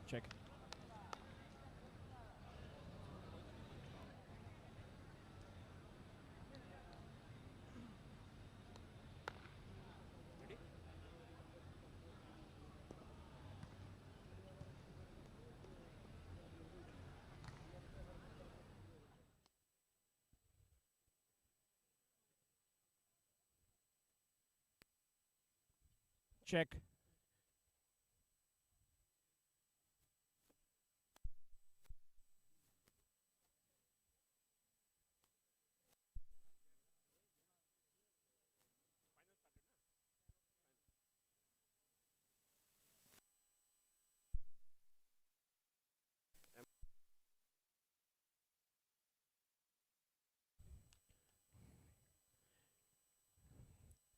Check. Check.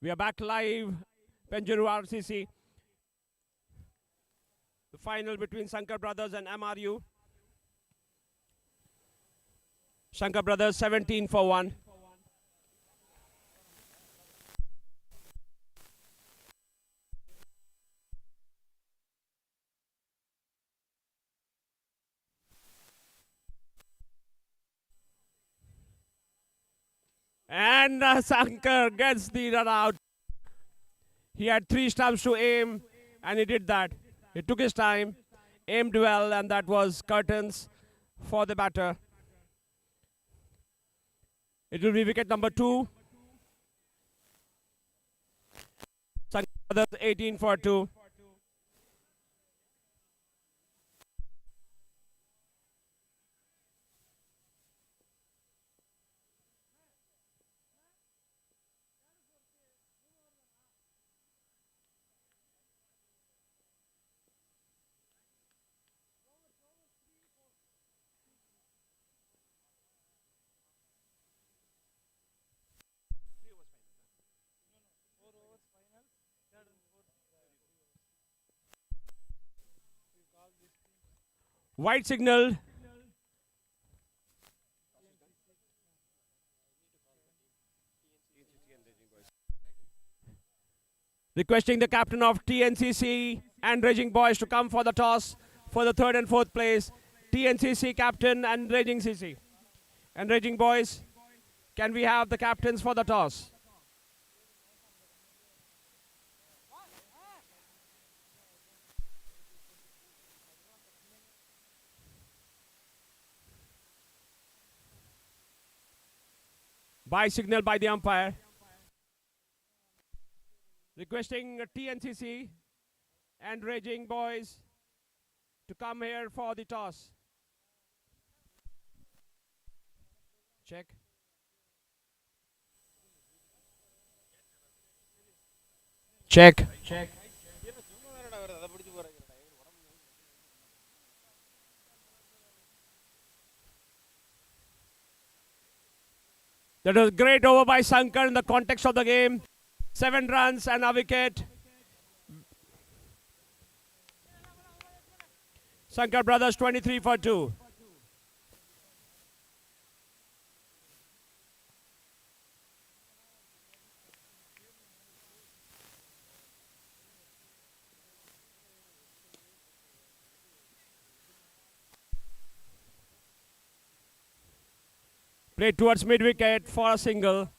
We are back live, Penjuru RCC. The final between Shankar Brothers and MRU. Shankar Brothers 17 for 1. And Shankar gets the run out. He had 3 stumps to aim, and he did that. He took his time, aimed well, and that was curtains for the batter. It will be wicket number 2. Shankar Brothers 18 for 2. White signal. Requesting the captain of TNCC and Raging Boys to come for the toss for the 3rd and 4th place. TNCC captain and Raging CC. And Raging Boys, can we have the captains for the toss? By signal by the umpire. Requesting TNCC and Raging Boys to come here for the toss. Check. Check. Check. That was a great over by Shankar in the context of the game. 7 runs and a wicket. Shankar Brothers 23 for 2. Played towards mid-wicket for a single.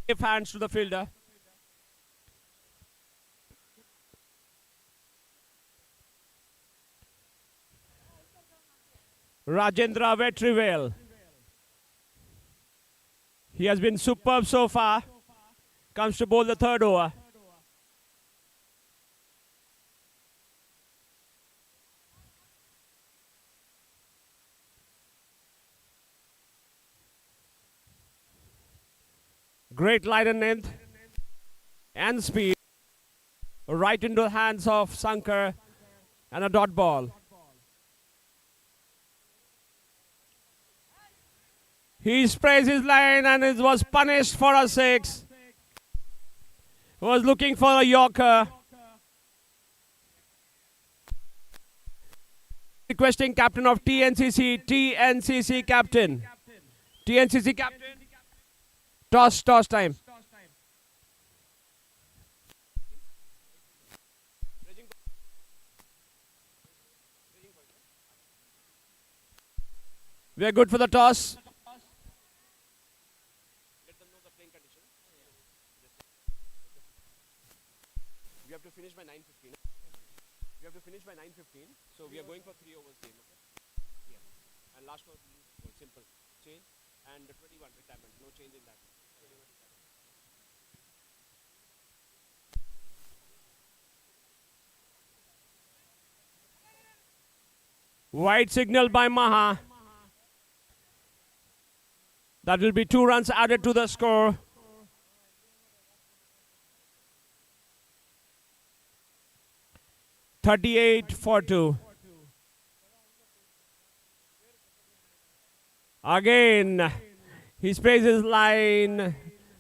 Give hands to the fielder. Rajendra Vetrivel. He has been superb so far. Comes to bowl the 3rd over. Great line and length and speed. Right into the hands of Shankar and a dot ball. He sprays his line and it was punished for a 6. He was looking for a Yorker. Requesting captain of TNCC captain. TNCC captain. Toss time. We are good for the toss. Let them know the playing condition. We have to finish by 9:15. We have to finish by 9:15. So we are going for 3 overs game. Okay? Yeah. And last one, simple. Change. And 21 retirement. No change in that. 21 retirement. White signal by Maha. That will be 2 runs added to the score. (38-2). Again, he sprays his line.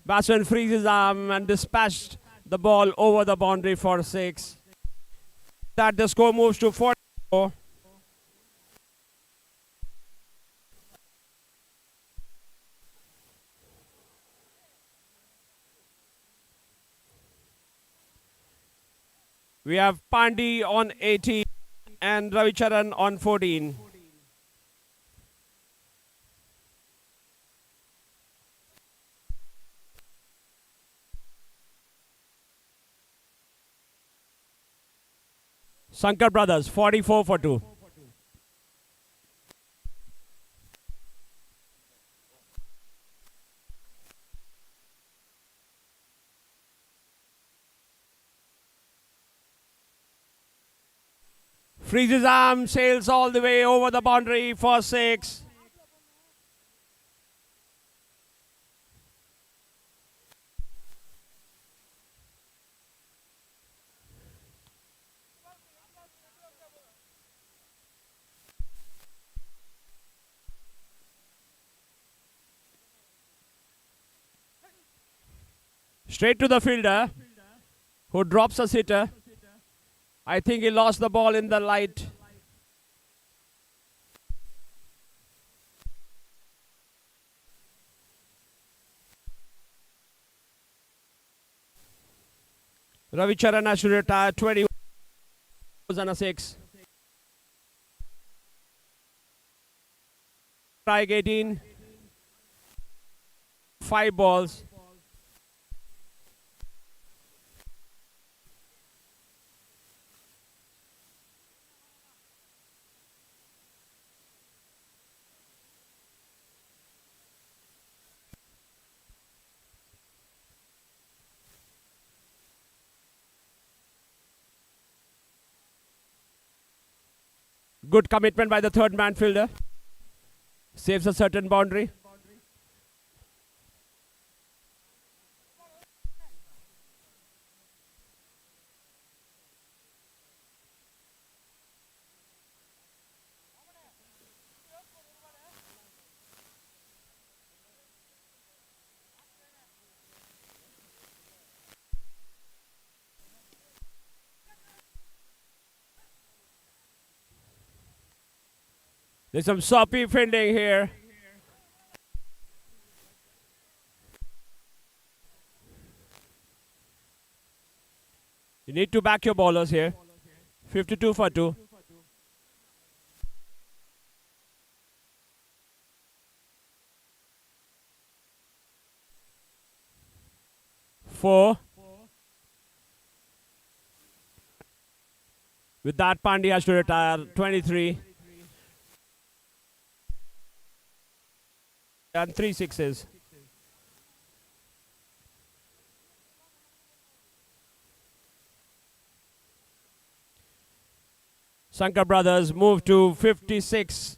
Batsman frees his arm and dispatched the ball over the boundary for 6. That the score moves to 44. We have Pandi on 18 and Ravicharan on 14. Sankar Brothers, 44-2. Frees his arm, sails all the way over the boundary for 6. Straight to the fielder, who drops a sitter. I think he lost the ball in the light. Ravicharan has to retire. 21 and a 6. Strike 18. 5 balls. Good commitment by the third man fielder. Saves a certain boundary. There's some soppy fielding here. You need to back your bowlers here. 52-2. Four. With that, Pandey has to retire. 23. And 3 sixes. Sankar Brothers move to 56.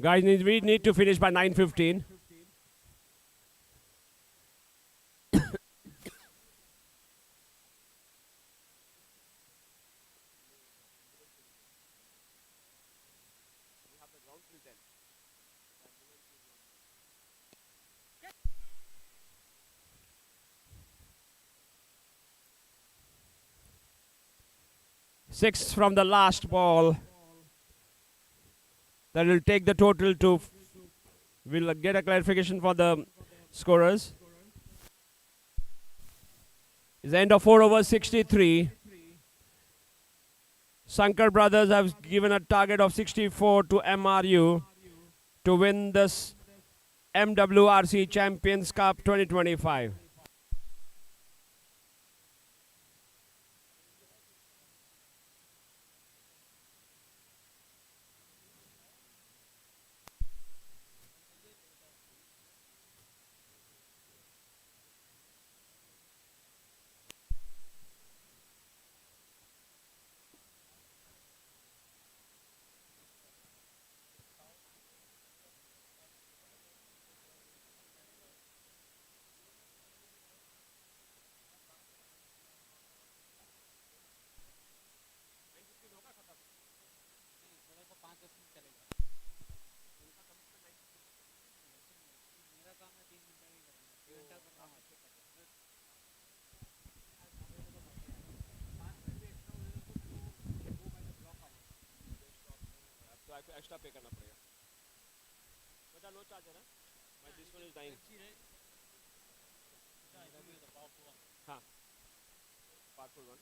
Guys, we need to finish by 9:15. Six from the last ball. That will take the total to. We'll get a clarification for the scorers. It's the end of 4 overs 63. Sankar brothers have given a target of 64 to MRU to win this MWRC Champions Cup 2025. Extra pay करना पड़ेगा. But no charge है ना? This one is dying. हाँ. Powerful one.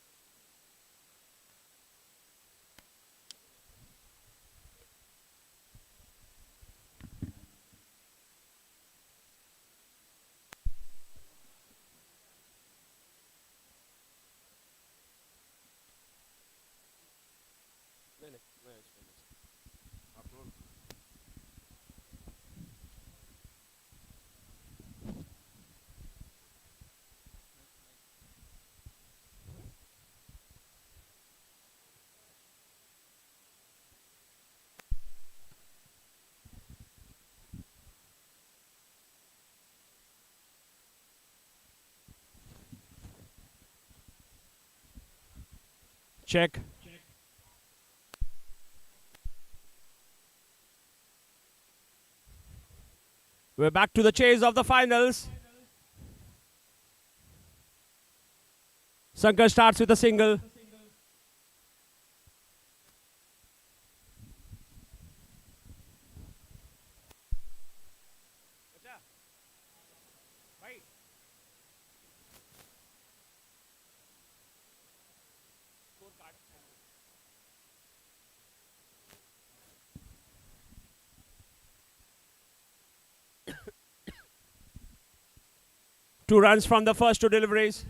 नहीं मैं आप लोग check. We're back to the chase of the finals. Sankar starts with a single. Two runs from the first two deliveries.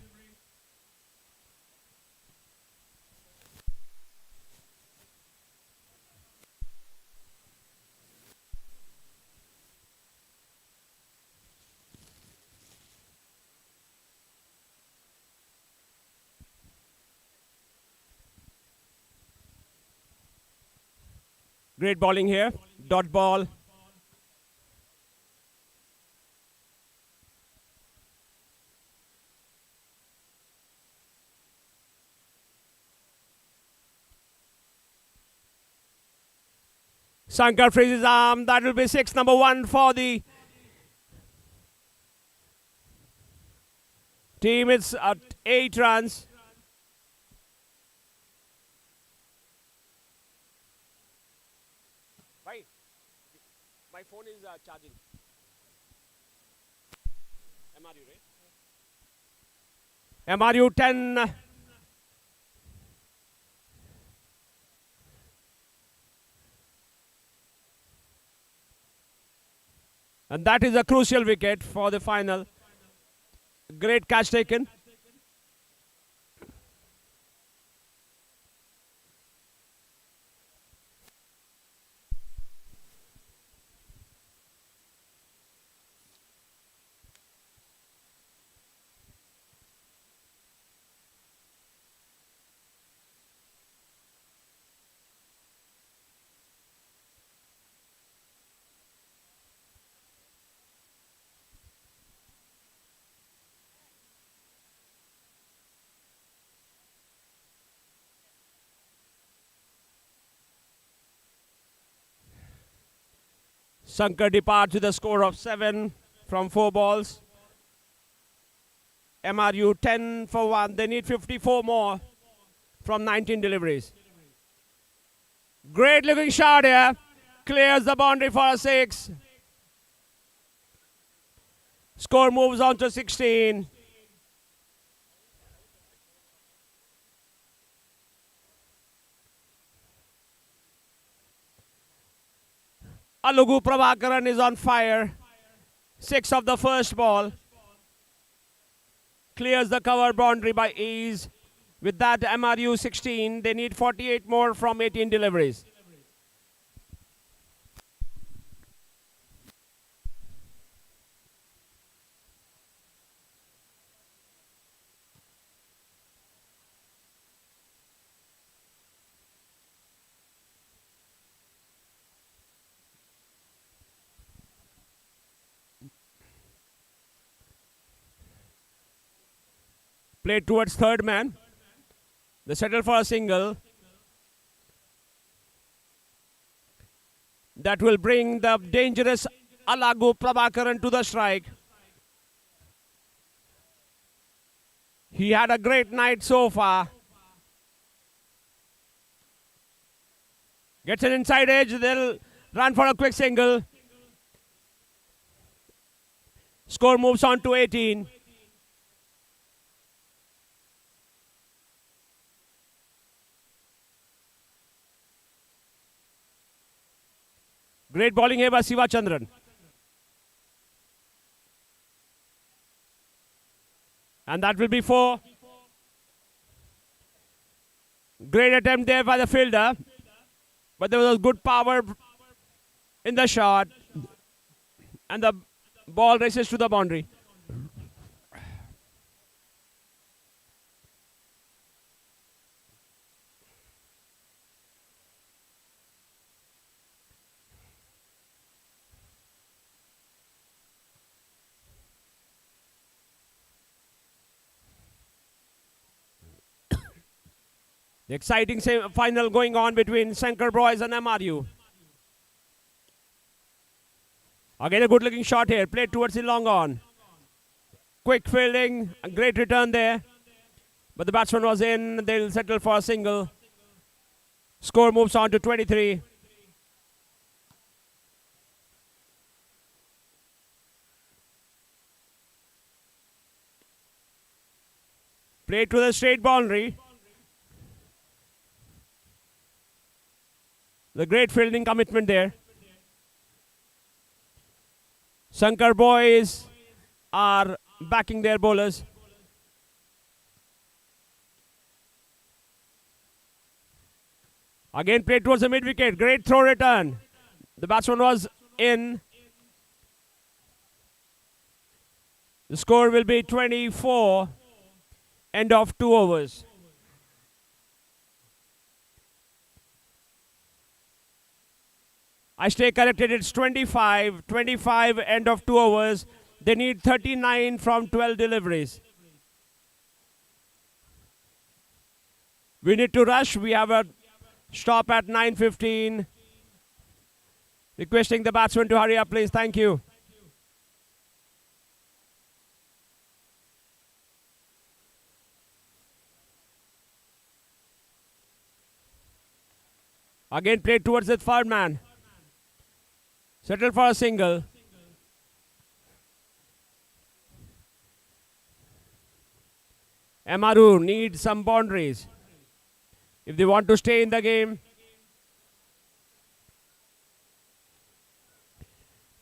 Great bowling here. Dot ball. Sankar frees his arm. That will be 6, number 1 for the team. It's at 8 runs. Bhai, my phone is charging. MRU, right? MRU 10. And that is a crucial wicket for the final. Great catch taken. Shankar departs with a score of 7 from 4 balls. MRU 10 for 1. They need 54 more from 19 deliveries. Great looking shot here. Clears the boundary for a 6. Score moves on to 16. Alugu Prabhakaran is on fire. 6 of the first ball. Clears the cover boundary by ease. With that, MRU 16. They need 48 more from 18 deliveries. Played towards third man. They settle for a single. That will bring the dangerous Alagu Prabhakaran to the strike. He had a great night so far. Gets an inside edge. They'll run for a quick single. Score moves on to 18. Great bowling here by Siva Chandran. And that will be 4. Great attempt there by the fielder. But there was good power in the shot. And the ball races to the boundary. The exciting final going on between Shankar Boys and MRU. Again a good looking shot here. Played towards the long on. Quick fielding. A great return there. But the batsman was in. They'll settle for a single. Score moves on to 23. Played to the straight boundary. The great fielding commitment there. Shankar Boys are backing their bowlers. Again played towards the mid wicket. Great throw return. The batsman was in. The score will be 24. End of 2 overs. I stay corrected, it's 25. 25, end of 2 overs. They need 39 from 12 deliveries. We need to rush. We have a stop at 9:15. Requesting the batsman to hurry up, please. Thank you. Again played towards the third man. Settle for a single. MRU needs some boundaries if they want to stay in the game.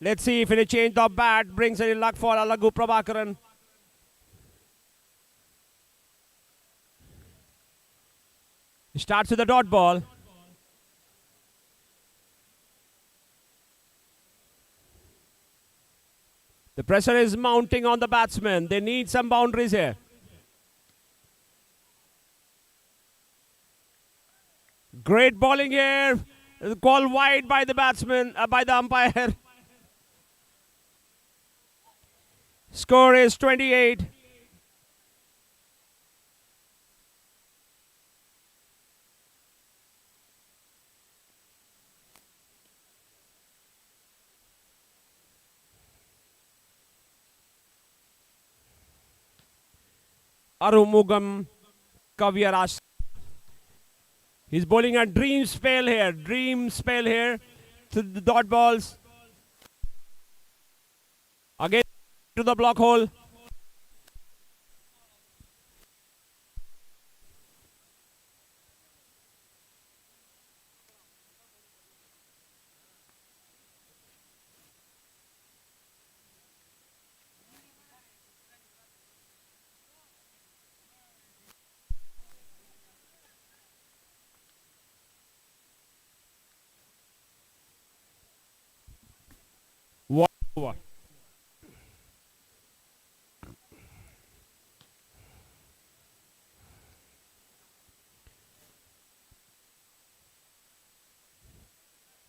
Let's see if any change of bat brings any luck for Alagu Prabhakaran. He starts with the dot ball. The pressure is mounting on the batsmen. They need some boundaries here. Great bowling here. Call wide by the batsman, by the umpire. Score is 28. Arumugam Kavyarasan. He's bowling a dream spell here. Dream spell here to the dot balls. Again to the block hole. Over.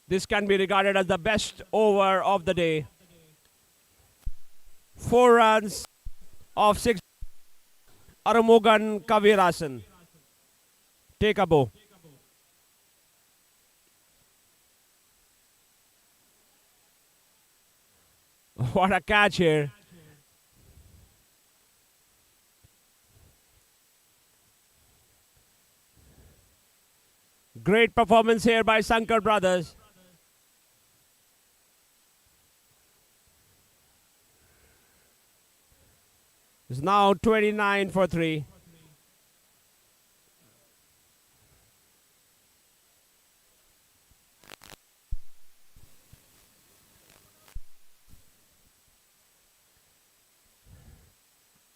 This can be regarded as the best over of the day. 4 runs of 6. Arumugan Kavirasan. Take a bow. What a catch here. Great performance here by Sankar brothers. It's now 29 for 3.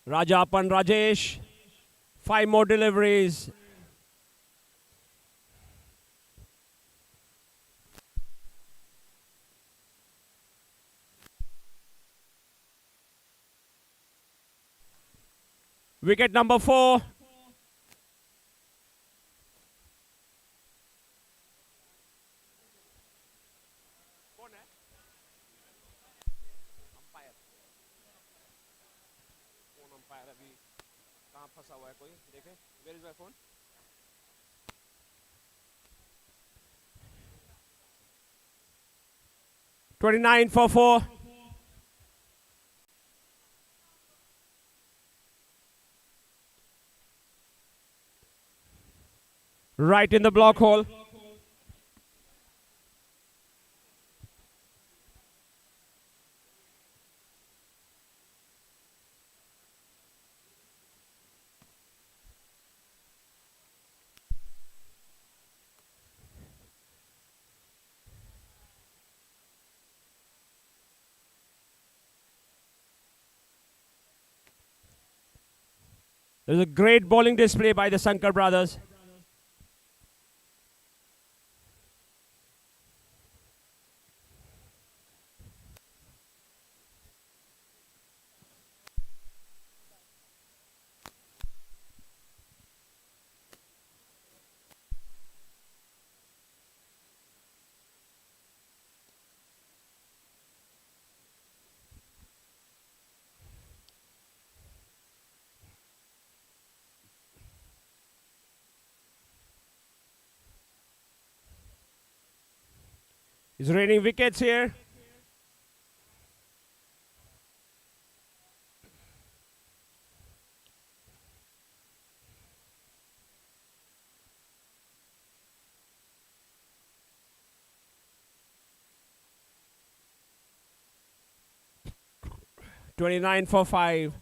Rajapan Rajesh, 5 more deliveries. Wicket number 4. Where is my phone? $29 for 4. Right in the block hole. There's a great bowling display by the Sankar brothers. It's raining wickets here. $29 for 5.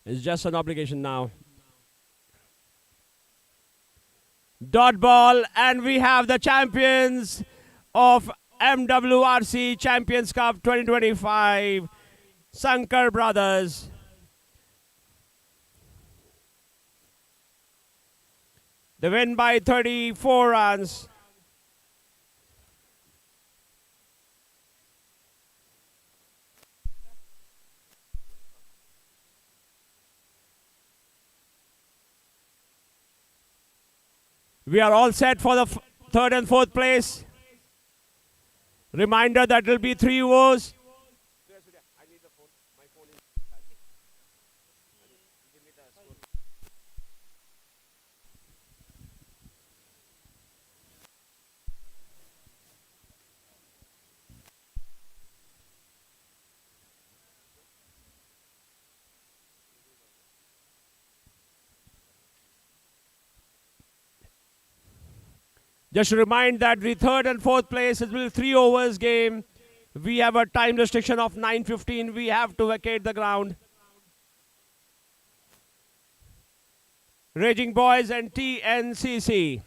It's just an obligation now. Dot ball, and we have the champions of MWRC Champions Cup 2025, Sankar brothers. They win by 34 runs. We are all set for the 3rd and 4th place. Reminder that it will be 3 overs. Just to remind that the third and fourth place is will 3 overs game. We have a time restriction of 9:15. We have to vacate the ground. Raging Boys and TNCC.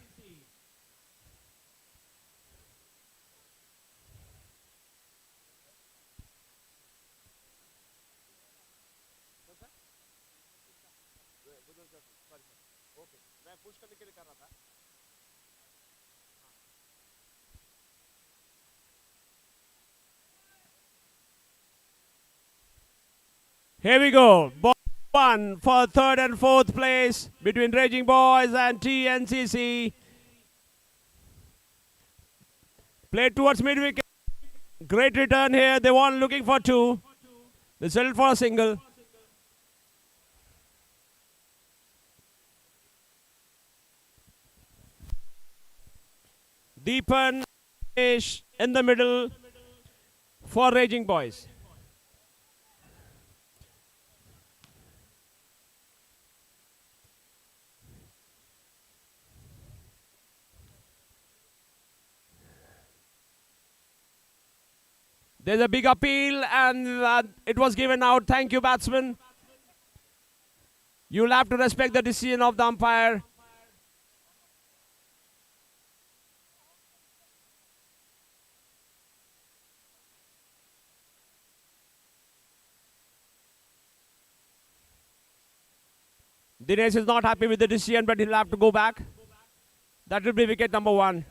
Here we go. Ball 1 for third and fourth place between Raging Boys and TNCC. Played towards mid-wicket. Great return here. They weren't looking for 2. They settled for a single. Deepan in the middle for Raging Boys. There's a big appeal and it was given out. Thank you, batsman. You'll have to respect the decision of the umpire. Dinesh is not happy with the decision, but he'll have to go back. That will be wicket number 1.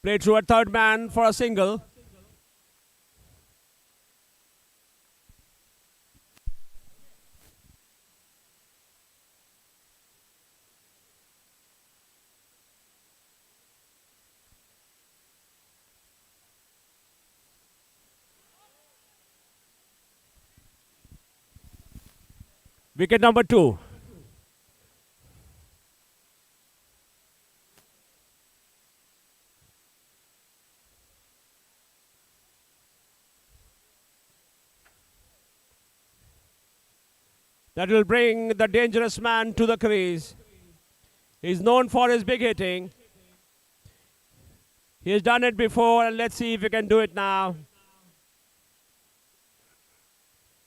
Played through a third man for a single. Wicket number 2. That will bring the dangerous man to the crease. He's known for his big hitting. He has done it before, and let's see if he can do it now.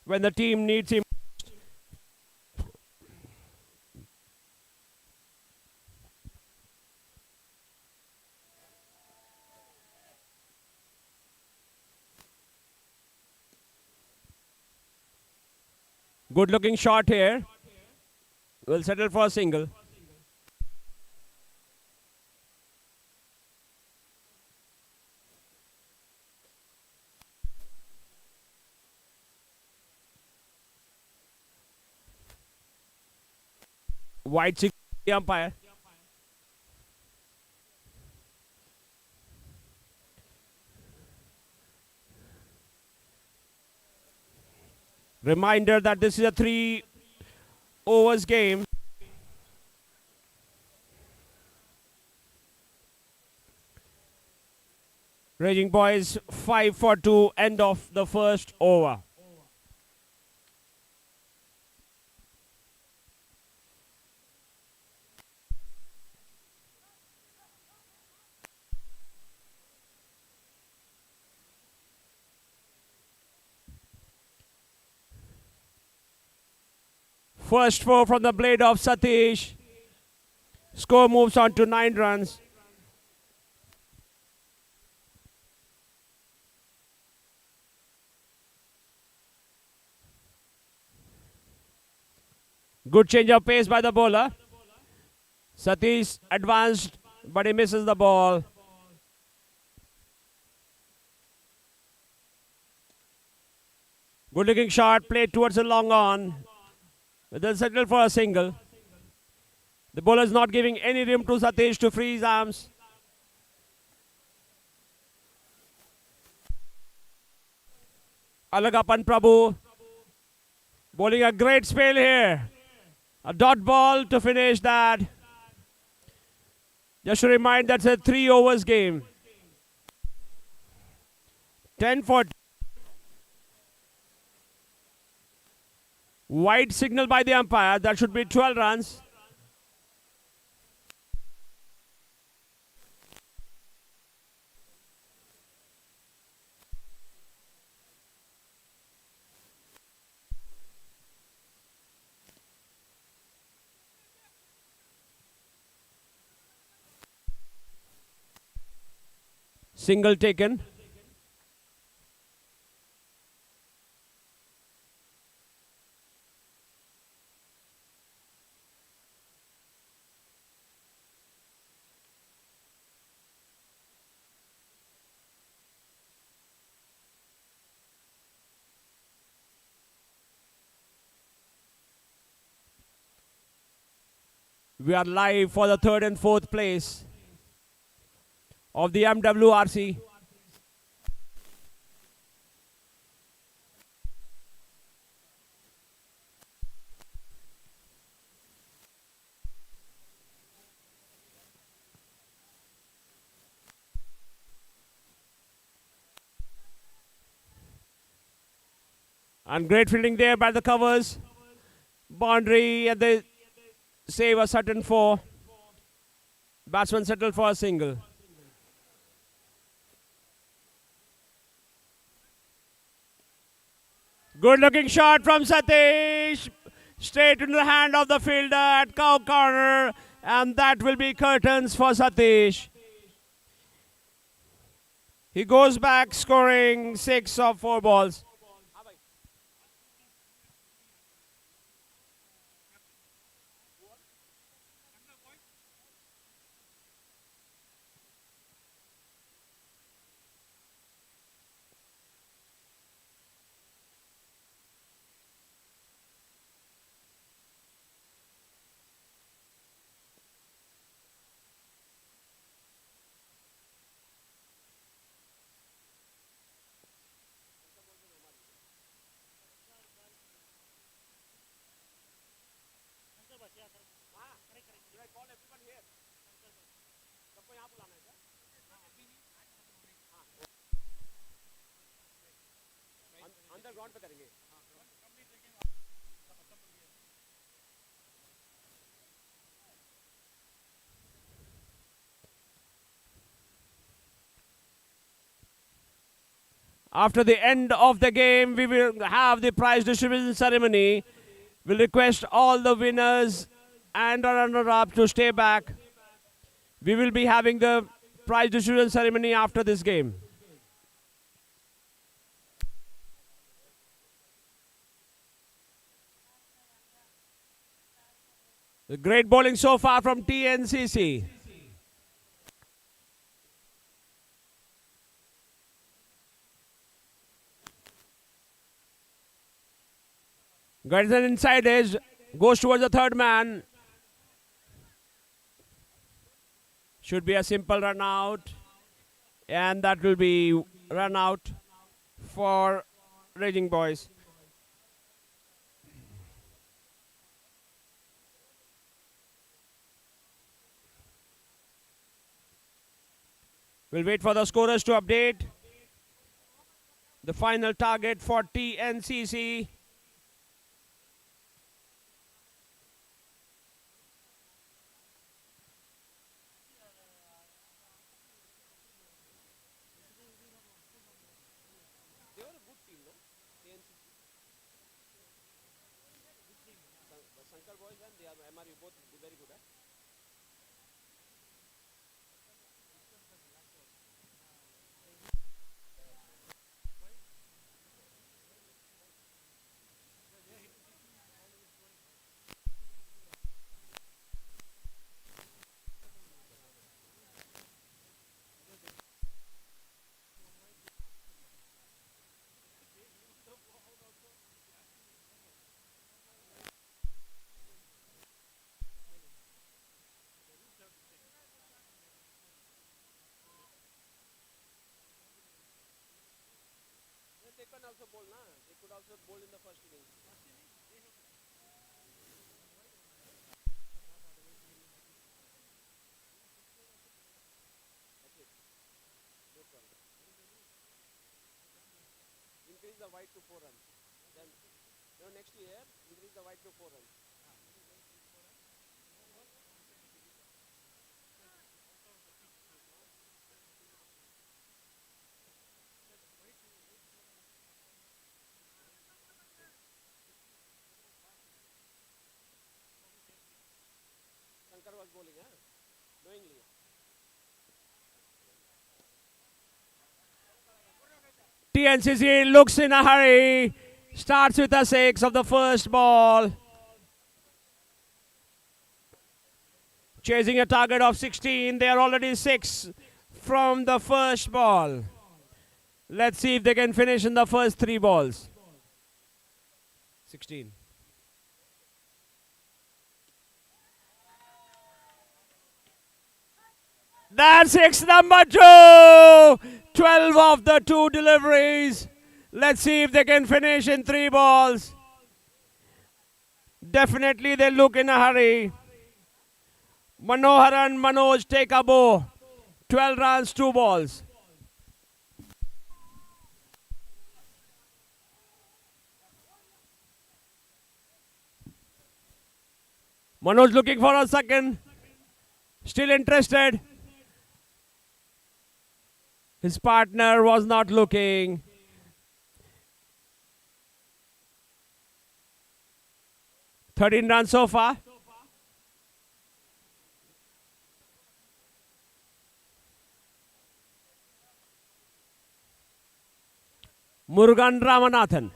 When the team needs him. Good looking shot here. Will settle for a single. Wide six, the umpire. Reminder that this is a 3 overs game. Raging Boys 5 for 2, end of the first over. First 4 from the blade of Satish. Score moves on to 9 runs. Good change of pace by the bowler. Satish advanced, but he misses the ball. Good looking shot played towards the long on. They'll settle for a single. The bowler is not giving any room to Satish to free his arms. Alagapan Prabhu bowling a great spell here. A dot ball to finish that. Just to remind, that's a 3 overs game. 10 for wide signal by the umpire. That should be 12 runs. Single taken. We are live for the 3rd and 4th place of the MWRC. And great fielding there by the covers. Boundary at the save a certain 4. Batsman settled for a single. Good looking shot from Satish. Straight into the hand of the fielder at cow corner. And that will be curtains for Satish. He goes back scoring 6 of 4 balls. After the end of the game, we will have the prize distribution ceremony. We'll request all the winners and runner-up to stay back. We will be having the prize distribution ceremony after this game. The great bowling so far from TNCC. Gets an inside edge, goes towards the third man. Should be a simple run out. And that will be run out for Raging Boys. We'll wait for the scorers to update. The final target for TNCC. bowled, na? They could also bowl in the first innings. Increase the wide to 4 runs. Then, no, next year, increase the wide to 4 runs. Shankar was bowling, huh? Knowingly. TNCC looks in a hurry. Starts with a 6 of the first ball. Chasing a target of 16. They are already 6 from the first ball. Let's see if they can finish in the first 3 balls. 16. That's 6 number 2. 12 of the 2 deliveries. Let's see if they can finish in 3 balls. Definitely they look in a hurry. Manohar and Manoj take a bow. 12 runs, 2 balls. Manoj looking for a second. Still interested. His partner was not looking. $13 runs so far. Murugan Ramanathan.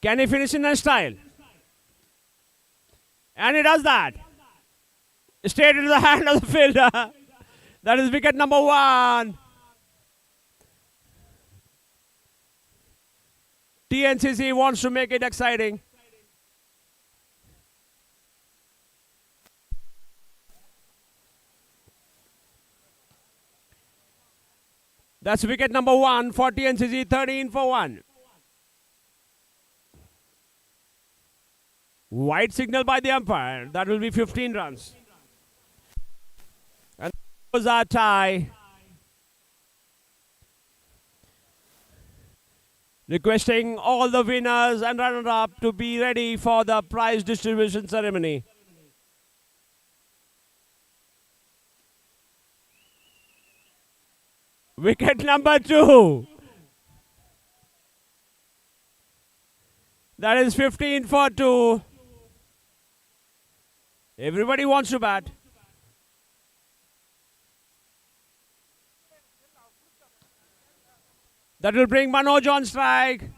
Can he finish in a style? And he does that. Straight into the hand of the fielder. That is wicket number 1. TNCC wants to make it exciting. That's wicket number 1 for TNCC, 13 for 1. Wide signal by the umpire. That will be 15 runs. And that was our tie. Requesting all the winners and runner-up to be ready for the prize distribution ceremony. Wicket number 2. That is 15 for 2. Everybody wants to bat. That will bring Manoj on strike.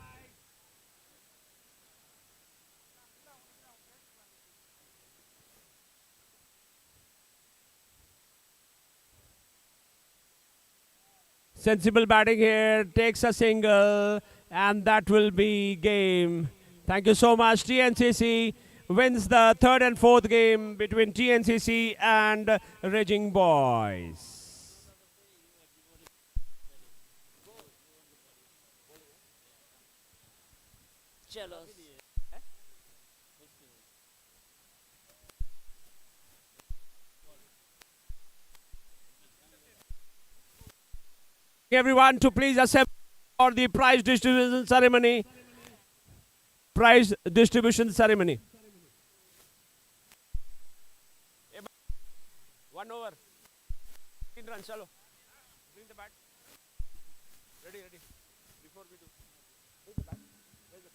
Sensible batting here, takes a single, and that will be game. Thank you so much. TNCC wins the 3rd and 4th game between TNCC and Raging Boys. Everyone to please assemble for the prize distribution ceremony. Prize distribution ceremony. 1 over. 15 runs, chalo. Bring the bat. Ready. Before we do.